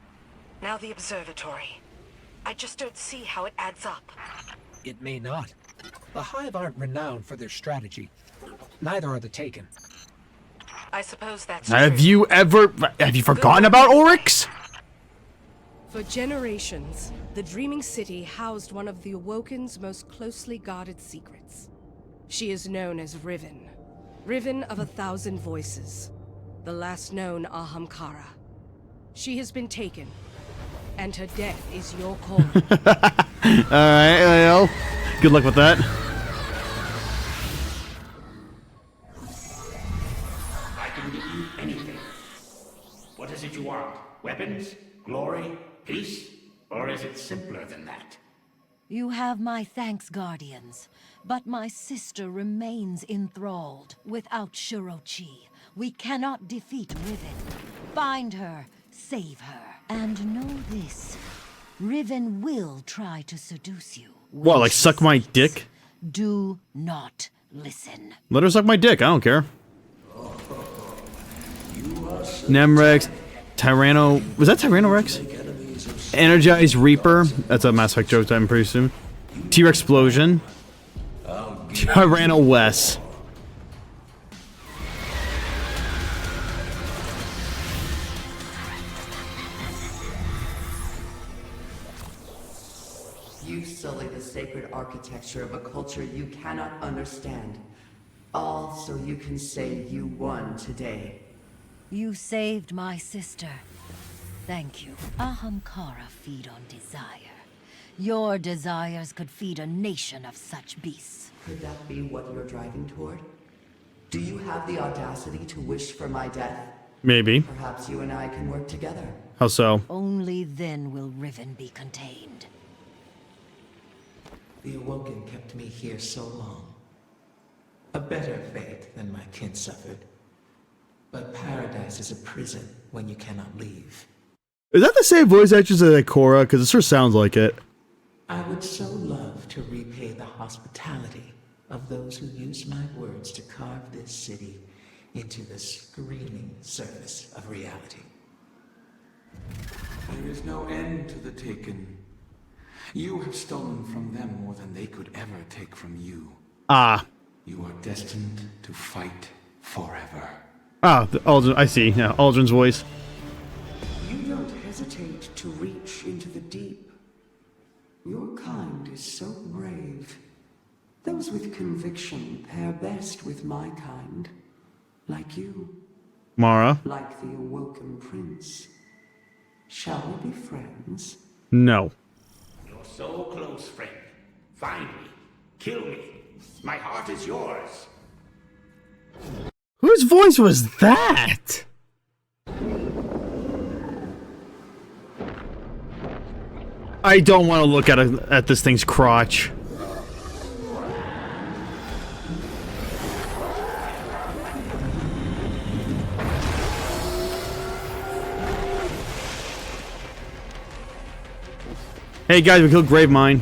Speaker 4: Now the observatory. I just don't see how it adds up.
Speaker 5: It may not. The Hive aren't renowned for their strategy. Neither are the Taken.
Speaker 4: I suppose that's
Speaker 18: Have
Speaker 4: true.
Speaker 18: have you forgotten about Oryx?
Speaker 19: For generations, the Dreaming City housed one of the Awoken's most closely guarded secrets. She is known as Riven. Riven of 1,000 Voices. The last known Ahamkara. She has been taken, and her death is your call.
Speaker 18: Alright, well, good luck with that.
Speaker 12: I can give you anything. What is it you want? Weapons? Glory? Peace? Or is it simpler than that?
Speaker 11: You have my thanks, Guardians. But my sister remains enthralled. Without Shirochi, we cannot defeat Riven. Find her, save her, and know this. Riven will try to seduce you.
Speaker 18: What, like suck my dick?
Speaker 11: Do not listen.
Speaker 18: Let her suck my dick, I don't care. Nemrex, Tyranno... Was that Tyrannorex? Energized Reaper. That's a Mass Effect joke, I'm pretty soon. T-Rex Explosion. Tyranno Wes.
Speaker 22: You sully the sacred architecture of a culture you cannot understand. All so you can say you won today.
Speaker 11: You saved my sister. Thank you. Ahamkara feed on desire. Your desires could feed a nation of such beasts.
Speaker 22: Could that be what you're driving toward? Do you have the audacity to wish for my death?
Speaker 18: Maybe.
Speaker 22: Perhaps you and I can work together.
Speaker 18: How so?
Speaker 11: Only then will Riven be contained.
Speaker 15: The Awoken kept me here so long. A better fate than my kin suffered. But paradise is a prison when you cannot leave.
Speaker 18: Is that the same voice actress as Ikora? Because it sure sounds like it.
Speaker 15: I would so love to repay the hospitality of those who used my words to carve this city into the screaming surface of reality.
Speaker 16: There is no end to the Taken. You have stolen from them more than they could ever take from you.
Speaker 18: Ah.
Speaker 16: You are destined to fight forever.
Speaker 18: Ah, Aldrin, I see. Yeah, Aldrin's voice.
Speaker 22: You don't hesitate to reach into the deep. Your kind is so brave. Those with conviction pair best with my kind. Like you.
Speaker 18: Mara?
Speaker 22: Like the Awoken Prince. Shall we be friends?
Speaker 18: No.
Speaker 12: You're so close, friend. Find me. Kill me. My heart is yours.
Speaker 18: Whose voice was that? I don't want to look at this thing's crotch. Hey guys, we killed Gravemind.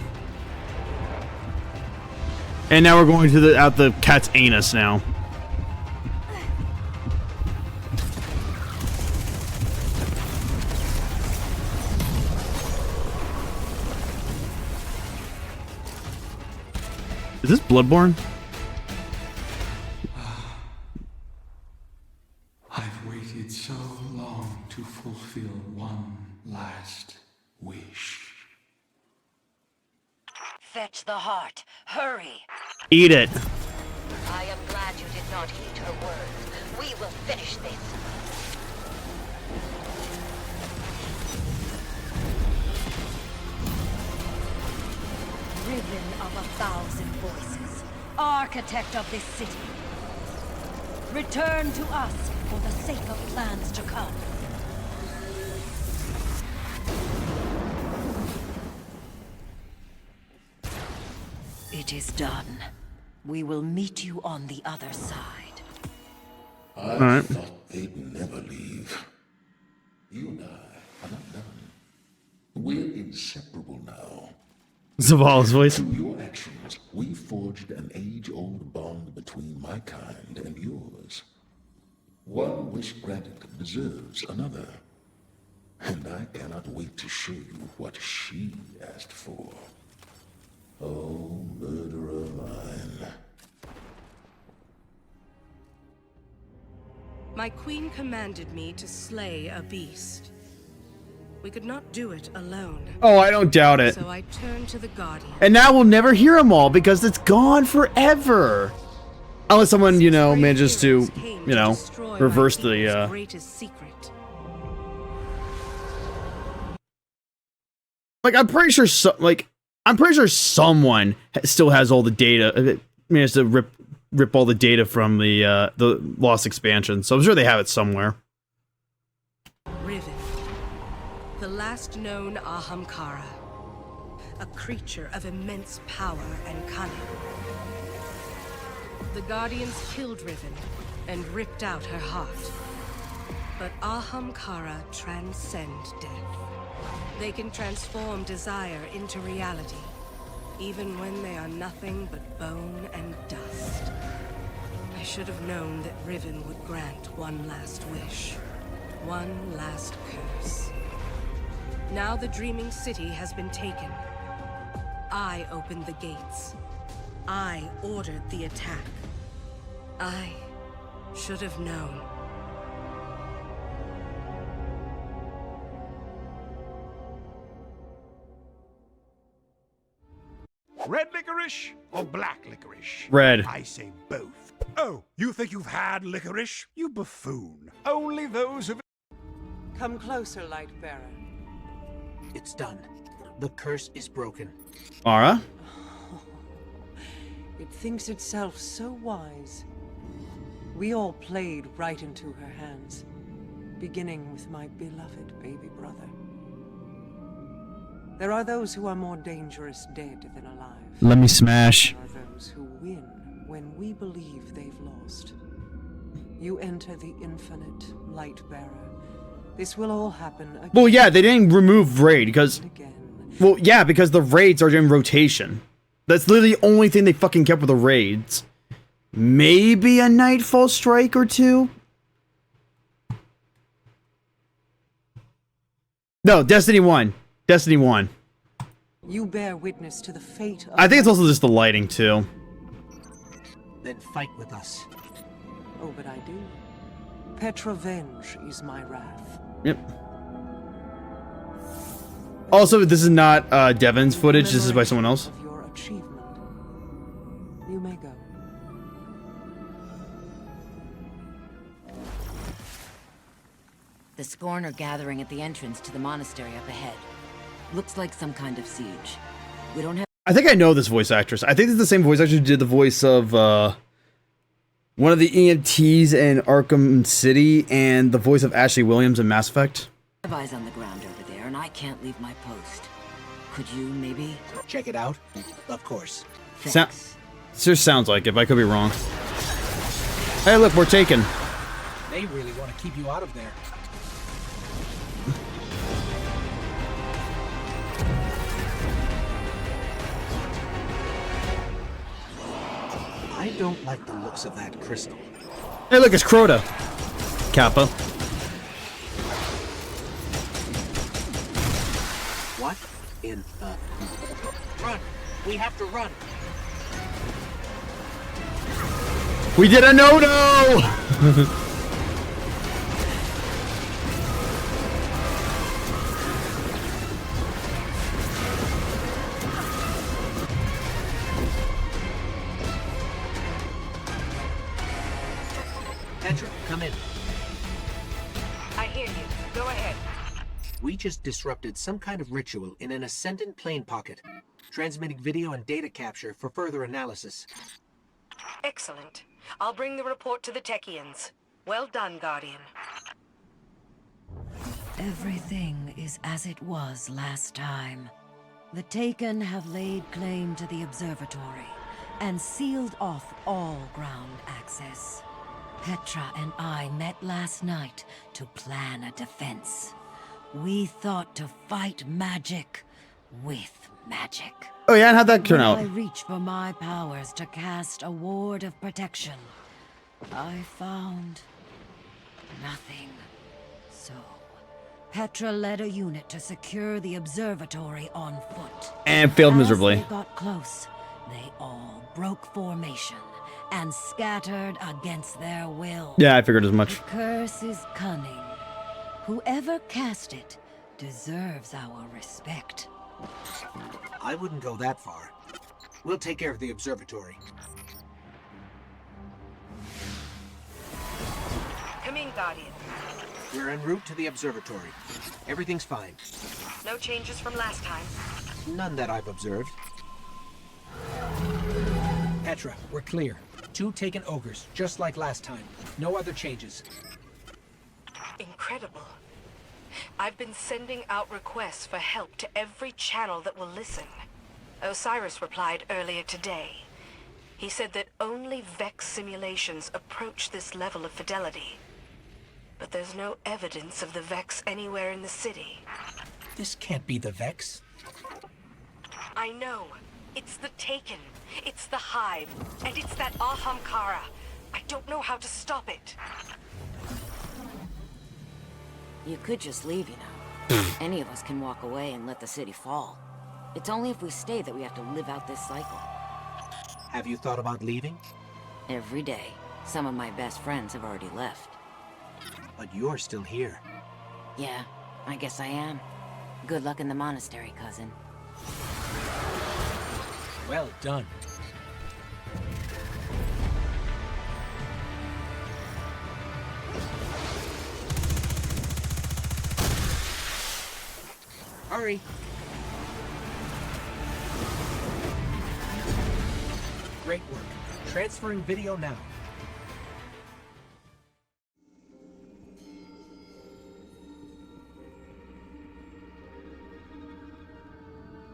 Speaker 18: And now we're going to the cat's anus now. Is this Bloodborne?
Speaker 16: I've waited so long to fulfill one last wish.
Speaker 11: Fetch the heart. Hurry.
Speaker 18: Eat it.
Speaker 11: I am glad you did not heed her words. We will finish this. Riven of 1,000 Voices, architect of this city. Return to us for the sake of plans to come. It is done. We will meet you on the other side.
Speaker 10: I thought they'd never leave. You and I are not done. We're inseparable now.
Speaker 18: Zavala's voice.
Speaker 10: Through your actions, we forged an age-old bond between my kind and yours. One wish granted deserves another. And I cannot wait to show you what she asked for. Oh, murderer mine.
Speaker 19: My queen commanded me to slay a beast. We could not do it alone.
Speaker 18: Oh, I don't doubt it.
Speaker 19: So I turned to the Guardian.
Speaker 18: And now we'll never hear them all because it's gone forever. Unless someone, you know, manages to, you know, reverse the,
Speaker 19: greatest secret.
Speaker 18: Like, I'm pretty sure, someone still has all the data. Managed to rip all the data from the Lost expansion. So I'm sure they have it somewhere.
Speaker 19: Riven, the last known Ahamkara, a creature of immense power and cunning. The Guardians killed Riven and ripped out her heart. But Ahamkara transcend death. They can transform desire into reality, even when they are nothing but bone and dust. I should have known that Riven would grant one last wish, one last curse. Now the Dreaming City has been taken. I opened the gates. I ordered the attack. I should have known.
Speaker 2: Red licorice or black licorice?
Speaker 18: Red.
Speaker 2: I say both. Oh, you think you've had licorice? You buffoon. Only those who...
Speaker 21: Come closer, Lightbearer.
Speaker 5: It's done. The curse is broken.
Speaker 18: Ara?
Speaker 21: It thinks itself so wise. We all played right into her hands, beginning with my beloved baby brother. There are those who are more dangerous dead than alive.
Speaker 18: Let me smash.
Speaker 21: There are those who win when we believe they've lost. You enter the infinite, Lightbearer. This will all happen again.
Speaker 18: Well, yeah, they didn't remove raid because... Well, yeah, because the raids are in rotation. That's literally the only thing they fucking kept with the raids. Maybe a Nightfall Strike or two? No, Destiny 1. Destiny 1.
Speaker 21: You bear witness to the fate of...
Speaker 18: I think it's also just the lighting, too.
Speaker 5: Then fight with us.
Speaker 21: Oh, but I do. Petrovenge is my wrath.
Speaker 18: Yep. Also, this is not Devon's footage. This is by someone else.
Speaker 21: Of your achievement. You may go.
Speaker 14: The Scorn are gathering at the entrance to the monastery up ahead. Looks like some kind of siege. We don't have...
Speaker 18: I think I know this voice actress. I think it's the same voice actress who did the voice of one of the EMTs in Arkham City and the voice of Ashley Williams in Mass Effect.
Speaker 14: I have eyes on the ground over there, and I can't leave my post. Could you maybe...
Speaker 5: Check it out? Of course.
Speaker 18: Just sounds like it, but I could be wrong. Hey, look, we're taken.
Speaker 5: They really want to keep you out of there. I don't like the looks of that crystal.
Speaker 18: Hey, look, it's Crota. Kappa.
Speaker 5: What in the... Run! We have to run!
Speaker 18: We did a no-no!
Speaker 5: Petra, come in.
Speaker 20: I hear you. Go ahead.
Speaker 5: We just disrupted some kind of ritual in an Ascendant plane pocket, transmitting video and data capture for further analysis.
Speaker 4: Excellent. I'll bring the report to the Techians. Well done, Guardian.
Speaker 11: Everything is as it was last time. The Taken have laid claim to the observatory and sealed off all ground access. Petra and I met last night to plan a defense. We thought to fight magic with magic.
Speaker 18: Oh yeah, and how'd that turn out?
Speaker 11: I reached for my powers to cast a ward of protection. I found nothing. So Petra led a unit to secure the observatory on foot.
Speaker 18: And failed miserably.
Speaker 11: As they got close, they all broke formation and scattered against their will.
Speaker 18: Yeah, I figured as much.
Speaker 11: The curse is cunning. Whoever cast it deserves our respect.
Speaker 5: I wouldn't go that far. We'll take care of the observatory.
Speaker 4: Come in, Guardian.
Speaker 5: We're en route to the observatory. Everything's fine.
Speaker 4: No changes from last time.
Speaker 5: None that I've observed. Petra, we're clear. 2 taken ogres, just like last time. No other changes.
Speaker 4: Incredible. I've been sending out requests for help to every channel that will listen. Osiris replied earlier today. He said that only Vex simulations approach this level of fidelity. But there's no evidence of the Vex anywhere in the city.
Speaker 5: This can't be the Vex.
Speaker 4: I know. It's the Taken. It's the Hive. And it's that Ahamkara. I don't know how to stop it.
Speaker 14: You could just leave, you know. Any of us can walk away and let the city fall. It's only if we stay that we have to live out this cycle.
Speaker 5: Have you thought about leaving?
Speaker 14: Every day. Some of my best friends have already left.
Speaker 5: But you're still here.
Speaker 14: Yeah, I guess I am. Good luck in the monastery, cousin.
Speaker 5: Well done. Hurry. Great work. Transferring video now.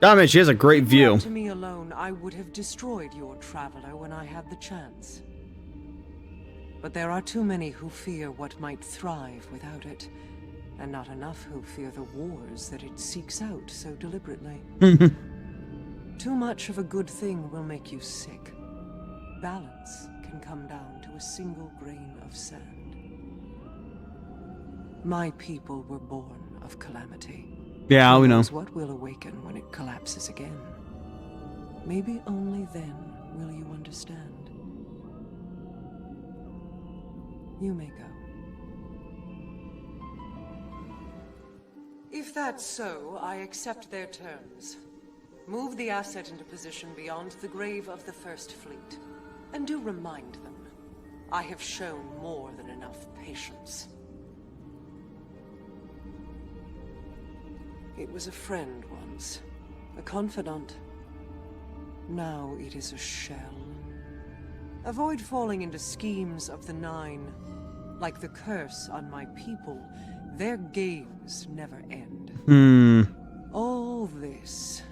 Speaker 18: I mean, she has a great view.
Speaker 21: Left to me alone, I would have destroyed your traveler when I had the chance. But there are too many who fear what might thrive without it, and not enough who fear the wars that it seeks out so deliberately. Too much of a good thing will make you sick. Balance can come down to a single grain of sand. My people were born of calamity.
Speaker 18: Yeah, we know.
Speaker 21: Knows what will awaken when it collapses again. Maybe only then will you understand. You may go. If that's so, I accept their terms. Move the asset into position beyond the grave of the First Fleet. And do remind them, I have shown more than enough patience. It was a friend once, a confidant. Now it is a shell. Avoid falling into schemes of the Nine. Like the curse on my people, their games never end. All this,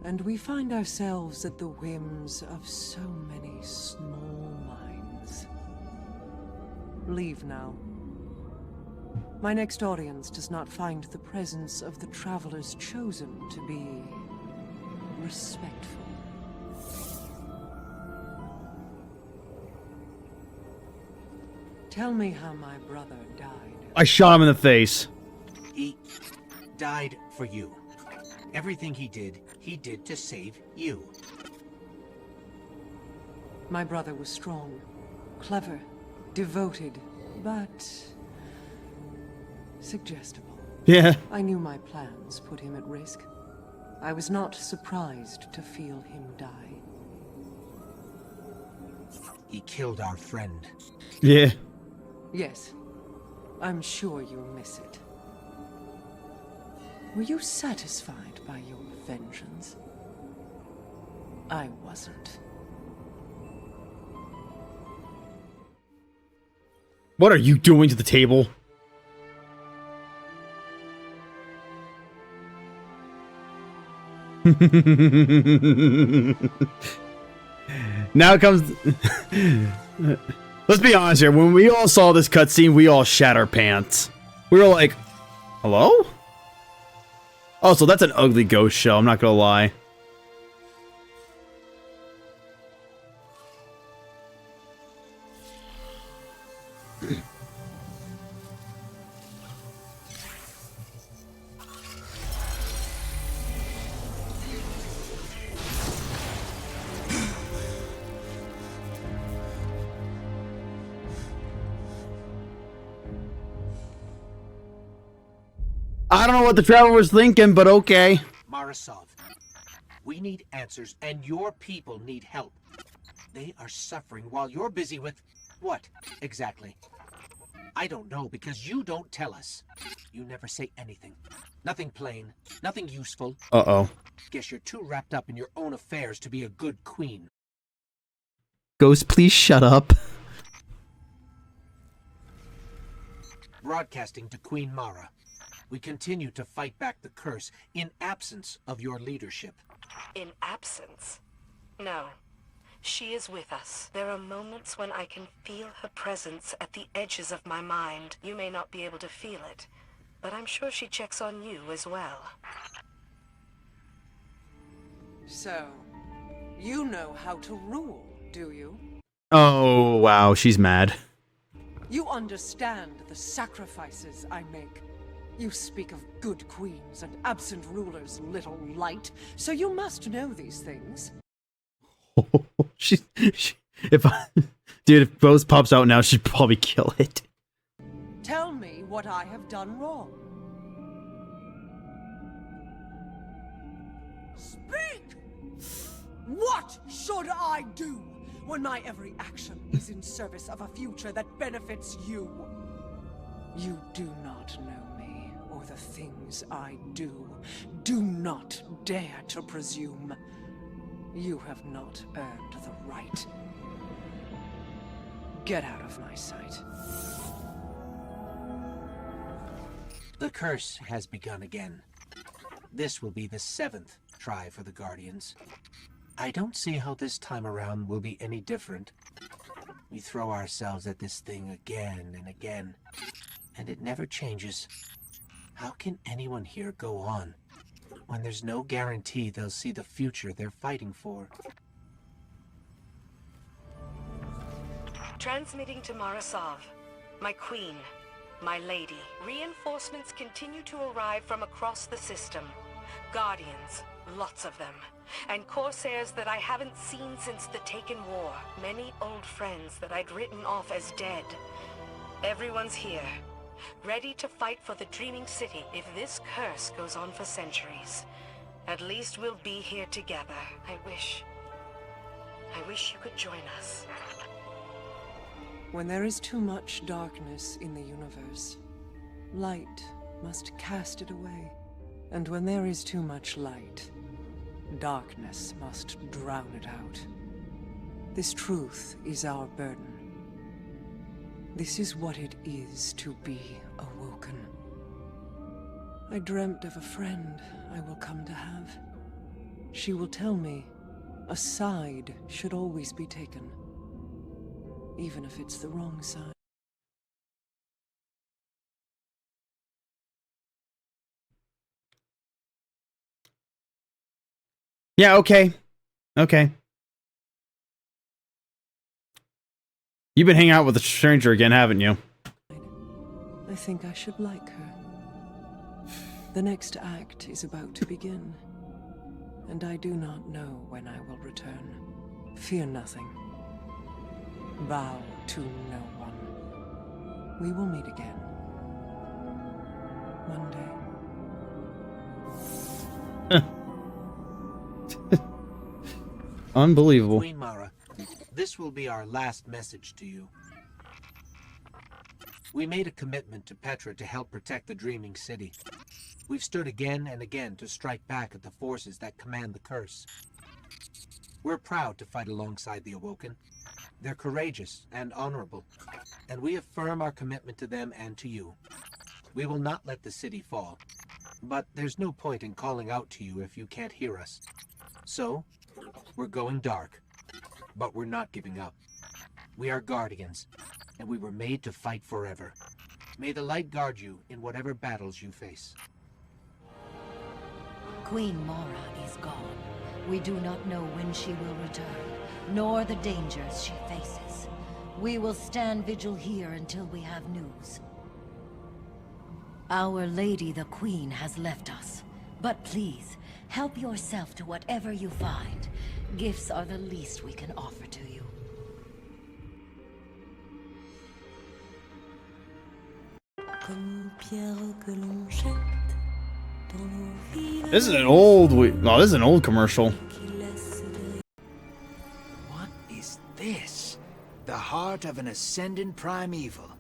Speaker 21: and we find ourselves at the whims of so many small minds. Leave now. My next audience does not find the presence of the travelers chosen to be respectful. Tell me how my brother died.
Speaker 18: I shot him in the face.
Speaker 5: He died for you. Everything he did to save you.
Speaker 21: My brother was strong, clever, devoted, but suggestible.
Speaker 18: Yeah.
Speaker 21: I knew my plans put him at risk. I was not surprised to feel him die.
Speaker 5: He killed our friend.
Speaker 18: Yeah.
Speaker 21: Yes. I'm sure you miss it. Were you satisfied by your vengeance? I wasn't.
Speaker 18: What are you doing to the table? Now it comes. Let's be honest here. When we all saw this cutscene, we all shat our pants. We were like, "Hello?" Oh, so that's an ugly ghost shell. I'm not gonna lie. I don't know what the Traveler was thinking, but okay.
Speaker 5: Marasov, we need answers, and your people need help. They are suffering while you're busy with... what, exactly? I don't know, because you don't tell us. You never say anything. Nothing plain, nothing useful.
Speaker 18: Uh-oh.
Speaker 5: Guess you're too wrapped up in your own affairs to be a good queen.
Speaker 18: Ghost, please shut up.
Speaker 5: Broadcasting to Queen Mara. We continue to fight back the curse in absence of your leadership.
Speaker 4: In absence? No. She is with us. There are moments when I can feel her presence at the edges of my mind. You may not be able to feel it, but I'm sure she checks on you as well.
Speaker 21: So, you know how to rule, do you?
Speaker 18: Oh, wow, she's mad.
Speaker 21: You understand the sacrifices I make. You speak of good queens and absent rulers, little light, so you must know these things.
Speaker 18: Dude, if Ghost pops out now, she'd probably kill it.
Speaker 21: Tell me what I have done wrong. Speak! What should I do when my every action is in service of a future that benefits you? You do not know me or the things I do. Do not dare to presume. You have not earned the right. Get out of my sight.
Speaker 5: The curse has begun again. This will be the 7th try for the Guardians. I don't see how this time around will be any different. We throw ourselves at this thing again and again, and it never changes. How can anyone here go on when there's no guarantee they'll see the future they're fighting for?
Speaker 4: Transmitting to Marasov, my queen, my lady. Reinforcements continue to arrive from across the system. Guardians, lots of them. And Corsairs that I haven't seen since the Taken War. Many old friends that I'd written off as dead. Everyone's here, ready to fight for the Dreaming City if this curse goes on for centuries. At least we'll be here together. I wish you could join us.
Speaker 21: When there is too much darkness in the universe, light must cast it away. And when there is too much light, darkness must drown it out. This truth is our burden. This is what it is to be awoken. I dreamt of a friend I will come to have. She will tell me a side should always be taken, even if it's the wrong side.
Speaker 18: Yeah, okay. Okay. You've been hanging out with a stranger again, haven't you?
Speaker 21: I think I should like her. The next act is about to begin, and I do not know when I will return. Fear nothing. Bow to no one. We will meet again. One day.
Speaker 18: Unbelievable.
Speaker 5: Queen Mara, this will be our last message to you. We made a commitment to Petra to help protect the Dreaming City. We've stood again and again to strike back at the forces that command the curse. We're proud to fight alongside the Awoken. They're courageous and honorable, and we affirm our commitment to them and to you. We will not let the city fall, but there's no point in calling out to you if you can't hear us. So, we're going dark, but we're not giving up. We are Guardians, and we were made to fight forever. May the light guard you in whatever battles you face.
Speaker 11: Queen Mara is gone. We do not know when she will return, nor the dangers she faces. We will stand vigil here until we have news. Our Lady the Queen has left us, but please, help yourself to whatever you find. Gifts are the least we can offer to you.
Speaker 7: Comme une pierre que l'on jette
Speaker 18: This is an old. Oh, this is an old commercial.
Speaker 7: What is this? The heart of an ascendant primeval.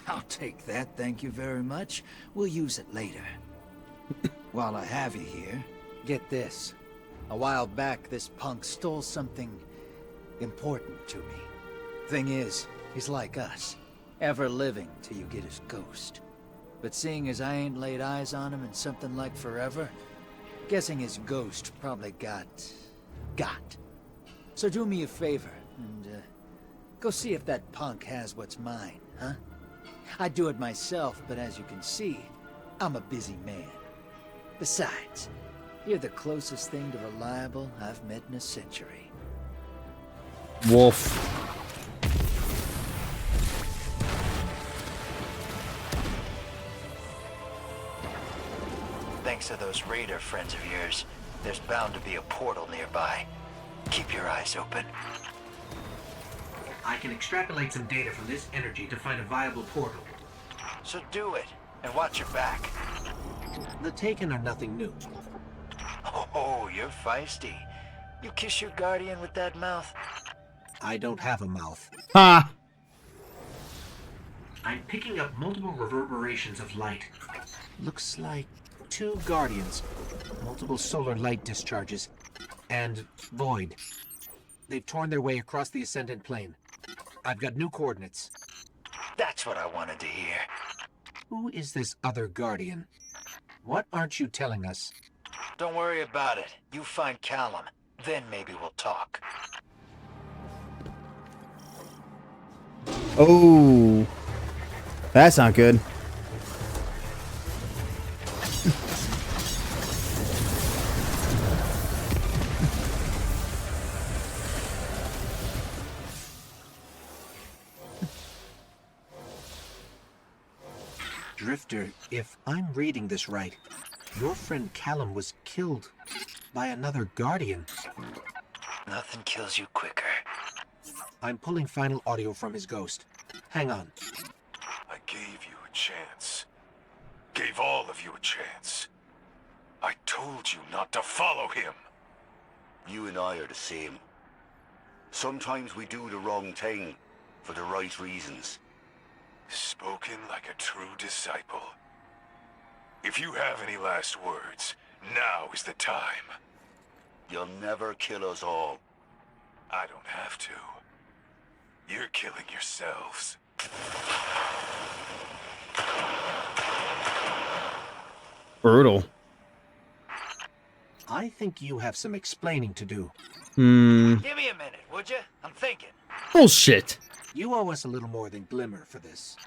Speaker 7: I'll take that, thank you very much. We'll use it later. While I have you here, get this. A while back, this punk stole something important to me. Thing is, he's like us. Ever living till you get his ghost. But seeing as I ain't laid eyes on him in something like forever, guessing his ghost probably got. So do me a favor, and go see if that punk has what's mine, huh? I'd do it myself, but as you can see, I'm a busy man. Besides, you're the closest thing to reliable I've met in a century.
Speaker 18: Wolf.
Speaker 7: Thanks to those raider friends of yours, there's bound to be a portal nearby. Keep your eyes open.
Speaker 6: I can extrapolate some data from this energy to find a viable portal.
Speaker 7: So do it, and watch your back.
Speaker 6: The Taken are nothing new.
Speaker 7: Oh, you're feisty. You kiss your guardian with that mouth?
Speaker 6: I don't have a mouth.
Speaker 18: Ha!
Speaker 6: I'm picking up multiple reverberations of light. Looks like 2 guardians, multiple solar light discharges, and void. They've torn their way across the Ascendant Plane. I've got new coordinates.
Speaker 7: That's what I wanted to hear.
Speaker 6: Who is this other guardian? What aren't you telling us?
Speaker 7: Don't worry about it. You find Callum. Then maybe we'll talk.
Speaker 18: Oh. That's not good.
Speaker 6: Drifter, if I'm reading this right, your friend Callum was killed by another guardian.
Speaker 7: Nothing kills you quicker.
Speaker 6: I'm pulling final audio from his ghost. Hang on.
Speaker 9: I gave you a chance. Gave all of you a chance. I told you not to follow him.
Speaker 10: You and I are the same. Sometimes we do the wrong thing for the right reasons.
Speaker 9: Spoken like a true disciple. If you have any last words, now is the time.
Speaker 10: You'll never kill us all.
Speaker 9: I don't have to. You're killing yourselves.
Speaker 18: Brutal.
Speaker 6: I think you have some explaining to do.
Speaker 7: Give me a minute, would you? I'm thinking.
Speaker 18: Bullshit.
Speaker 6: You owe us a little more than Glimmer for this.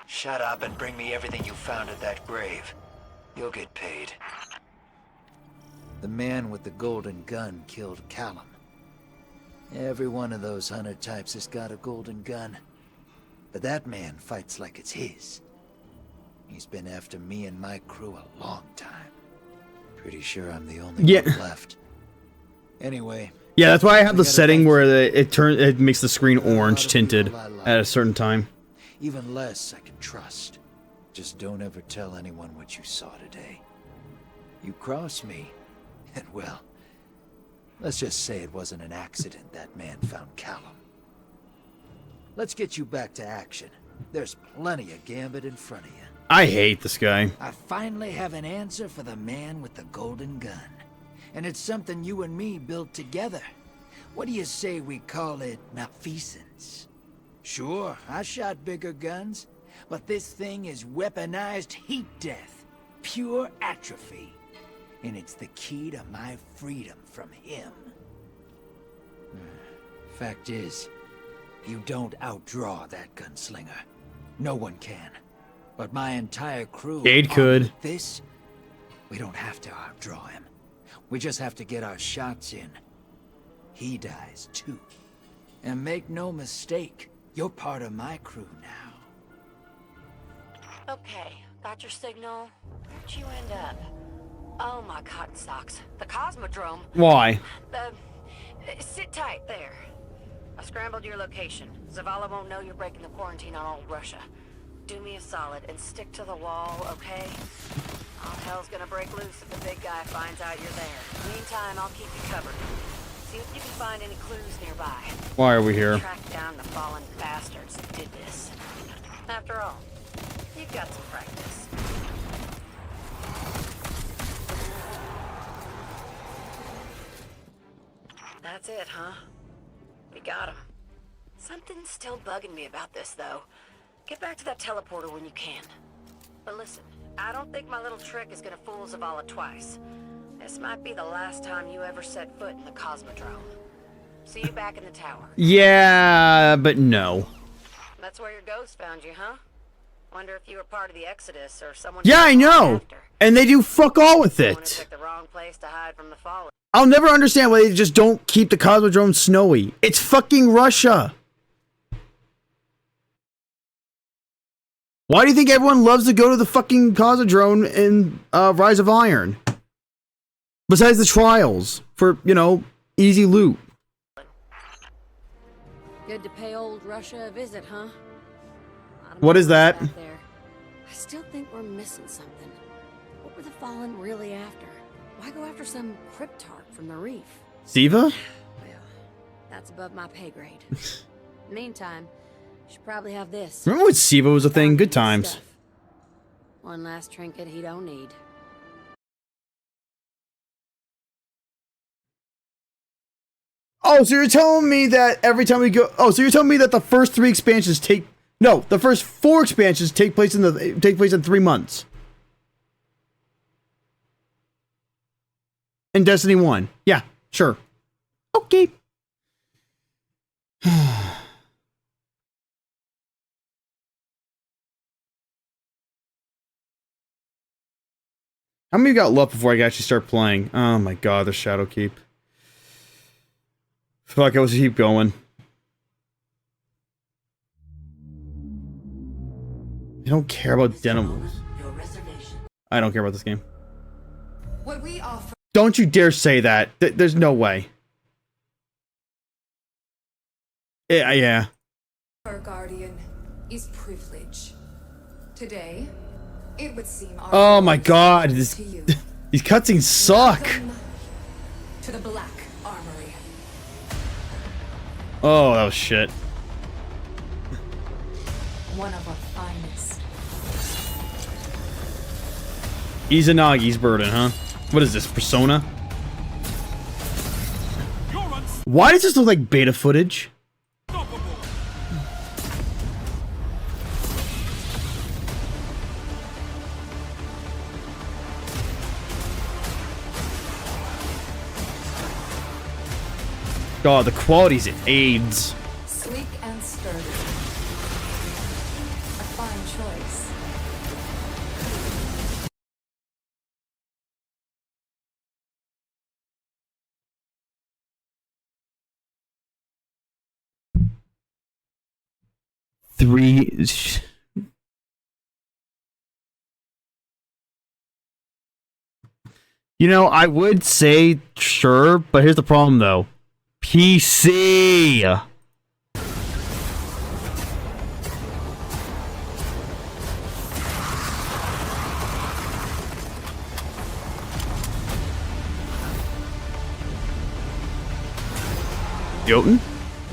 Speaker 7: Shut up and bring me everything you found at that grave. You'll get paid. The man with the golden gun killed Callum. Every one of those hunter types has got a golden gun. But that man fights like it's his. He's been after me and my crew a long time. Pretty sure I'm the only one left. Anyway.
Speaker 18: Yeah, that's why I have the setting where it makes the screen orange tinted at a certain time.
Speaker 7: Even less I can trust. Just don't ever tell anyone what you saw today. You cross me, and well, let's just say it wasn't an accident that man found Callum. Let's get you back to action. There's plenty of gambit in front of you.
Speaker 18: I hate this guy.
Speaker 7: I finally have an answer for the man with the golden gun. And it's something you and me built together. What do you say we call it malfeasance? Sure, I shot bigger guns, but this thing is weaponized heat death. Pure atrophy. And it's the key to my freedom from him. Fact is, you don't outdraw that gunslinger. No one can. But my entire crew...
Speaker 18: Cade could.
Speaker 7: This, we don't have to outdraw him. We just have to get our shots in. He dies too. And make no mistake, you're part of my crew now.
Speaker 4: Okay, got your signal. Where'd you end up? Oh my cotton socks. The Cosmodrome.
Speaker 18: Why?
Speaker 4: Sit tight there. I scrambled your location. Zavala won't know you're breaking the quarantine on old Russia. Do me a solid and stick to the wall, okay? All hell's gonna break loose if the big guy finds out you're there. Meantime, I'll keep you covered. See if you can find any clues nearby.
Speaker 18: Why are we here?
Speaker 4: Track down the fallen bastards that did this. After all, you've got some practice. That's it, huh? We got him. Something's still bugging me about this, though. Get back to that teleporter when you can. But listen, I don't think my little trick is gonna fool Zavala twice. This might be the last time you ever set foot in the Cosmodrome. See you back in the tower.
Speaker 18: Yeah, but no.
Speaker 4: That's where your ghost found you, huh? Wonder if you were part of the Exodus or someone.
Speaker 18: Yeah, I know. And they do fuck all with it.
Speaker 4: Picked the wrong place to hide from the fallen.
Speaker 18: I'll never understand why they just don't keep the Cosmodrome snowy. It's fucking Russia. Why do you think everyone loves to go to the fucking Cosmodrome in Rise of Iron? Besides the trials for, you know, easy loot.
Speaker 14: Good to pay old Russia a visit, huh?
Speaker 18: What is that?
Speaker 14: I still think we're missing something. What were the Fallen really after? Why go after some cryptarch from the reef?
Speaker 18: Siva?
Speaker 14: That's above my pay grade. Meantime, you should probably have this.
Speaker 18: Remember when Siva was a thing? Good times.
Speaker 14: One last trinket he don't need.
Speaker 18: Oh, so you're telling me that every time we go... Oh, so you're telling me that the first 3 expansions take... No, the first 4 expansions take place in 3 months. In Destiny 1. Yeah, sure. Okay. How many got left before I can actually start playing? Oh my god, the Shadowkeep. Fuck, let's keep going. I don't care about denim. I don't care about this game.
Speaker 3: What we offer.
Speaker 18: Don't you dare say that. There's no way. Yeah.
Speaker 3: Our guardian is privilege. Today, it would seem our
Speaker 18: Oh my god, these cutscenes suck.
Speaker 3: to the Black Armory.
Speaker 18: Oh, that was shit.
Speaker 3: One of our finest.
Speaker 18: Izanagi's burden, huh? What is this, Persona? Why does this look like beta footage? God, the quality's in AIDS.
Speaker 3: Sleek and sturdy. A fine choice.
Speaker 18: You know, I would say sure, but here's the problem though. PC. Jotun?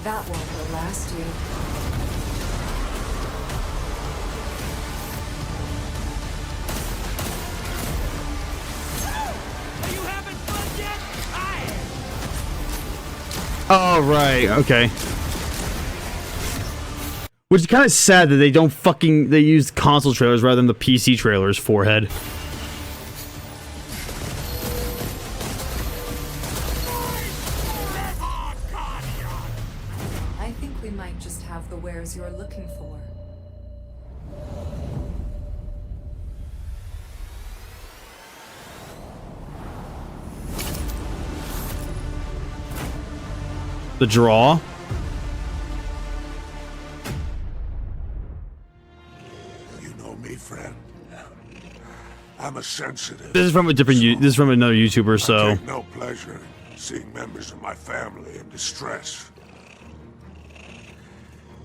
Speaker 3: That one will last you.
Speaker 18: Oh, right, okay. Which is kind of sad that they don't they use console trailers rather than the PC trailers, forehead.
Speaker 3: I think we might just have the wares you're looking for.
Speaker 18: The draw.
Speaker 13: You know me, friend. I'm a sensitive.
Speaker 18: This is from a different. This is from another YouTuber. So.
Speaker 13: I take no pleasure in seeing members of my family in distress.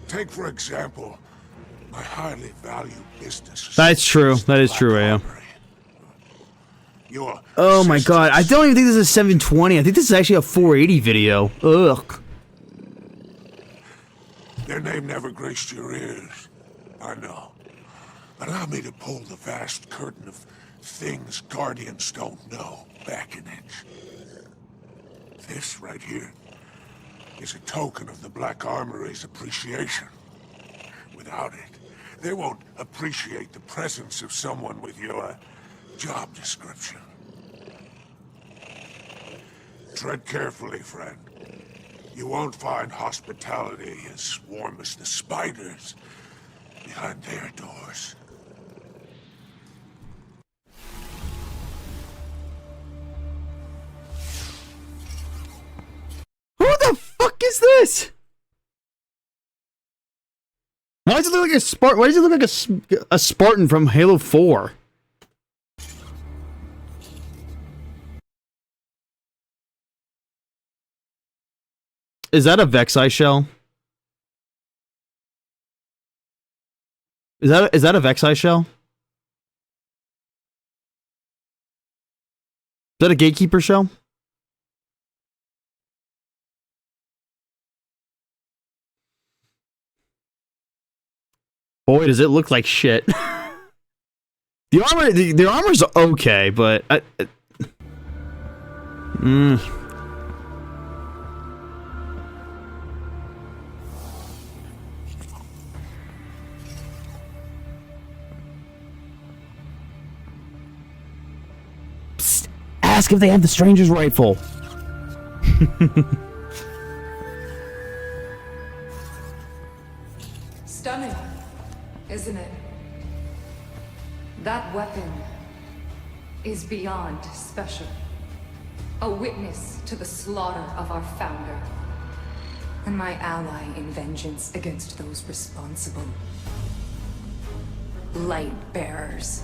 Speaker 13: Take, for example, my highly valued business.
Speaker 18: That's true. That is true, Ayo.
Speaker 13: Your
Speaker 18: Oh my god, I don't even think this is 720. I think this is actually a 480 video. Ugh.
Speaker 13: Their name never graced your ears. I know. Allow me to pull the vast curtain of things Guardians don't know back an inch. This right here is a token of the Black Armory's appreciation. Without it, they won't appreciate the presence of someone with your job description. Tread carefully, friend. You won't find hospitality as warm as the spiders behind their doors.
Speaker 18: Who the fuck is this? Why does it look like a Spartan? Why does it look like a Spartan from Halo 4? Is that a Vexi shell? Is that a Vexi shell? Is that a Gatekeeper shell? Boy, does it look like shit. The armor's okay, but Psst, ask if they have the Stranger's Rifle.
Speaker 3: Stunning, isn't it? That weapon is beyond special. A witness to the slaughter of our founder. And my ally in vengeance against those responsible. Light bearers.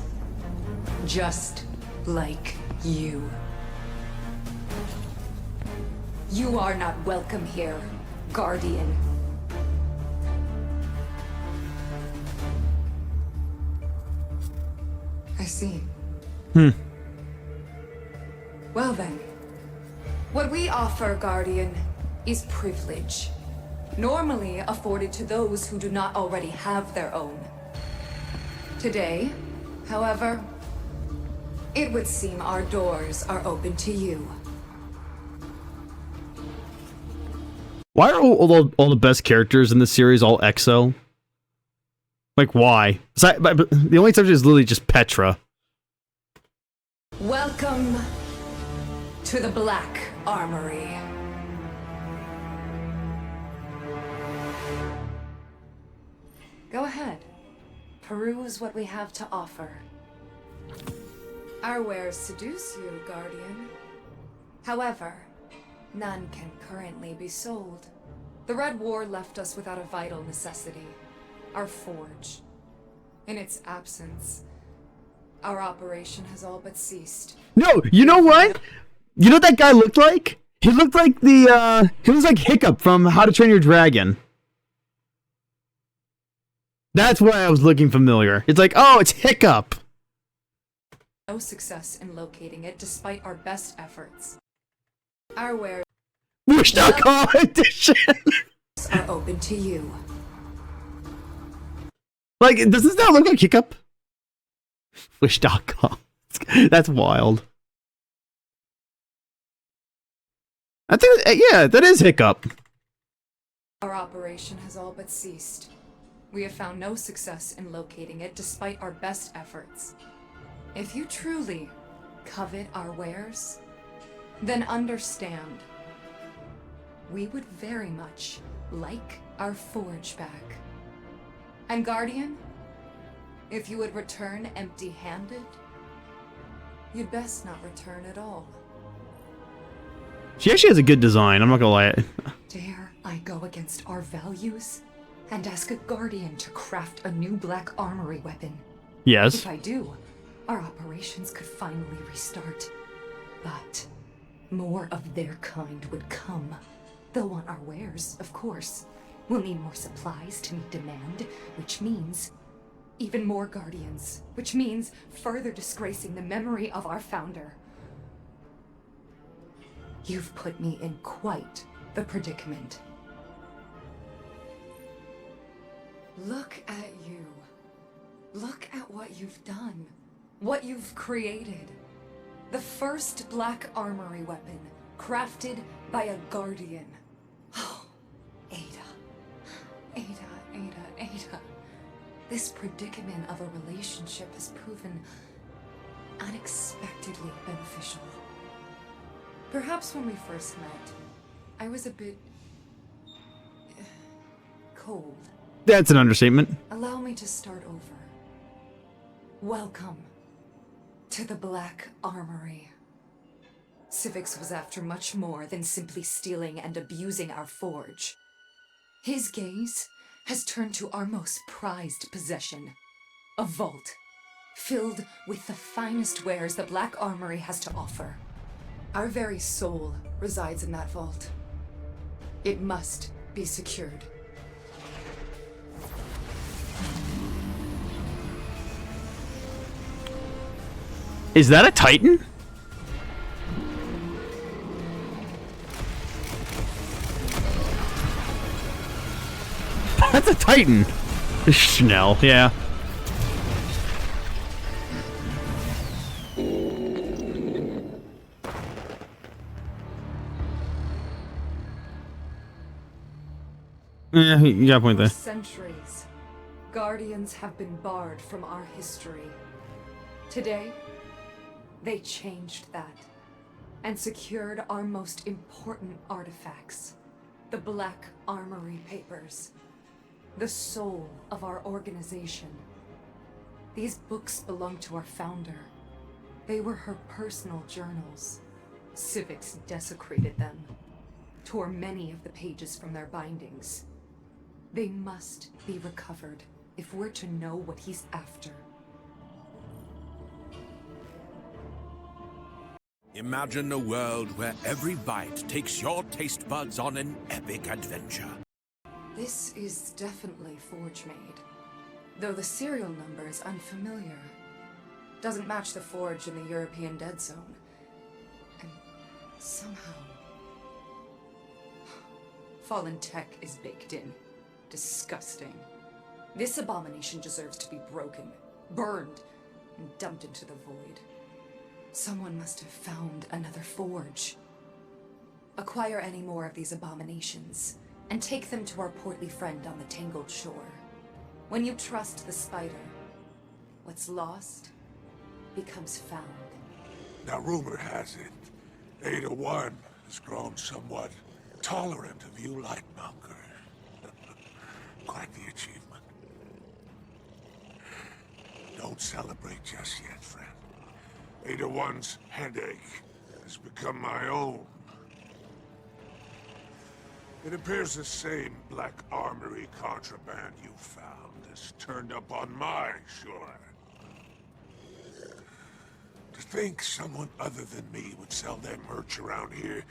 Speaker 3: Just like you. You are not welcome here, Guardian. I see. Well then, what we offer, Guardian, is privilege. Normally afforded to those who do not already have their own. Today, however, it would seem our doors are open to you.
Speaker 18: Why are all the best characters in this series all EXO? Like, why? The only exception is literally just Petra.
Speaker 3: Welcome to the Black Armory. Go ahead. Peruse what we have to offer. Our wares seduce you, Guardian. However, none can currently be sold. The Red War left us without a vital necessity. Our forge. In its absence, our operation has all but ceased.
Speaker 18: No, you know what? You know what that guy looked like? He looked like he was like Hiccup from How to Train Your Dragon. That's why I was looking familiar. It's like, oh, it's Hiccup.
Speaker 3: No success in locating it despite our best efforts. Our wares
Speaker 18: Wish.com edition
Speaker 3: are open to you.
Speaker 18: Like, does this not look like Hiccup? Wish.com. That's wild. I think, yeah, that is Hiccup.
Speaker 3: Our operation has all but ceased. We have found no success in locating it despite our best efforts. If you truly covet our wares, then understand. We would very much like our forge back. And Guardian, if you would return empty-handed, you'd best not return at all.
Speaker 18: She actually has a good design, I'm not gonna lie.
Speaker 3: Dare I go against our values and ask a Guardian to craft a new Black Armory weapon?
Speaker 18: Yes.
Speaker 3: If I do, our operations could finally restart. But more of their kind would come. They'll want our wares, of course. We'll need more supplies to meet demand, which means even more Guardians, which means further disgracing the memory of our founder. You've put me in quite the predicament. Look at you. Look at what you've done. What you've created. The first Black Armory weapon, crafted by a Guardian. Oh, Ada. Ada. This predicament of a relationship has proven unexpectedly beneficial. Perhaps when we first met, I was a bit cold.
Speaker 18: That's an understatement.
Speaker 3: Allow me to start over. Welcome to the Black Armory. Civix was after much more than simply stealing and abusing our forge. His gaze has turned to our most prized possession, a vault filled with the finest wares the Black Armory has to offer. Our very soul resides in that vault. It must be secured.
Speaker 18: Is that a Titan? That's a Titan. Schnell, yeah. Yeah, you got a point there.
Speaker 3: For centuries, Guardians have been barred from our history. Today, they changed that and secured our most important artifacts, the Black Armory Papers, the soul of our organization. These books belong to our founder. They were her personal journals. Civix desecrated them, tore many of the pages from their bindings. They must be recovered if we're to know what he's after.
Speaker 8: Imagine a world where every bite takes your taste buds on an epic adventure.
Speaker 3: This is definitely forge-made, though the serial number is unfamiliar. Doesn't match the forge in the European Dead Zone. And somehow... Fallen tech is baked in. Disgusting. This abomination deserves to be broken, burned, and dumped into the void. Someone must have found another forge. Acquire any more of these abominations, and take them to our portly friend on the Tangled Shore. When you trust the spider, what's lost becomes found.
Speaker 13: Now, rumor has it, Ada One has grown somewhat tolerant of you Lightmonger. Quite the achievement. Don't celebrate just yet, friend. Ada One's headache has become my own. It appears the same Black Armory contraband you found has turned up on my shore. To think someone other than me would sell their merch around here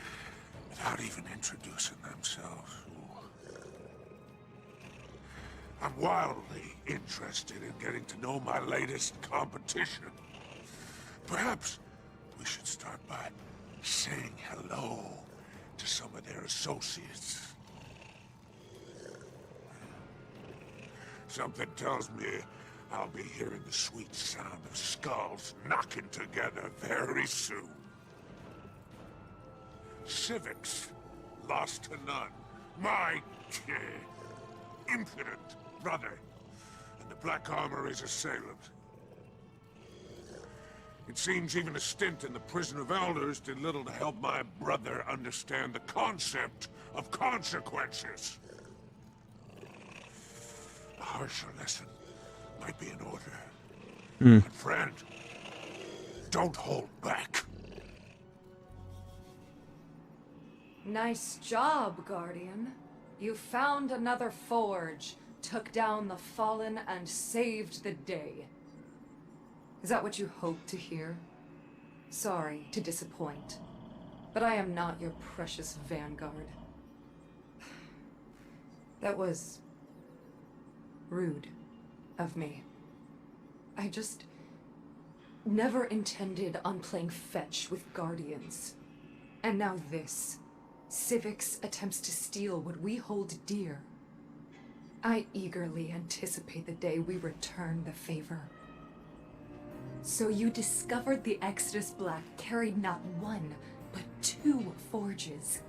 Speaker 13: without even introducing themselves. I'm wildly interested in getting to know my latest competition. Perhaps we should start by saying hello to some of their associates. Something tells me I'll be hearing the sweet sound of skulls knocking together very soon. Civix, lost to none. My impudent brother, and the Black Armory's assailant. It seems even a stint in the Prison of Elders did little to help my brother understand the concept of consequences. A harsher lesson might be in order. But friend, don't hold back.
Speaker 3: Nice job, Guardian. You found another forge, took down the Fallen, and saved the day. Is that what you hoped to hear? Sorry to disappoint, but I am not your precious vanguard. That was rude of me. I just never intended on playing fetch with Guardians. And now this. Civix attempts to steal what we hold dear. I eagerly anticipate the day we return the favor. So you discovered the Exodus Black carried not one, but 2 forges.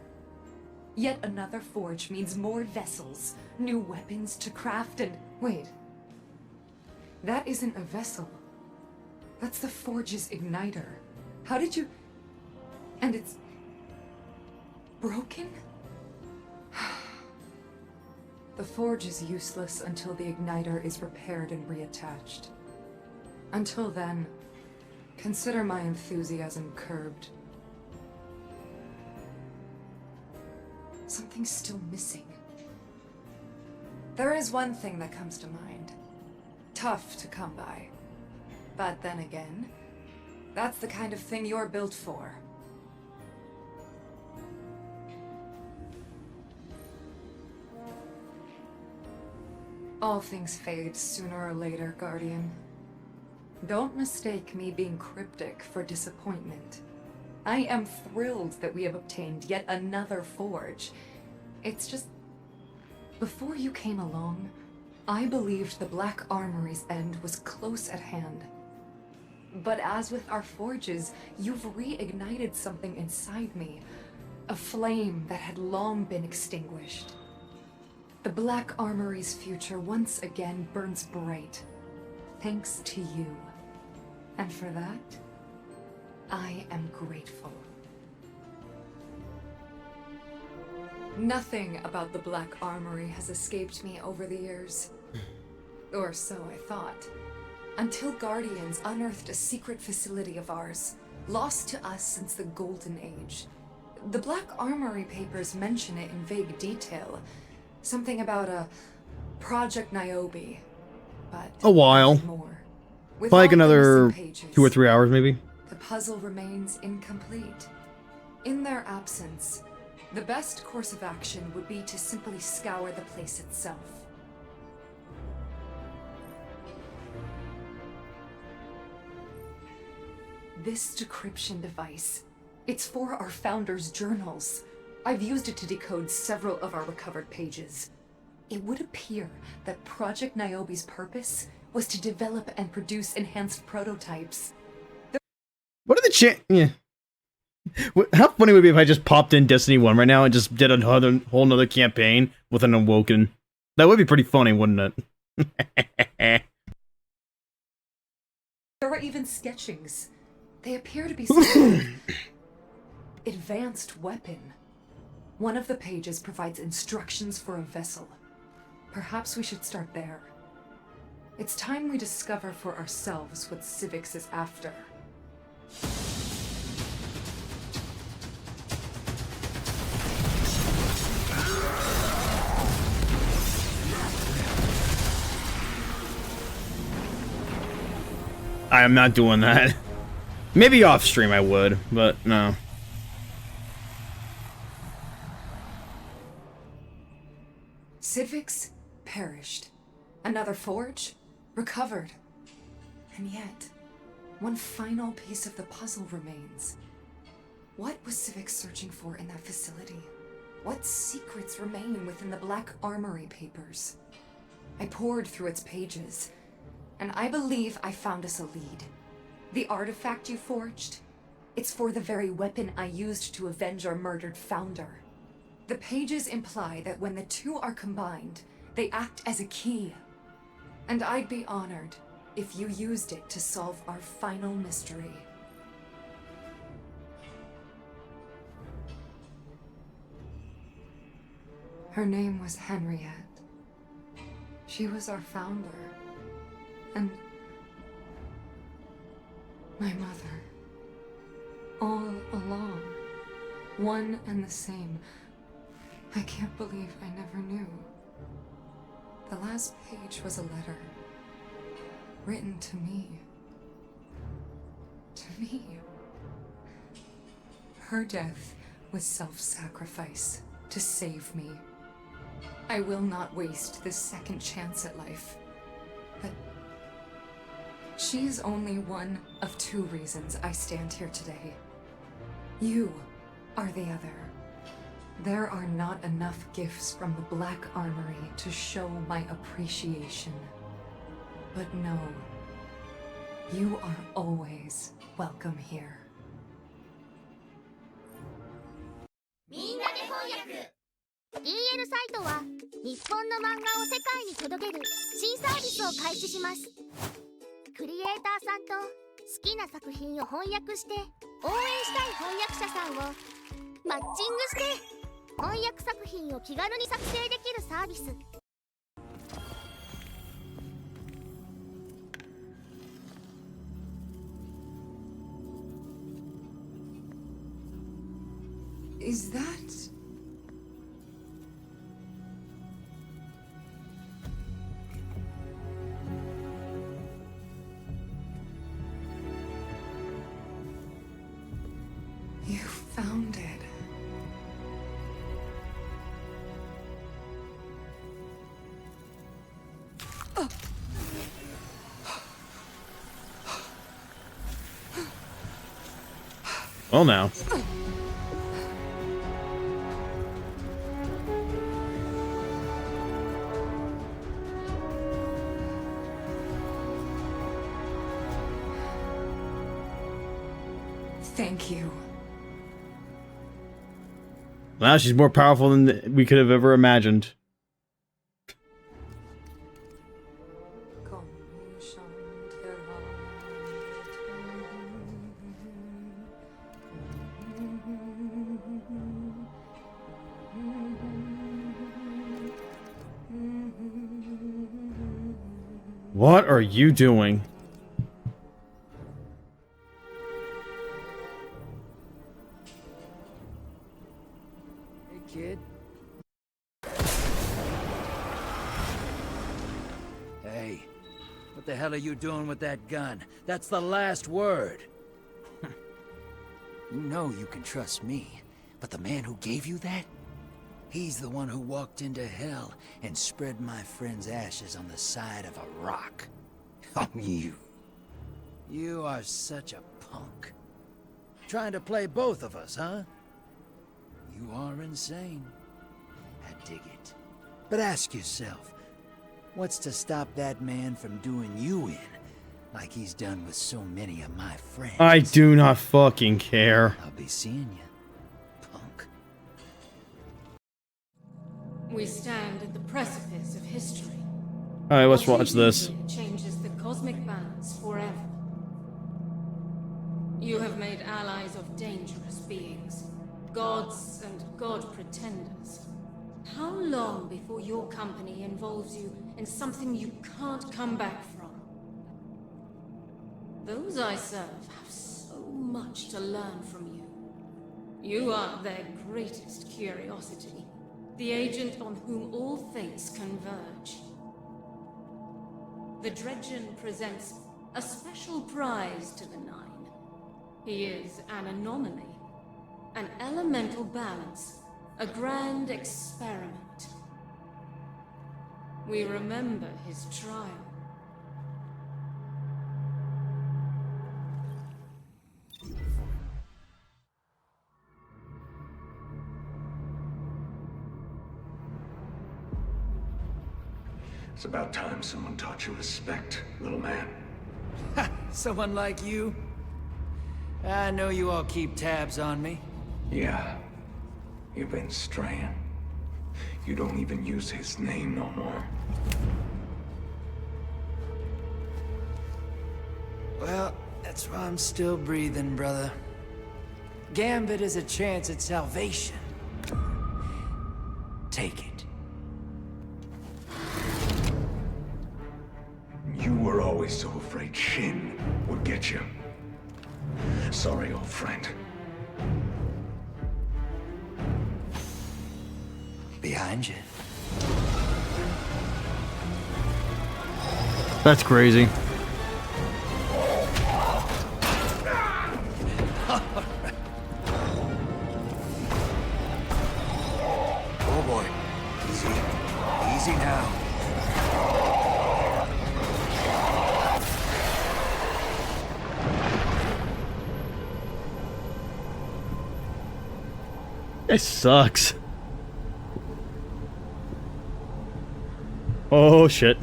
Speaker 3: Yet another forge means more vessels, new weapons to craft and... Wait. That isn't a vessel. That's the forge's igniter. How did you... And it's... broken? The forge is useless until the igniter is repaired and reattached. Until then, consider my enthusiasm curbed. Something's still missing. There is one thing that comes to mind. Tough to come by. But then again, that's the kind of thing you're built for. All things fade sooner or later, Guardian. Don't mistake me being cryptic for disappointment. I am thrilled that we have obtained yet another forge. It's just... Before you came along, I believed the Black Armory's end was close at hand. But as with our forges, you've reignited something inside me. A flame that had long been extinguished. The Black Armory's future once again burns bright. Thanks to you. And for that, I am grateful. Nothing about the Black Armory has escaped me over the years. Or so I thought. Until Guardians unearthed a secret facility of ours, lost to us since the Golden Age. The Black Armory papers mention it in vague detail. Something about a Project Niobe, but
Speaker 18: A while.
Speaker 3: more. With
Speaker 18: Like
Speaker 3: all the
Speaker 18: another
Speaker 3: missing pages,
Speaker 18: 2 or 3 hours, maybe.
Speaker 3: the puzzle remains incomplete. In their absence, the best course of action would be to simply scour the place itself. This decryption device, it's for our founders' journals. I've used it to decode several of our recovered pages. It would appear that Project Niobe's purpose was to develop and produce enhanced prototypes.
Speaker 18: What are the yeah. How funny would it be if I just popped in Destiny 1 right now and just did a whole nother campaign with an Awoken? That would be pretty funny, wouldn't it?
Speaker 3: There are even sketchings. They appear to be some advanced weapon. One of the pages provides instructions for a vessel. Perhaps we should start there. It's time we discover for ourselves what Civix is after.
Speaker 18: I am not doing that. Maybe off stream I would, but no.
Speaker 3: Civix perished. Another forge recovered. And yet, one final piece of the puzzle remains. What was Civix searching for in that facility? What secrets remain within the Black Armory papers? I pored through its pages, and I believe I found us a lead. The artifact you forged? It's for the very weapon I used to avenge our murdered founder. The pages imply that when the two are combined, they act as a key. And I'd be honored if you used it to solve our final mystery. Her name was Henriette. She was our founder. And my mother. All along. One and the same. I can't believe I never knew. The last page was a letter. Written to me. To me. Her death was self-sacrifice to save me. I will not waste this second chance at life. But she is only one of 2 reasons I stand here today. You, are the other. There are not enough gifts from the Black Armory to show my appreciation. But no, you are always welcome here.
Speaker 1: みんなで翻訳 DL サイトは日本の漫画を世界に届ける新サービスを開始します。クリエイターさんと好きな作品を翻訳して応援したい翻訳者さんをマッチングして翻訳作品を気軽に作成できるサービス。
Speaker 3: Is that... You found it.
Speaker 18: Well, now.
Speaker 3: Thank you.
Speaker 18: Now she's more powerful than we could have ever imagined. What are you doing?
Speaker 7: Hey, kid. Hey, what the hell are you doing with that gun? That's the last word. You know you can trust me, but the man who gave you that? He's the one who walked into hell and spread my friend's ashes on the side of a rock. Oh, you. You are such a punk. Trying to play both of us, huh? You are insane. I dig it. But ask yourself, what's to stop that man from doing you in, like he's done with so many of my friends?
Speaker 18: I do not fucking care.
Speaker 7: I'll be seeing you, punk.
Speaker 19: We stand at the precipice of history.
Speaker 18: Alright, let's
Speaker 19: What
Speaker 18: watch
Speaker 19: you do
Speaker 18: this.
Speaker 19: here changes the cosmic balance forever. You have made allies of dangerous beings, gods and god pretenders. How long before your company involves you in something you can't come back from? Those I serve have so much to learn from you. You are their greatest curiosity, the agent on whom all fates converge. The Dredgen presents a special prize to the Nine. He is an anomaly, an elemental balance, a grand experiment. We remember his trial.
Speaker 9: It's about time someone taught you respect, little man.
Speaker 7: Ha! Someone like you? I know you all keep tabs on me.
Speaker 9: Yeah. You've been straying. You don't even use his name no more.
Speaker 7: Well, that's why I'm still breathing, brother. Gambit is a chance at salvation. Take it.
Speaker 9: You were always so afraid Shin would get you. Sorry, old friend.
Speaker 7: Behind you.
Speaker 18: That's crazy.
Speaker 7: Oh boy. Easy. Easy now.
Speaker 18: It sucks. Oh shit.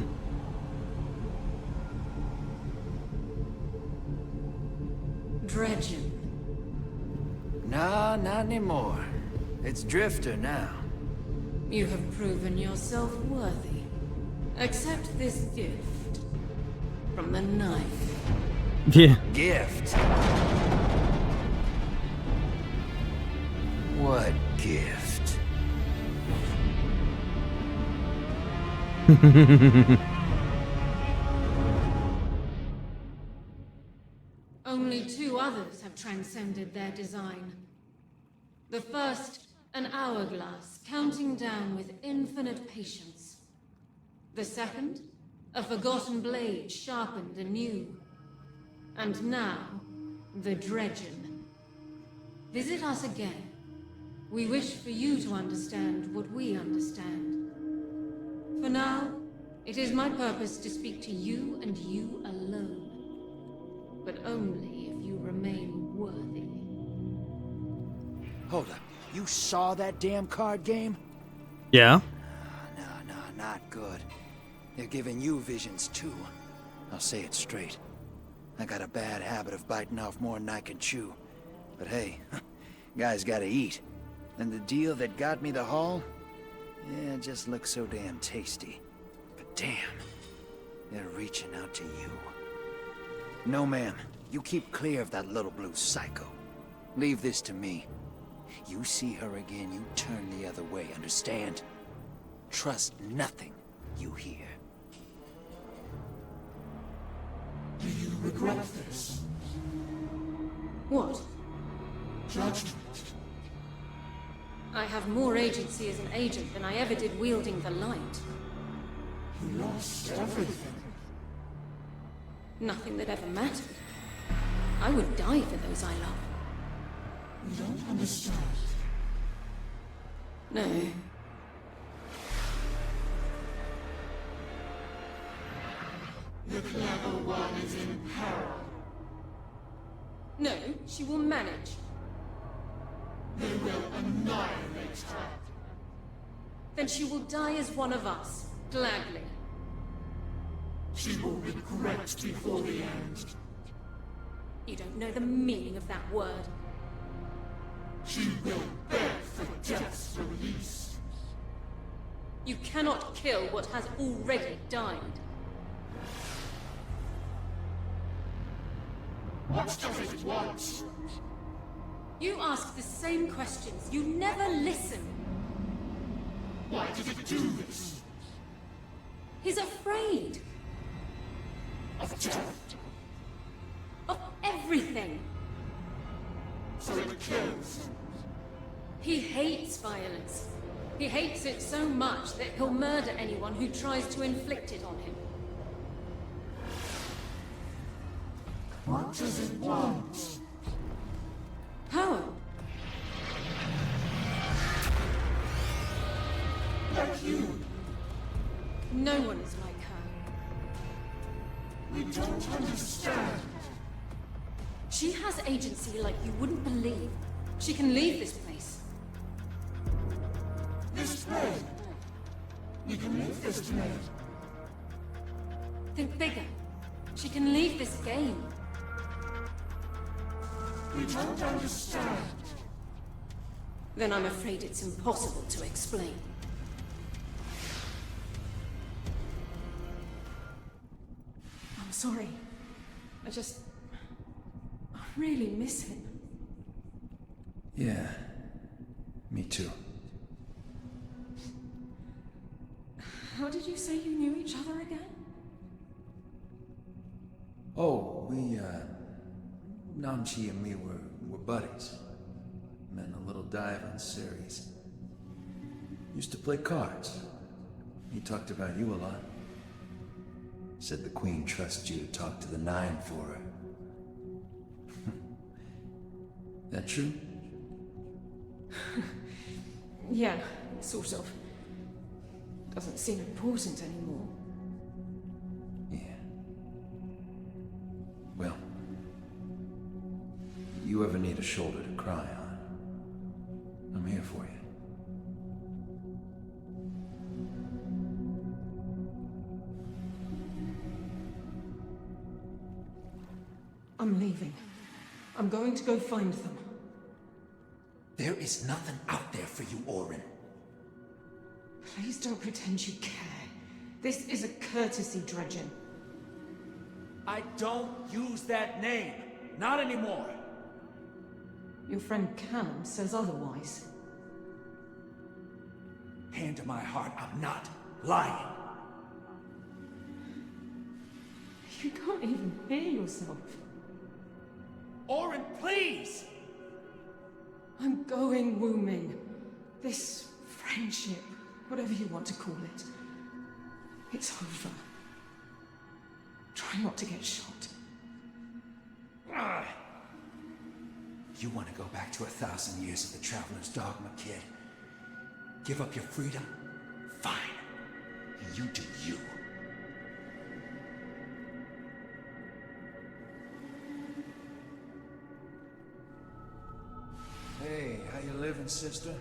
Speaker 11: Dredgen.
Speaker 7: No, not anymore. It's Drifter now.
Speaker 11: You have proven yourself worthy. Accept this gift from the knife.
Speaker 18: Yeah.
Speaker 7: Gift? What gift?
Speaker 11: Only 2 others have transcended their design. The first, an hourglass counting down with infinite patience. The second, a forgotten blade sharpened anew. And now, the Dredgen. Visit us again. We wish for you to understand what we understand. For now, it is my purpose to speak to you and you alone. But only if you remain worthy.
Speaker 7: Hold up. You saw that damn card game?
Speaker 18: Yeah.
Speaker 7: No, not good. They're giving you visions too. I'll say it straight. I got a bad habit of biting off more than I can chew. But hey, guys gotta eat. And the deal that got me the haul? Yeah, it just looks so damn tasty. But damn, they're reaching out to you. No, ma'am. You keep clear of that little blue psycho. Leave this to me. You see her again, you turn the other way, understand? Trust nothing you hear.
Speaker 12: Do you regret this?
Speaker 11: What?
Speaker 12: Judgment.
Speaker 11: I have more agency as an agent than I ever did wielding the light.
Speaker 12: You lost everything.
Speaker 11: Nothing that ever mattered. I would die for those I love.
Speaker 12: You don't understand.
Speaker 11: No.
Speaker 12: The clever one is in peril.
Speaker 11: No, she will manage.
Speaker 12: They will annihilate her.
Speaker 11: Then she will die as one of us, gladly.
Speaker 12: She will regret before the end.
Speaker 11: You don't know the meaning of that word.
Speaker 12: She will beg for death's release.
Speaker 11: You cannot kill what has already died.
Speaker 12: What does it want?
Speaker 11: You ask the same questions. You never listen.
Speaker 12: Why did it do this?
Speaker 11: He's afraid.
Speaker 12: Of death?
Speaker 11: Of everything.
Speaker 12: So it kills.
Speaker 11: He hates violence. He hates it so much that he'll murder anyone who tries to inflict it on him.
Speaker 12: What does it want?
Speaker 11: Power.
Speaker 12: Like you.
Speaker 11: No one is like her.
Speaker 12: We don't understand.
Speaker 11: She has agency like you wouldn't believe. She can leave this place.
Speaker 12: This plane. We can leave this plane.
Speaker 11: Think bigger. She can leave this game.
Speaker 12: We don't understand.
Speaker 11: Then I'm afraid it's impossible to explain. I'm sorry. I really miss him.
Speaker 7: Yeah, me too.
Speaker 11: How did you say you knew each other again?
Speaker 7: Oh, Namchi and me were buddies. Met in a little dive on Ceres. Used to play cards. He talked about you a lot. Said the Queen trusts you to talk to the Nine for her. That true?
Speaker 11: Yeah, sort of. Doesn't seem important anymore.
Speaker 7: Yeah. Well, you ever need a shoulder to cry on, I'm here for you.
Speaker 19: I'm leaving. I'm going to go find them.
Speaker 6: There is nothing out there for you, Orin.
Speaker 19: Please don't pretend you care. This is a courtesy, Dredgen.
Speaker 7: I don't use that name. Not anymore.
Speaker 19: Your friend Callum says otherwise.
Speaker 7: Hand to my heart, I'm not lying.
Speaker 19: You can't even hear yourself.
Speaker 7: Orin, please!
Speaker 19: I'm going, Wu Ming. This friendship, whatever you want to call it, it's over. Try not to get shot.
Speaker 7: You want to go back to 1,000 years of the Traveler's Dogma, kid? Give up your freedom? Fine. You do you. Hey, how you living, sister?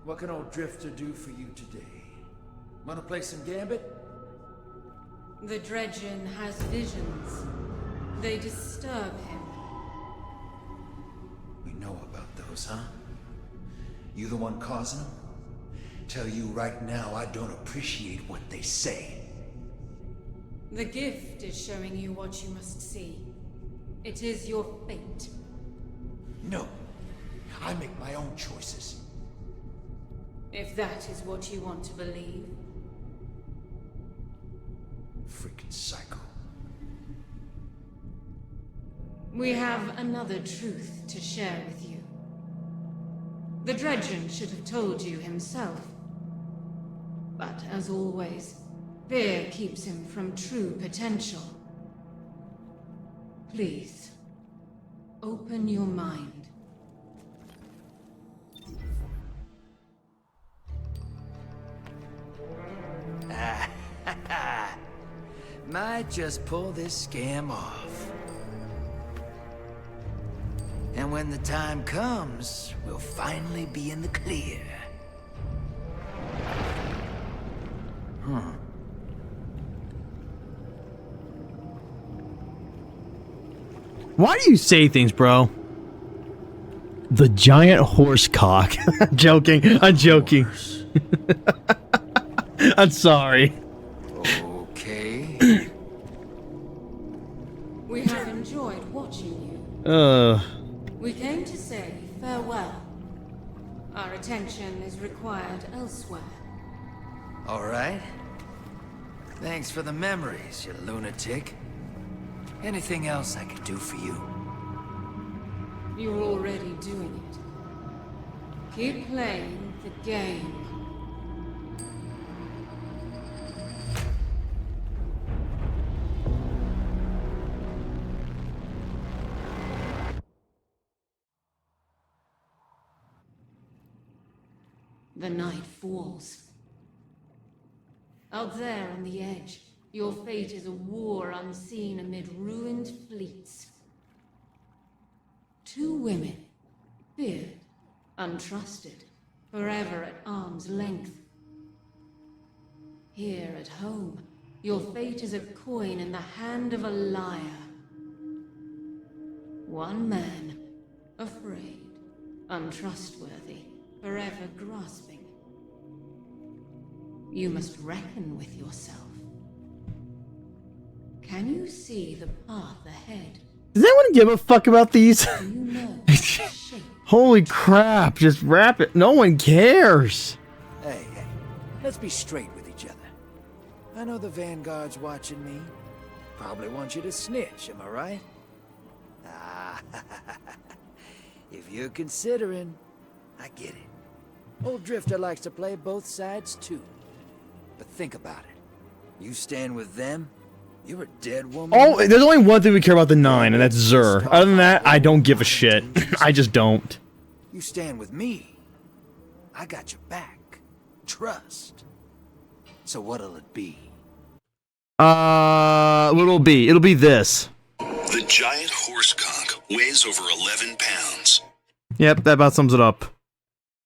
Speaker 7: What can old Drifter do for you today? Wanna play some Gambit?
Speaker 19: The Dredgen has visions. They disturb him.
Speaker 7: We know about those, huh? You the one causing them? Tell you right now, I don't appreciate what they say.
Speaker 19: The gift is showing you what you must see. It is your fate.
Speaker 7: No. I make my own choices.
Speaker 19: If that is what you want to believe.
Speaker 7: Freaking psycho.
Speaker 19: We have another truth to share with you. The Dredgen should have told you himself. But as always, fear keeps him from true potential. Please, open your mind.
Speaker 7: Might just pull this scam off. And when the time comes, we'll finally be in the clear.
Speaker 18: Why do you say things, bro? The giant horse cock. I'm joking. I'm joking. I'm sorry.
Speaker 7: Okay.
Speaker 19: We have enjoyed watching you. We came to say farewell. Our attention is required elsewhere.
Speaker 7: All right. Thanks for the memories, you lunatic. Anything else I can do for you?
Speaker 19: You're already doing it. Keep playing the game. The night falls. Out there on the edge, your fate is a war unseen amid ruined fleets. 2 women, feared, untrusted, forever at arm's length. Here at home, your fate is a coin in the hand of a liar. One man, afraid, untrustworthy, forever grasping. You must reckon with yourself. Can you see the path ahead?
Speaker 18: Does anyone give a fuck about these?
Speaker 19: Do you know the shape?
Speaker 18: Holy crap, just wrap it. No one cares.
Speaker 7: Hey, let's be straight with each other. I know the Vanguard's watching me. Probably want you to snitch, am I right? Ah, if you're considering, I get it. Old Drifter likes to play both sides too. But think about it. You stand with them, you're a dead woman.
Speaker 18: Oh, there's only one thing we care about the 9, and that's Xur. Other than that, I don't give a shit. I just don't.
Speaker 7: You stand with me, I got your back. Trust. So what'll it be?
Speaker 18: What'll it be? It'll be this.
Speaker 15: The giant horse conch weighs over 11 pounds.
Speaker 18: Yep, that about sums it up.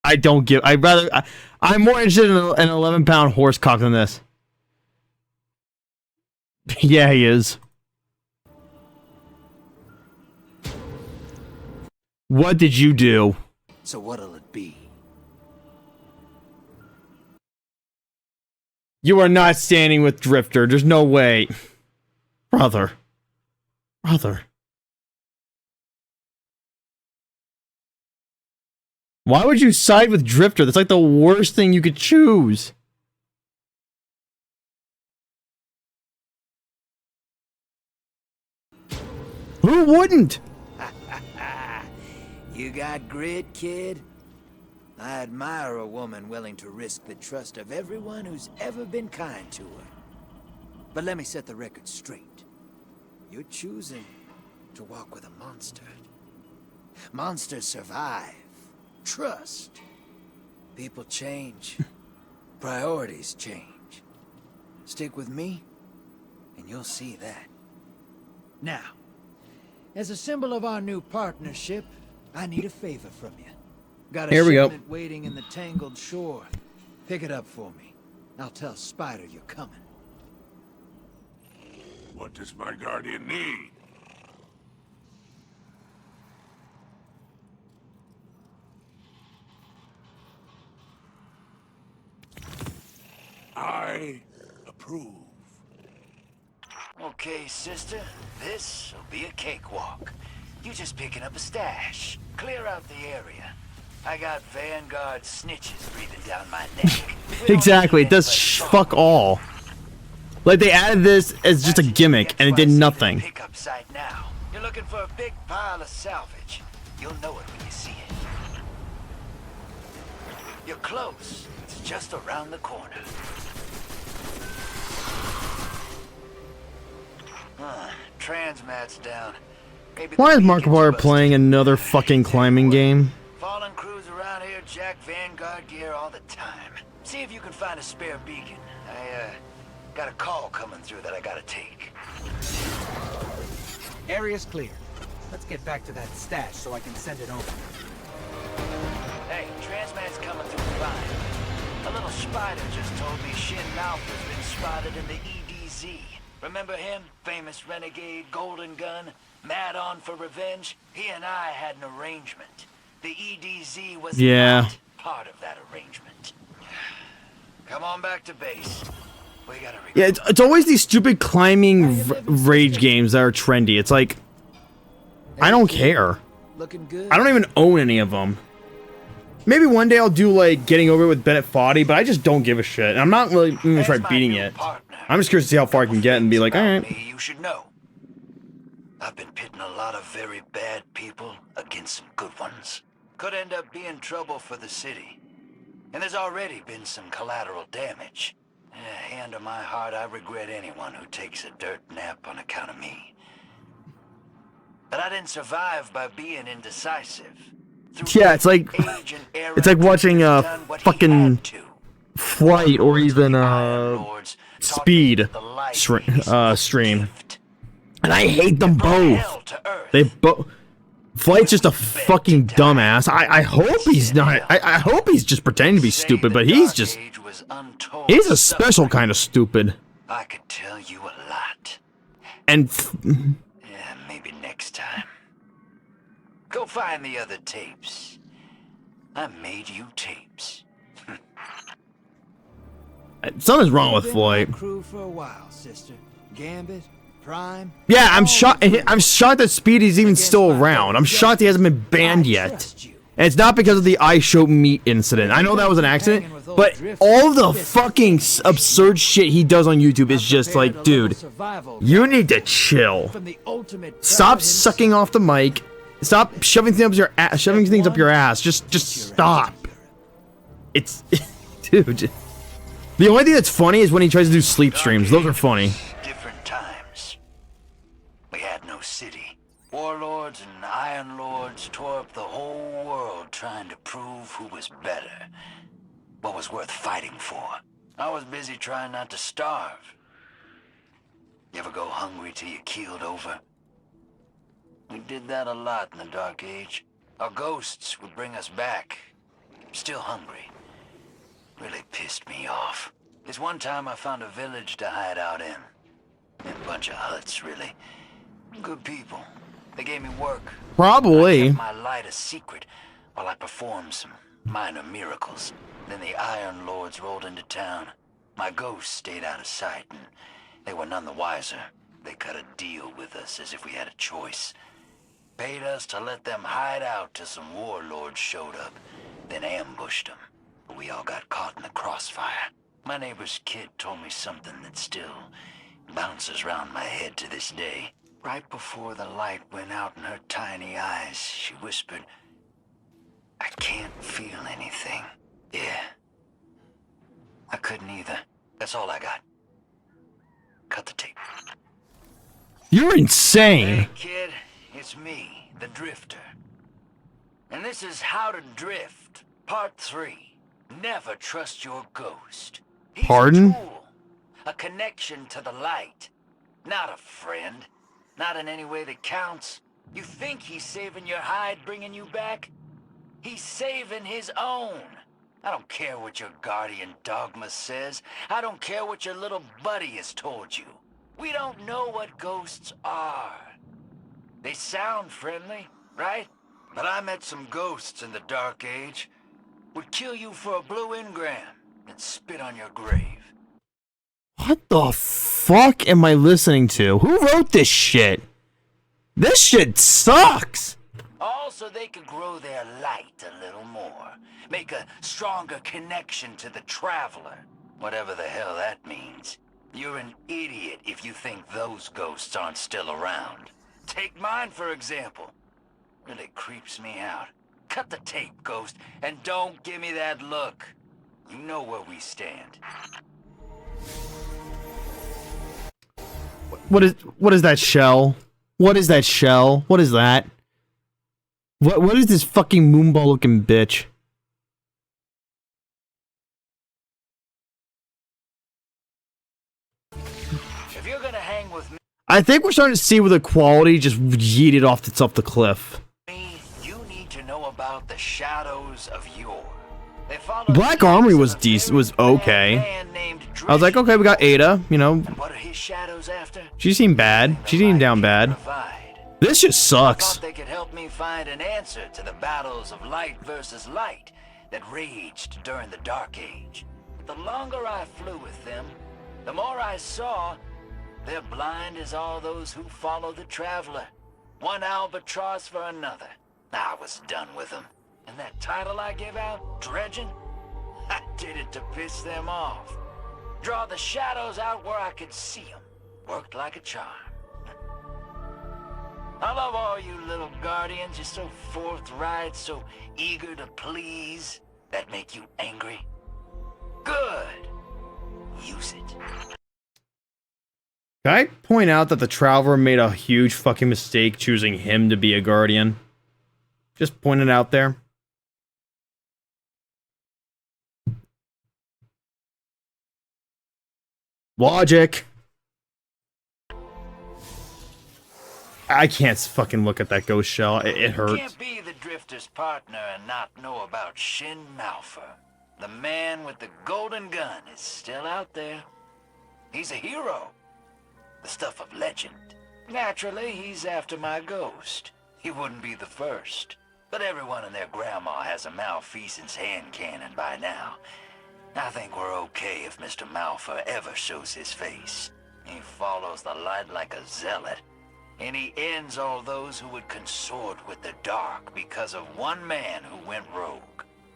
Speaker 18: I don't give. I'm more interested in an 11-pound horse cock than this. Yeah, he is. What did you do?
Speaker 7: So what'll it be?
Speaker 18: You are not standing with Drifter. There's no way. Brother. Why would you side with Drifter? That's like the worst thing you could choose. Who wouldn't?
Speaker 7: You got grit, kid? I admire a woman willing to risk the trust of everyone who's ever been kind to her. But let me set the record straight. You're choosing to walk with a monster. Monsters survive. Trust. People change. Priorities change. Stick with me, and you'll see that. Now, as a symbol of our new partnership, I need a favor from you. Got a
Speaker 18: Here we go.
Speaker 7: shipment waiting in the Tangled Shore. Pick it up for me. I'll tell Spider you're coming.
Speaker 13: What does my guardian need? I approve.
Speaker 7: Okay, sister. This'll be a cakewalk. You just picking up a stash. Clear out the area. I got Vanguard snitches breathing down my neck.
Speaker 18: Exactly, it does fuck all. Like, they added this as just a gimmick, and it did nothing.
Speaker 7: Pickup site now. You're looking for a big pile of salvage. You'll know it when you see it. You're close. It's just around the corner. Transmat's down. Maybe
Speaker 18: Why is Markiplier playing another fucking climbing game?
Speaker 7: fallen crews around here jack Vanguard gear all the time. See if you can find a spare beacon. I got a call coming through that I gotta take.
Speaker 5: Area's clear. Let's get back to that stash so I can send it over.
Speaker 7: Hey, Transmat's coming through fine. A little spider just told me Shin Malfa's been spotted in the EDZ. Remember him? Famous renegade, golden gun, mad on for revenge? He and I had an arrangement. The EDZ was not part of that arrangement. Come on back to base. We gotta
Speaker 18: Yeah, it's always these stupid climbing rage games that are trendy. It's like, I don't care.
Speaker 7: Looking good.
Speaker 18: I don't even own any of them. Maybe one day I'll do like getting over it with Bennett Foddy, but I just don't give a shit. And I'm not really gonna try beating it. I'm just curious to see how far I can get and be like, alright.
Speaker 7: You should know. I've been pitting a lot of very bad people against some good ones. Could end up being trouble for the city. And there's already been some collateral damage. Hand on my heart, I regret anyone who takes a dirt nap on account of me. But I didn't survive by being indecisive.
Speaker 18: Yeah, it's like watching a fucking Flight or even Speed stream. And I hate them both. They both. Flight's just a fucking dumbass. I hope he's not. I hope he's just pretending to be stupid, but he's just. He's a special kind of stupid.
Speaker 7: I could tell you a lot.
Speaker 18: And.
Speaker 7: Yeah, maybe next time. Go find the other tapes. I made you tapes.
Speaker 18: Something's wrong with Flight.
Speaker 7: Crew for a while, sister. Gambit, Prime.
Speaker 18: Yeah, I'm shocked. I'm shocked that Speed is even still around. I'm shocked he hasn't been banned yet. And it's not because of the I Show Meat incident. I know that was an accident, but all the fucking absurd shit he does on YouTube is just like, dude, you need to chill. Stop sucking off the mic. Stop shoving things up your ass. Just stop. It's, dude. The only thing that's funny is when he tries to do sleep streams. Those are funny.
Speaker 7: Different times. We had no city. Warlords and Iron Lords tore up the whole world trying to prove who was better. What was worth fighting for. I was busy trying not to starve. You ever go hungry till you keeled over? We did that a lot in the Dark Age. Our ghosts would bring us back. Still hungry. Really pissed me off. This one time I found a village to hide out in. A bunch of huts, really. Good people. They gave me work.
Speaker 18: Probably.
Speaker 7: I kept my light a secret while I performed some minor miracles. Then the Iron Lords rolled into town. My ghost stayed out of sight, and they were none the wiser. They cut a deal with us as if we had a choice. Paid us to let them hide out till some warlords showed up, then ambushed them. But we all got caught in the crossfire. My neighbor's kid told me something that still bounces round my head to this day. Right before the light went out in her tiny eyes, she whispered, "I can't feel anything." Yeah. I couldn't either. That's all I got. Cut the tape.
Speaker 18: You're insane.
Speaker 7: Hey, kid. It's me, the Drifter. And this is How to Drift, Part 3. Never trust your ghost. He's
Speaker 18: Pardon?
Speaker 7: a tool, a connection to the light. Not a friend. Not in any way that counts. You think he's saving your hide, bringing you back? He's saving his own. I don't care what your guardian dogma says. I don't care what your little buddy has told you. We don't know what ghosts are. They sound friendly, right? But I met some ghosts in the Dark Age. Would kill you for a blue engram and spit on your grave.
Speaker 18: What the fuck am I listening to? Who wrote this shit? This shit sucks.
Speaker 7: Also, they could grow their light a little more. Make a stronger connection to the Traveler. Whatever the hell that means. You're an idiot if you think those ghosts aren't still around. Take mine, for example. Really creeps me out. Cut the tape, Ghost, and don't give me that look. You know where we stand.
Speaker 18: What is that shell? What is that shell? What is that? What is this fucking moonball looking bitch?
Speaker 7: If you're gonna hang with me,
Speaker 18: I think we're starting to see where the quality just yeeted off the cliff.
Speaker 7: you need to know about the shadows of yore. They follow
Speaker 18: Black Armory was decent, was okay. I was like, okay, we got Ada, you know.
Speaker 7: What are his shadows after?
Speaker 18: She seemed bad. She seemed down bad. This just sucks.
Speaker 7: Thought they could help me find an answer to the battles of light versus light that raged during the Dark Age. But the longer I flew with them, the more I saw they're blind as all those who follow the Traveler. One albatross for another. I was done with them. And that title I give out, Dredging, I did it to piss them off. Draw the shadows out where I could see them. Worked like a charm. I love all you little guardians. You're so forthright, so eager to please. That make you angry? Good. Use it.
Speaker 18: Can I point out that the Traveler made a huge fucking mistake choosing him to be a guardian? Just point it out there. Logic. I can't fucking look at that ghost shell. It hurts.
Speaker 7: Can't be the Drifter's partner and not know about Shin Malphur. The man with the golden gun is still out there. He's a hero. The stuff of legend. Naturally, he's after my ghost. He wouldn't be the first. But everyone and their grandma has a malfeasance hand cannon by now. I think we're okay if Mr. Malphur ever shows his face. He follows the light like a zealot. And he ends all those who would consort with the dark because of one man who went rogue.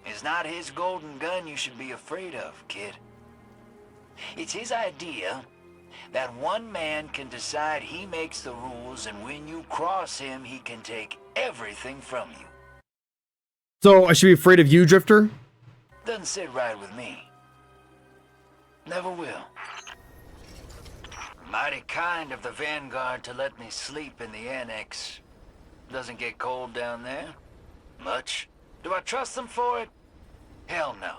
Speaker 7: It's not his golden gun you should be afraid of, kid. It's his idea that one man can decide he makes the rules, and when you cross him, he can take everything from you.
Speaker 18: So I should be afraid of you, Drifter?
Speaker 7: Doesn't sit right with me. Never will. Mighty kind of the Vanguard to let me sleep in the annex. Doesn't get cold down there. Much. Do I trust them for it? Hell no.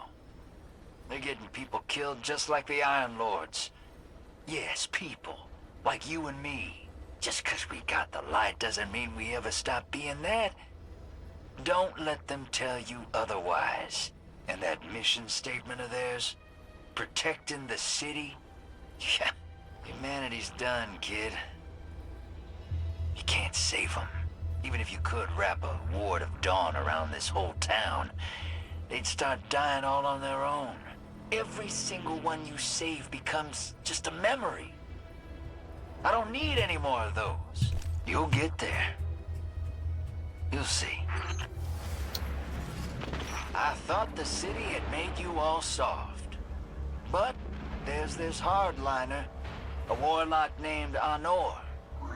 Speaker 7: They're getting people killed just like the Iron Lords. Yes, people. Like you and me. Just 'cause we got the light doesn't mean we ever stop being that. Don't let them tell you otherwise. And that mission statement of theirs? Protecting the city? Yeah, humanity's done, kid. You can't save them. Even if you could wrap a ward of dawn around this whole town, they'd start dying all on their own. Every single one you save becomes just a memory. I don't need any more of those. You'll get there. You'll see. I thought the city had made you all soft. But there's this hardliner, a warlock named Anor.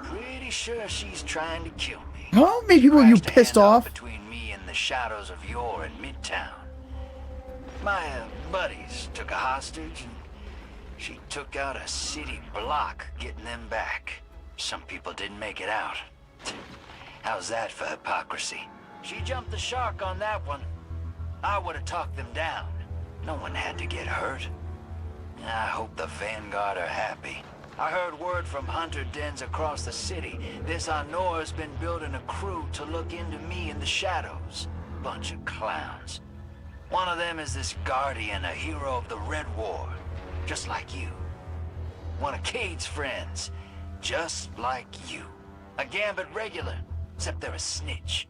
Speaker 7: Pretty sure she's trying to kill me.
Speaker 18: How many people are you pissed off?
Speaker 7: Between me and the shadows of Yor in Midtown. My buddies took a hostage and she took out a city block getting them back. Some people didn't make it out. How's that for hypocrisy? She jumped the shark on that one. I would have talked them down. No one had to get hurt. I hope the Vanguard are happy. I heard word from hunter dens across the city. This Anor's been building a crew to look into me in the shadows. Bunch of clowns. One of them is this Guardian, a hero of the Red War. Just like you. One of Cade's friends. Just like you. A Gambit regular, except they're a snitch.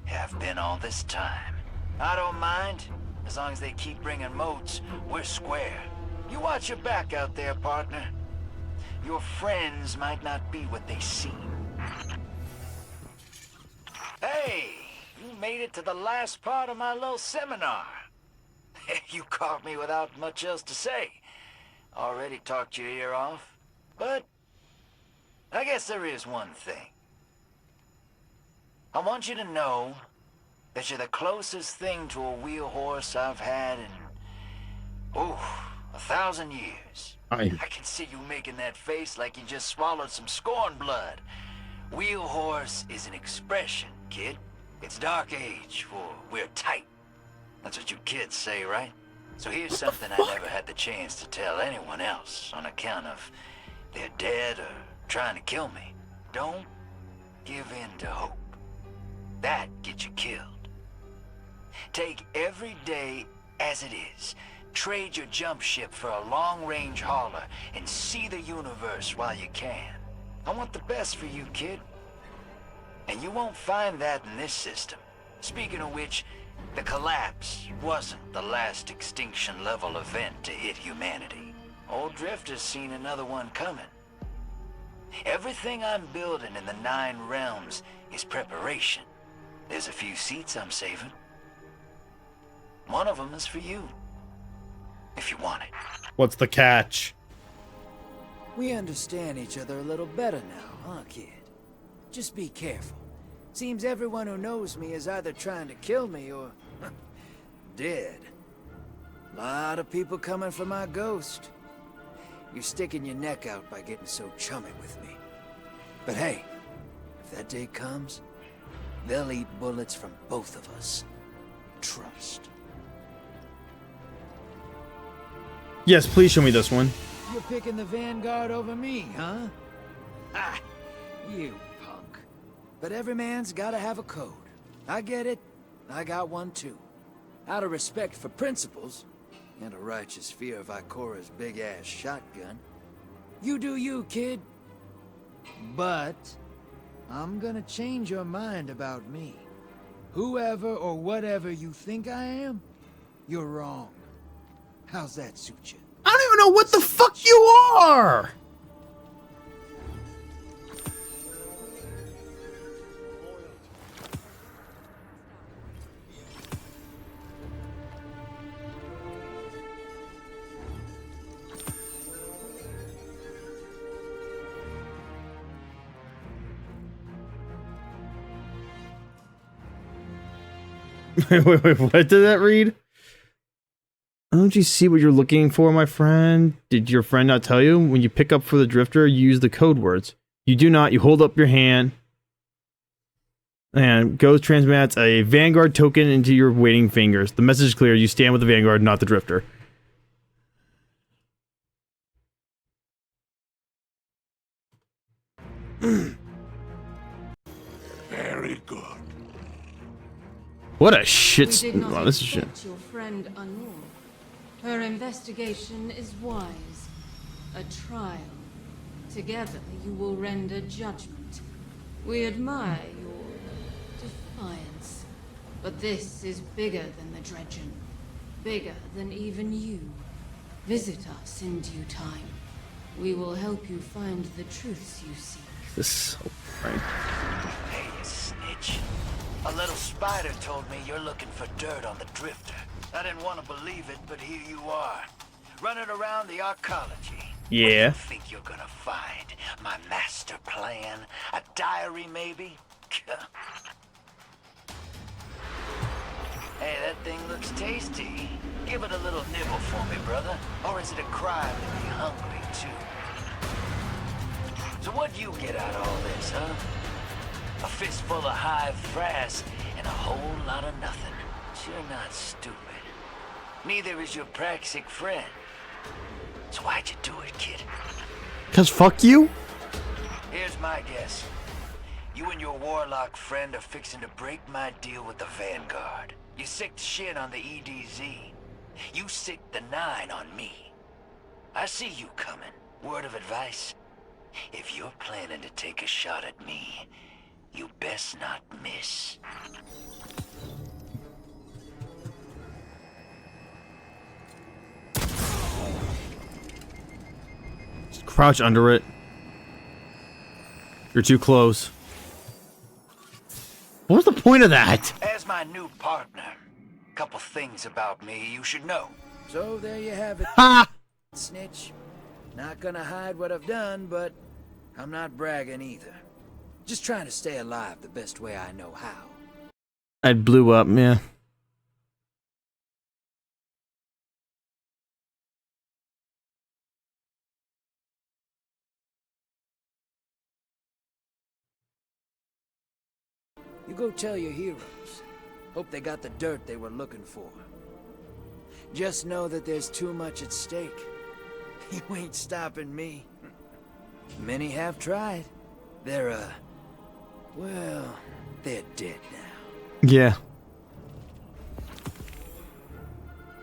Speaker 7: Have been all this time. I don't mind. As long as they keep bringing motes, we're square. You watch your back out there, partner. Your friends might not be what they seem. Hey, you made it to the last part of my little seminar. You caught me without much else to say. Already talked your ear off, but I guess there is one thing. I want you to know that you're the closest thing to a wheel horse I've had in, 1,000 years. I can see you making that face like you just swallowed some scorn blood. Wheel horse is an expression, kid. It's dark age, or we're tight. That's what you kids say, right? So here's something I never had the chance to tell anyone else on account of they're dead or trying to kill me. Don't give in to hope. That gets you killed. Take every day as it is. Trade your jump ship for a long-range hauler and see the universe while you can. I want the best for you, kid. And you won't find that in this system. Speaking of which, the collapse wasn't the last extinction-level event to hit humanity. Old Drifter's seen another one coming. Everything I'm building in the 9 realms is preparation. There's a few seats I'm saving. One of them is for you. If you want it.
Speaker 18: What's the catch?
Speaker 7: We understand each other a little better now, huh, kid? Just be careful. Seems everyone who knows me is either trying to kill me or dead. Lot of people coming for my ghost. You're sticking your neck out by getting so chummy with me. But hey, if that day comes, they'll eat bullets from both of us. Trust.
Speaker 18: Yes, please show me this one.
Speaker 7: You're picking the Vanguard over me, huh? Ah, you punk. But every man's gotta have a code. I get it. I got one too. Out of respect for principles, and a righteous fear of Ikora's big-ass shotgun. You do you, kid. But I'm gonna change your mind about me. Whoever or whatever you think I am, you're wrong. How's that suit you?
Speaker 18: I don't even know what the fuck you are! wait, what did that read? Don't you see what you're looking for, my friend? Did your friend not tell you? When you pick up for the Drifter, you use the code words. You do not. You hold up your hand. And Ghost transmits a Vanguard token into your waiting fingers. The message is clear. You stand with the Vanguard, not the Drifter.
Speaker 13: Very good.
Speaker 18: What a shit. Wow, this is shit.
Speaker 19: friend Anur. Her investigation is wise. A trial. Together you will render judgment. We admire your defiance. But this is bigger than the Dredgen. Bigger than even you. Visit us in due time. We will help you find the truths you seek.
Speaker 18: This is so right.
Speaker 7: Hey, you snitch. A little spider told me you're looking for dirt on the Drifter. I didn't want to believe it, but here you are. Running around the arcology.
Speaker 18: Yeah.
Speaker 7: What do you think you're gonna find? My master plan? A diary, maybe? Hey, that thing looks tasty. Give it a little nibble for me, brother. Or is it a crime to be hungry, too? So what'd you get out of all this, huh? A fistful of hive frass and a whole lot of nothing. You're not stupid. Neither is your Praxic friend. So why'd you do it, kid?
Speaker 18: 'Cause fuck you?
Speaker 7: Here's my guess. You and your warlock friend are fixing to break my deal with the Vanguard. You sicked shit on the EDZ. You sicked the 9 on me. I see you coming. Word of advice. If you're planning to take a shot at me, you best not miss.
Speaker 18: Just crouch under it. You're too close. What was the point of that?
Speaker 7: As my new partner, couple things about me you should know. So there you have it.
Speaker 18: Ha!
Speaker 7: Snitch. Not gonna hide what I've done, but I'm not bragging either. Just trying to stay alive the best way I know how.
Speaker 18: I blew up, yeah.
Speaker 7: You go tell your heroes. Hope they got the dirt they were looking for. Just know that there's too much at stake. You ain't stopping me. Many have tried. They're, well, they're dead now.
Speaker 18: Yeah.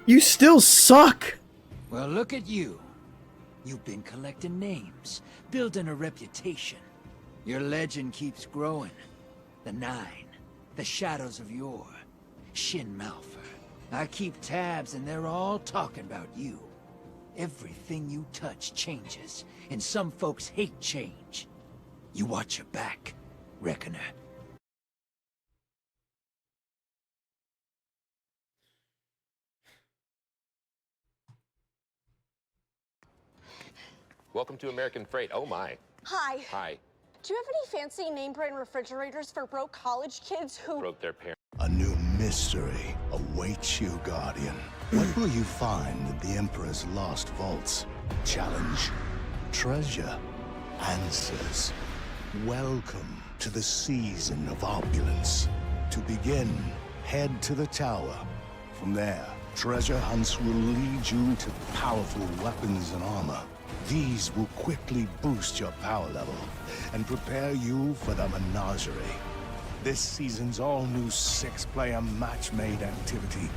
Speaker 18: You still suck!
Speaker 7: Well, look at you. You've been collecting names, building a reputation. Your legend keeps growing. The 9, the Shadows of Yore, Shin Malphur. I keep tabs and they're all talking about you. Everything you touch changes, and some folks hate change. You watch your back, Reckoner.
Speaker 15: Welcome to American Freight. Oh my.
Speaker 17: Hi.
Speaker 15: Hi.
Speaker 17: Do you have any fancy name brand refrigerators for broke college kids who
Speaker 15: Broke their parents.
Speaker 23: A new mystery awaits you, Guardian. What will you find in the Emperor's lost vaults? Challenge, treasure, answers. Welcome to the season of opulence. To begin, head to the tower. From there, treasure hunts will lead you to powerful weapons and armor. These will quickly boost your power level and prepare you for the menagerie. This season's all-new 6-player match-made activity.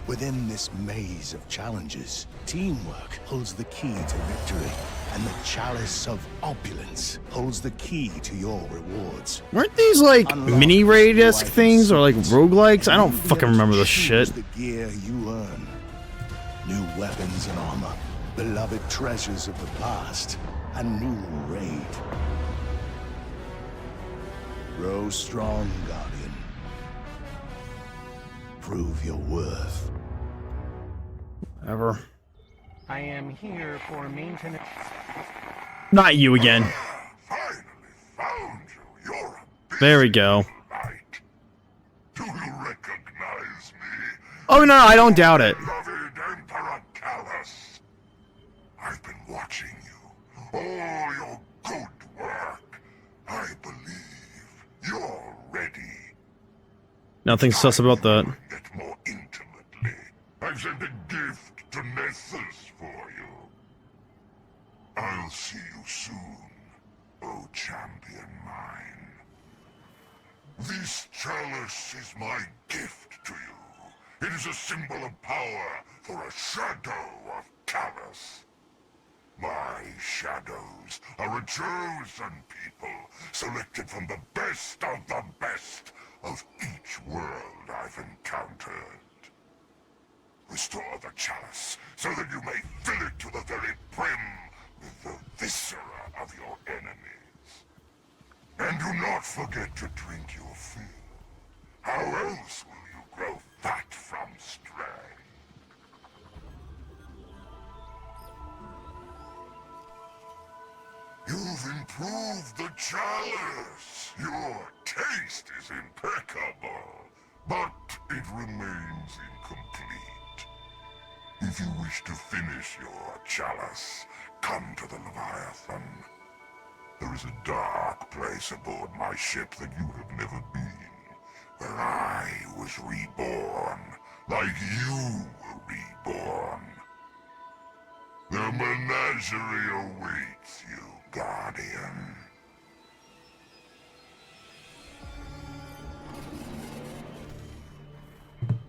Speaker 23: Within this maze of challenges, teamwork holds the key to victory, and the Chalice of Opulence holds the key to your rewards.
Speaker 18: Weren't these like mini raid-esque things or like roguelikes? I don't fucking remember this shit.
Speaker 23: The gear you earn. New weapons and armor. Beloved treasures of the past, a new raid. Grow strong, Guardian. Prove your worth.
Speaker 18: Ever.
Speaker 12: I am here for maintenance.
Speaker 18: Not you again. There we go.
Speaker 13: Do you recognize me?
Speaker 18: Oh no, I don't doubt it.
Speaker 13: Beloved Emperor Callus. I've been watching you. All your good work. I believe you're ready.
Speaker 18: Nothing sus about that.
Speaker 13: Get more intimately. I've sent a gift to Nessus for you. I'll see you soon, O champion mine. This chalice is my gift to you. It is a symbol of power for a shadow of Callus. My shadows are a chosen people, selected from the best of each world I've encountered. Restore the chalice, so that you may fill it to the very brim with the viscera of your enemies. And do not forget to drink your fill. How else will you grow fat from stray? You've improved the chalice. Your taste is impeccable, but it remains incomplete. If you wish to finish your chalice, come to the Leviathan. There is a dark place aboard my ship that you have never been, where I was reborn, like you were reborn. The menagerie awaits you, Guardian.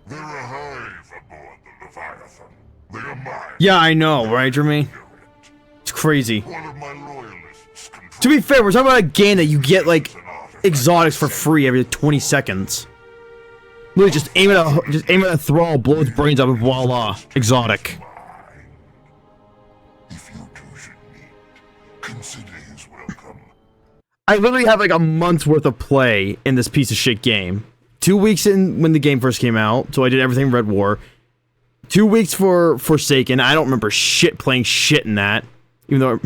Speaker 13: They're a hive aboard the Leviathan. They are mine.
Speaker 18: Yeah, I know, right, Jermaine? It's crazy.
Speaker 13: One of my loyalists controls.
Speaker 18: To be fair, we're talking about a game that you get, like, exotics for free every 20 seconds. Literally, just aim at a thrall, blow its brains up, and voila, exotic.
Speaker 13: Consider his welcome.
Speaker 18: I literally have like a month's worth of play in this piece of shit game. 2 weeks in when the game first came out, so I did everything Red War. 2 weeks for Forsaken. I don't remember shit playing shit in that, even though.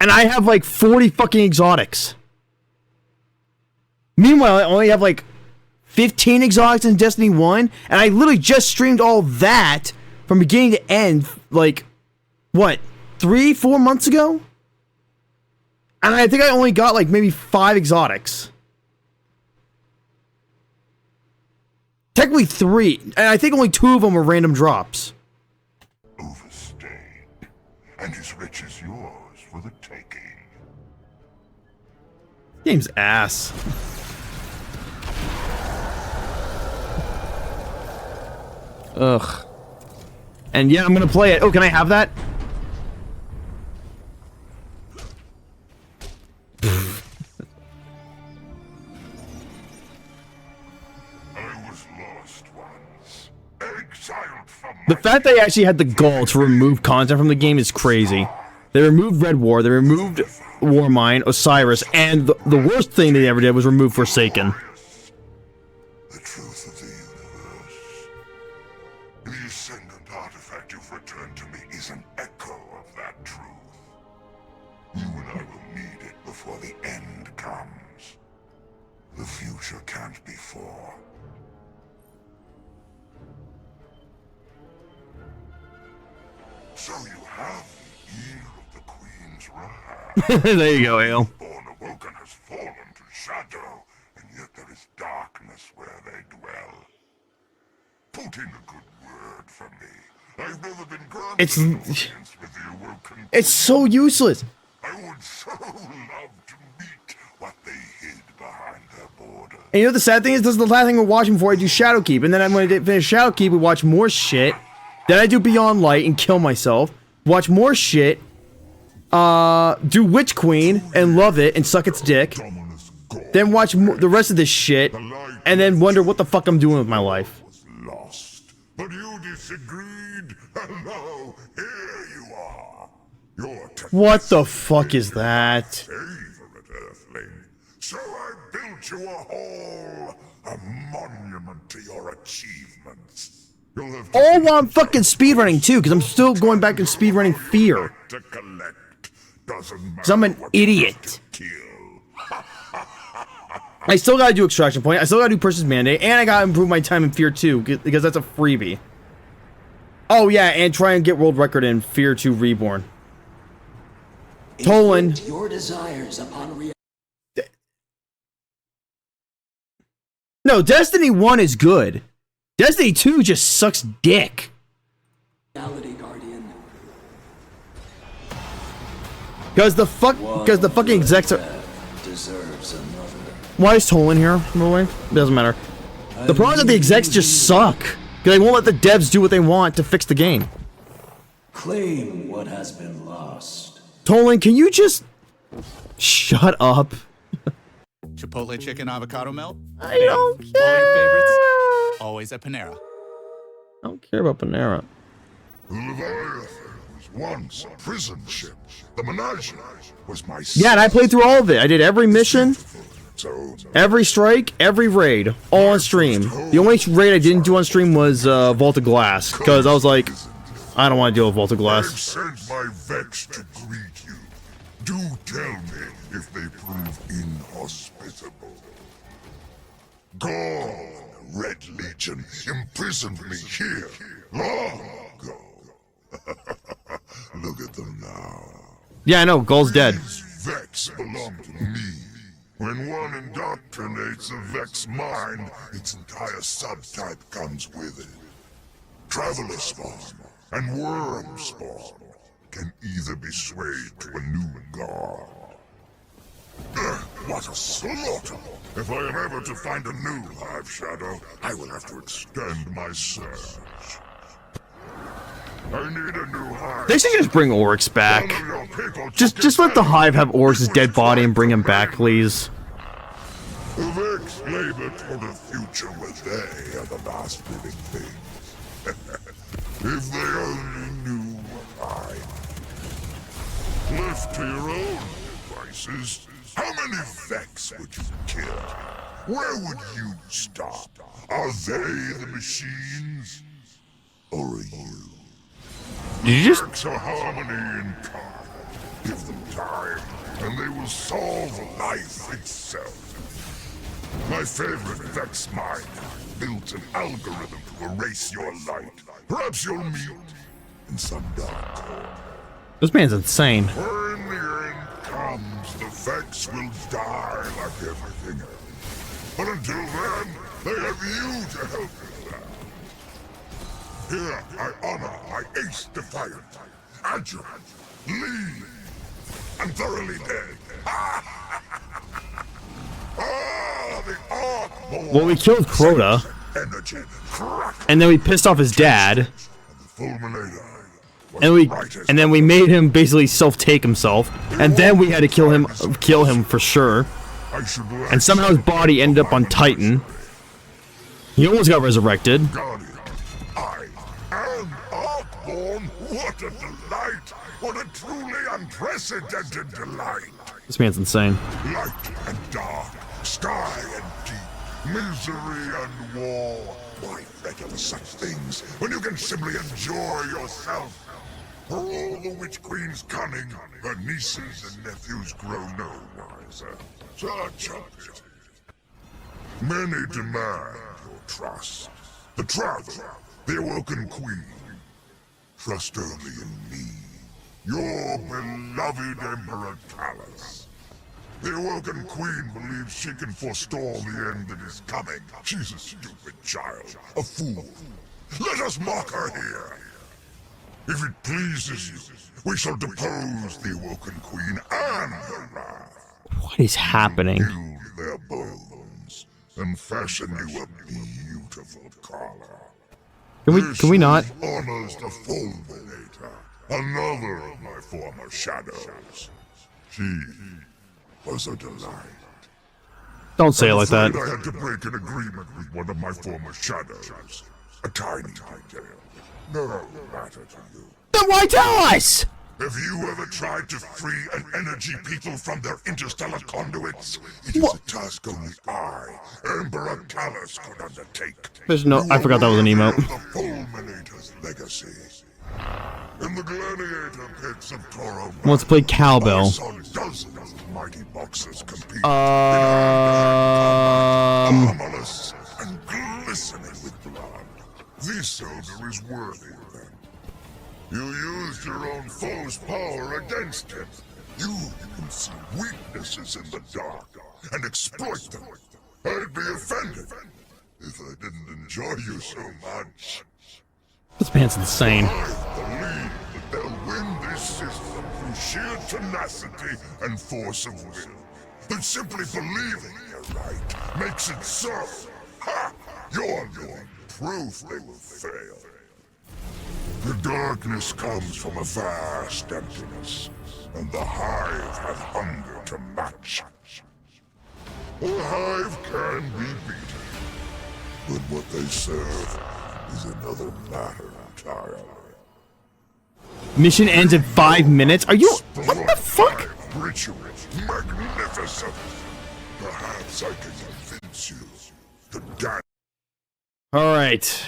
Speaker 18: And I have like 40 fucking exotics. Meanwhile, I only have like 15 exotics in Destiny 1, and I literally just streamed all that from beginning to end, like, what, 3-4 months ago? And I think I only got like maybe 5 exotics. Technically 3, and I think only 2 of them were random drops.
Speaker 13: Overstayed, and his riches yours for the taking.
Speaker 18: Game's ass. Ugh. And yeah, I'm gonna play it. Oh, can I have that? The fact they actually had the gall to remove content from the game is crazy. They removed Red War, they removed Warmind, Osiris, and the worst thing they ever did was remove Forsaken.
Speaker 13: The truth of the universe. The ascendant artifact you've returned to me is an echo of that truth. You and I will need it before the end comes. The future can't be for. So you have the ear of the Queen's wrath.
Speaker 18: There you go, Ale.
Speaker 13: Born awoken has fallen to shadow, and yet there is darkness where they dwell. Put in a good word for me. I've never been granted an audience with the awoken.
Speaker 18: It's so useless.
Speaker 13: I would so love to meet what they hid behind their borders.
Speaker 18: And you know what the sad thing is? This is the last thing we're watching before I do Shadowkeep. And then when I finish Shadowkeep, we watch more shit. Then I do Beyond Light and kill myself. Watch more shit. Do Witch Queen and love it and suck its dick. Then watch the rest of this shit. And then wonder what the fuck I'm doing with my life.
Speaker 13: Lost, but you disagreed, and now here you are. Your
Speaker 18: What the fuck is that?
Speaker 13: favorite Earthling. So I built you a hall, a monument to your achievements. You'll have
Speaker 18: All while I'm fucking speedrunning too, because I'm still going back and speedrunning Fear.
Speaker 13: to collect. Doesn't matter.
Speaker 18: Because I'm an idiot. I still gotta do Extraction Point, I still gotta do Person's Mandate, and I gotta improve my time in Fear 2, because that's a freebie. Oh yeah, and try and get world record in Fear 2 Reborn. Tolan.
Speaker 2: Your desires upon reality.
Speaker 18: No, Destiny 1 is good. Destiny 2 just sucks dick.
Speaker 2: Guardian.
Speaker 18: Because the fucking execs are...
Speaker 2: Deserves another.
Speaker 18: Why is Tolan here, by the way? It doesn't matter. The problem is that the execs just suck. Because they won't let the devs do what they want to fix the game.
Speaker 2: Claim what has been lost.
Speaker 18: Tolan, can you just shut up?
Speaker 16: Chipotle chicken avocado melt?
Speaker 18: I don't care.
Speaker 16: All your favorites? Always at Panera.
Speaker 18: I don't care about Panera.
Speaker 13: The Leviathan was once a prison ship. The Menagerie was my
Speaker 18: Yeah, and I played through all of it. I did every mission, every strike, every raid, all on stream. The only raid I didn't do on stream was Vault of Glass, because I was like, I don't want to deal with Vault of
Speaker 13: I've
Speaker 18: Glass.
Speaker 13: sent my Vex to greet you. Do tell me if they prove inhospitable. Gone, Red Legion imprisoned me here long ago. Look at them now.
Speaker 18: Yeah, I know, Gull's dead.
Speaker 13: Vex belong to me. When one indoctrinates a Vex mind, its entire subtype comes with it. Traveler spawn and worm spawn can either be swayed to a new god. What a slaughter! If I am ever to find a new Hive Shadow, I will have to extend my search. I need a new hive.
Speaker 18: They should just bring Oryx back. Just let the Hive have Oryx's dead body and bring him back, please.
Speaker 13: The Vex labor toward a future where they are the last living things. If they only knew what I know. Left to your own devices, how many Vex would you kill? Where would you stop? Are they the machines? Or are you?
Speaker 18: Did you just...
Speaker 13: Vex are harmony in kind. Give them time, and they will solve life itself. My favorite Vex mind built an algorithm to erase your light. Perhaps you'll meet in some dark corner.
Speaker 18: This man's insane.
Speaker 13: When the end comes, the Vex will die like everything else. But until then, they have you to help with that. Here, I honor my ace defiant, agile, lean, and thoroughly dead.
Speaker 18: Well, we killed Crota, and then we pissed off his dad, and then we made him basically self-take himself, and then we had to kill him for sure. And somehow his body ended up on Titan. He almost got resurrected.
Speaker 13: I am Arcborn. What a delight! What a truly unprecedented delight!
Speaker 18: This man's insane.
Speaker 13: Light and dark, sky and deep, misery and war. Why regular such things when you can simply enjoy yourself? For all the Witch Queen's cunning, her nieces and nephews grow no wiser. Such a pity. Many demand your trust. The Traveler, the Awoken Queen. Trust only in me, your beloved Emperor Callus. The Awoken Queen believes she can forestall the end that is coming. She's a stupid child, a fool. Let us mock her here. If it pleases you, we shall depose the Awoken Queen and her wrath.
Speaker 18: What is happening?
Speaker 13: Heal their bones and fashion you a beautiful collar.
Speaker 18: Can we not?
Speaker 13: Honors the Fulminator, another of my former shadows. She was a delight.
Speaker 18: Don't say it like that.
Speaker 13: I had to break an agreement with one of my former shadows. A tiny detail. No matter to you.
Speaker 18: Then why tell us?
Speaker 13: Have you ever tried to free an energy people from their interstellar conduits? It is a task only I, Emperor Callus, could undertake.
Speaker 18: There's no... I forgot that was an emote.
Speaker 13: The Fulminator's legacy. In the gladiator pits of Toro,
Speaker 18: Wants to play cowbell.
Speaker 13: I saw dozens of mighty boxers compete. Marvelous and glistening with blood. This soldier is worthy of them. You used your own foe's power against him. You can see weaknesses in the dark and exploit them. I'd be offended if I didn't enjoy you so much.
Speaker 18: This man's insane.
Speaker 13: I believe that they'll win this system through sheer tenacity and force of will. That simply believing you're right makes it so. Ha! You're living proof they will fail. The darkness comes from a vast emptiness, and the Hive have hunger to match. The Hive can be beaten, but what they serve is another matter entirely.
Speaker 18: Mission ends in 5 minutes? Are you... What the fuck?
Speaker 13: Rituals, magnificent. Perhaps I can convince you. The
Speaker 18: Alright.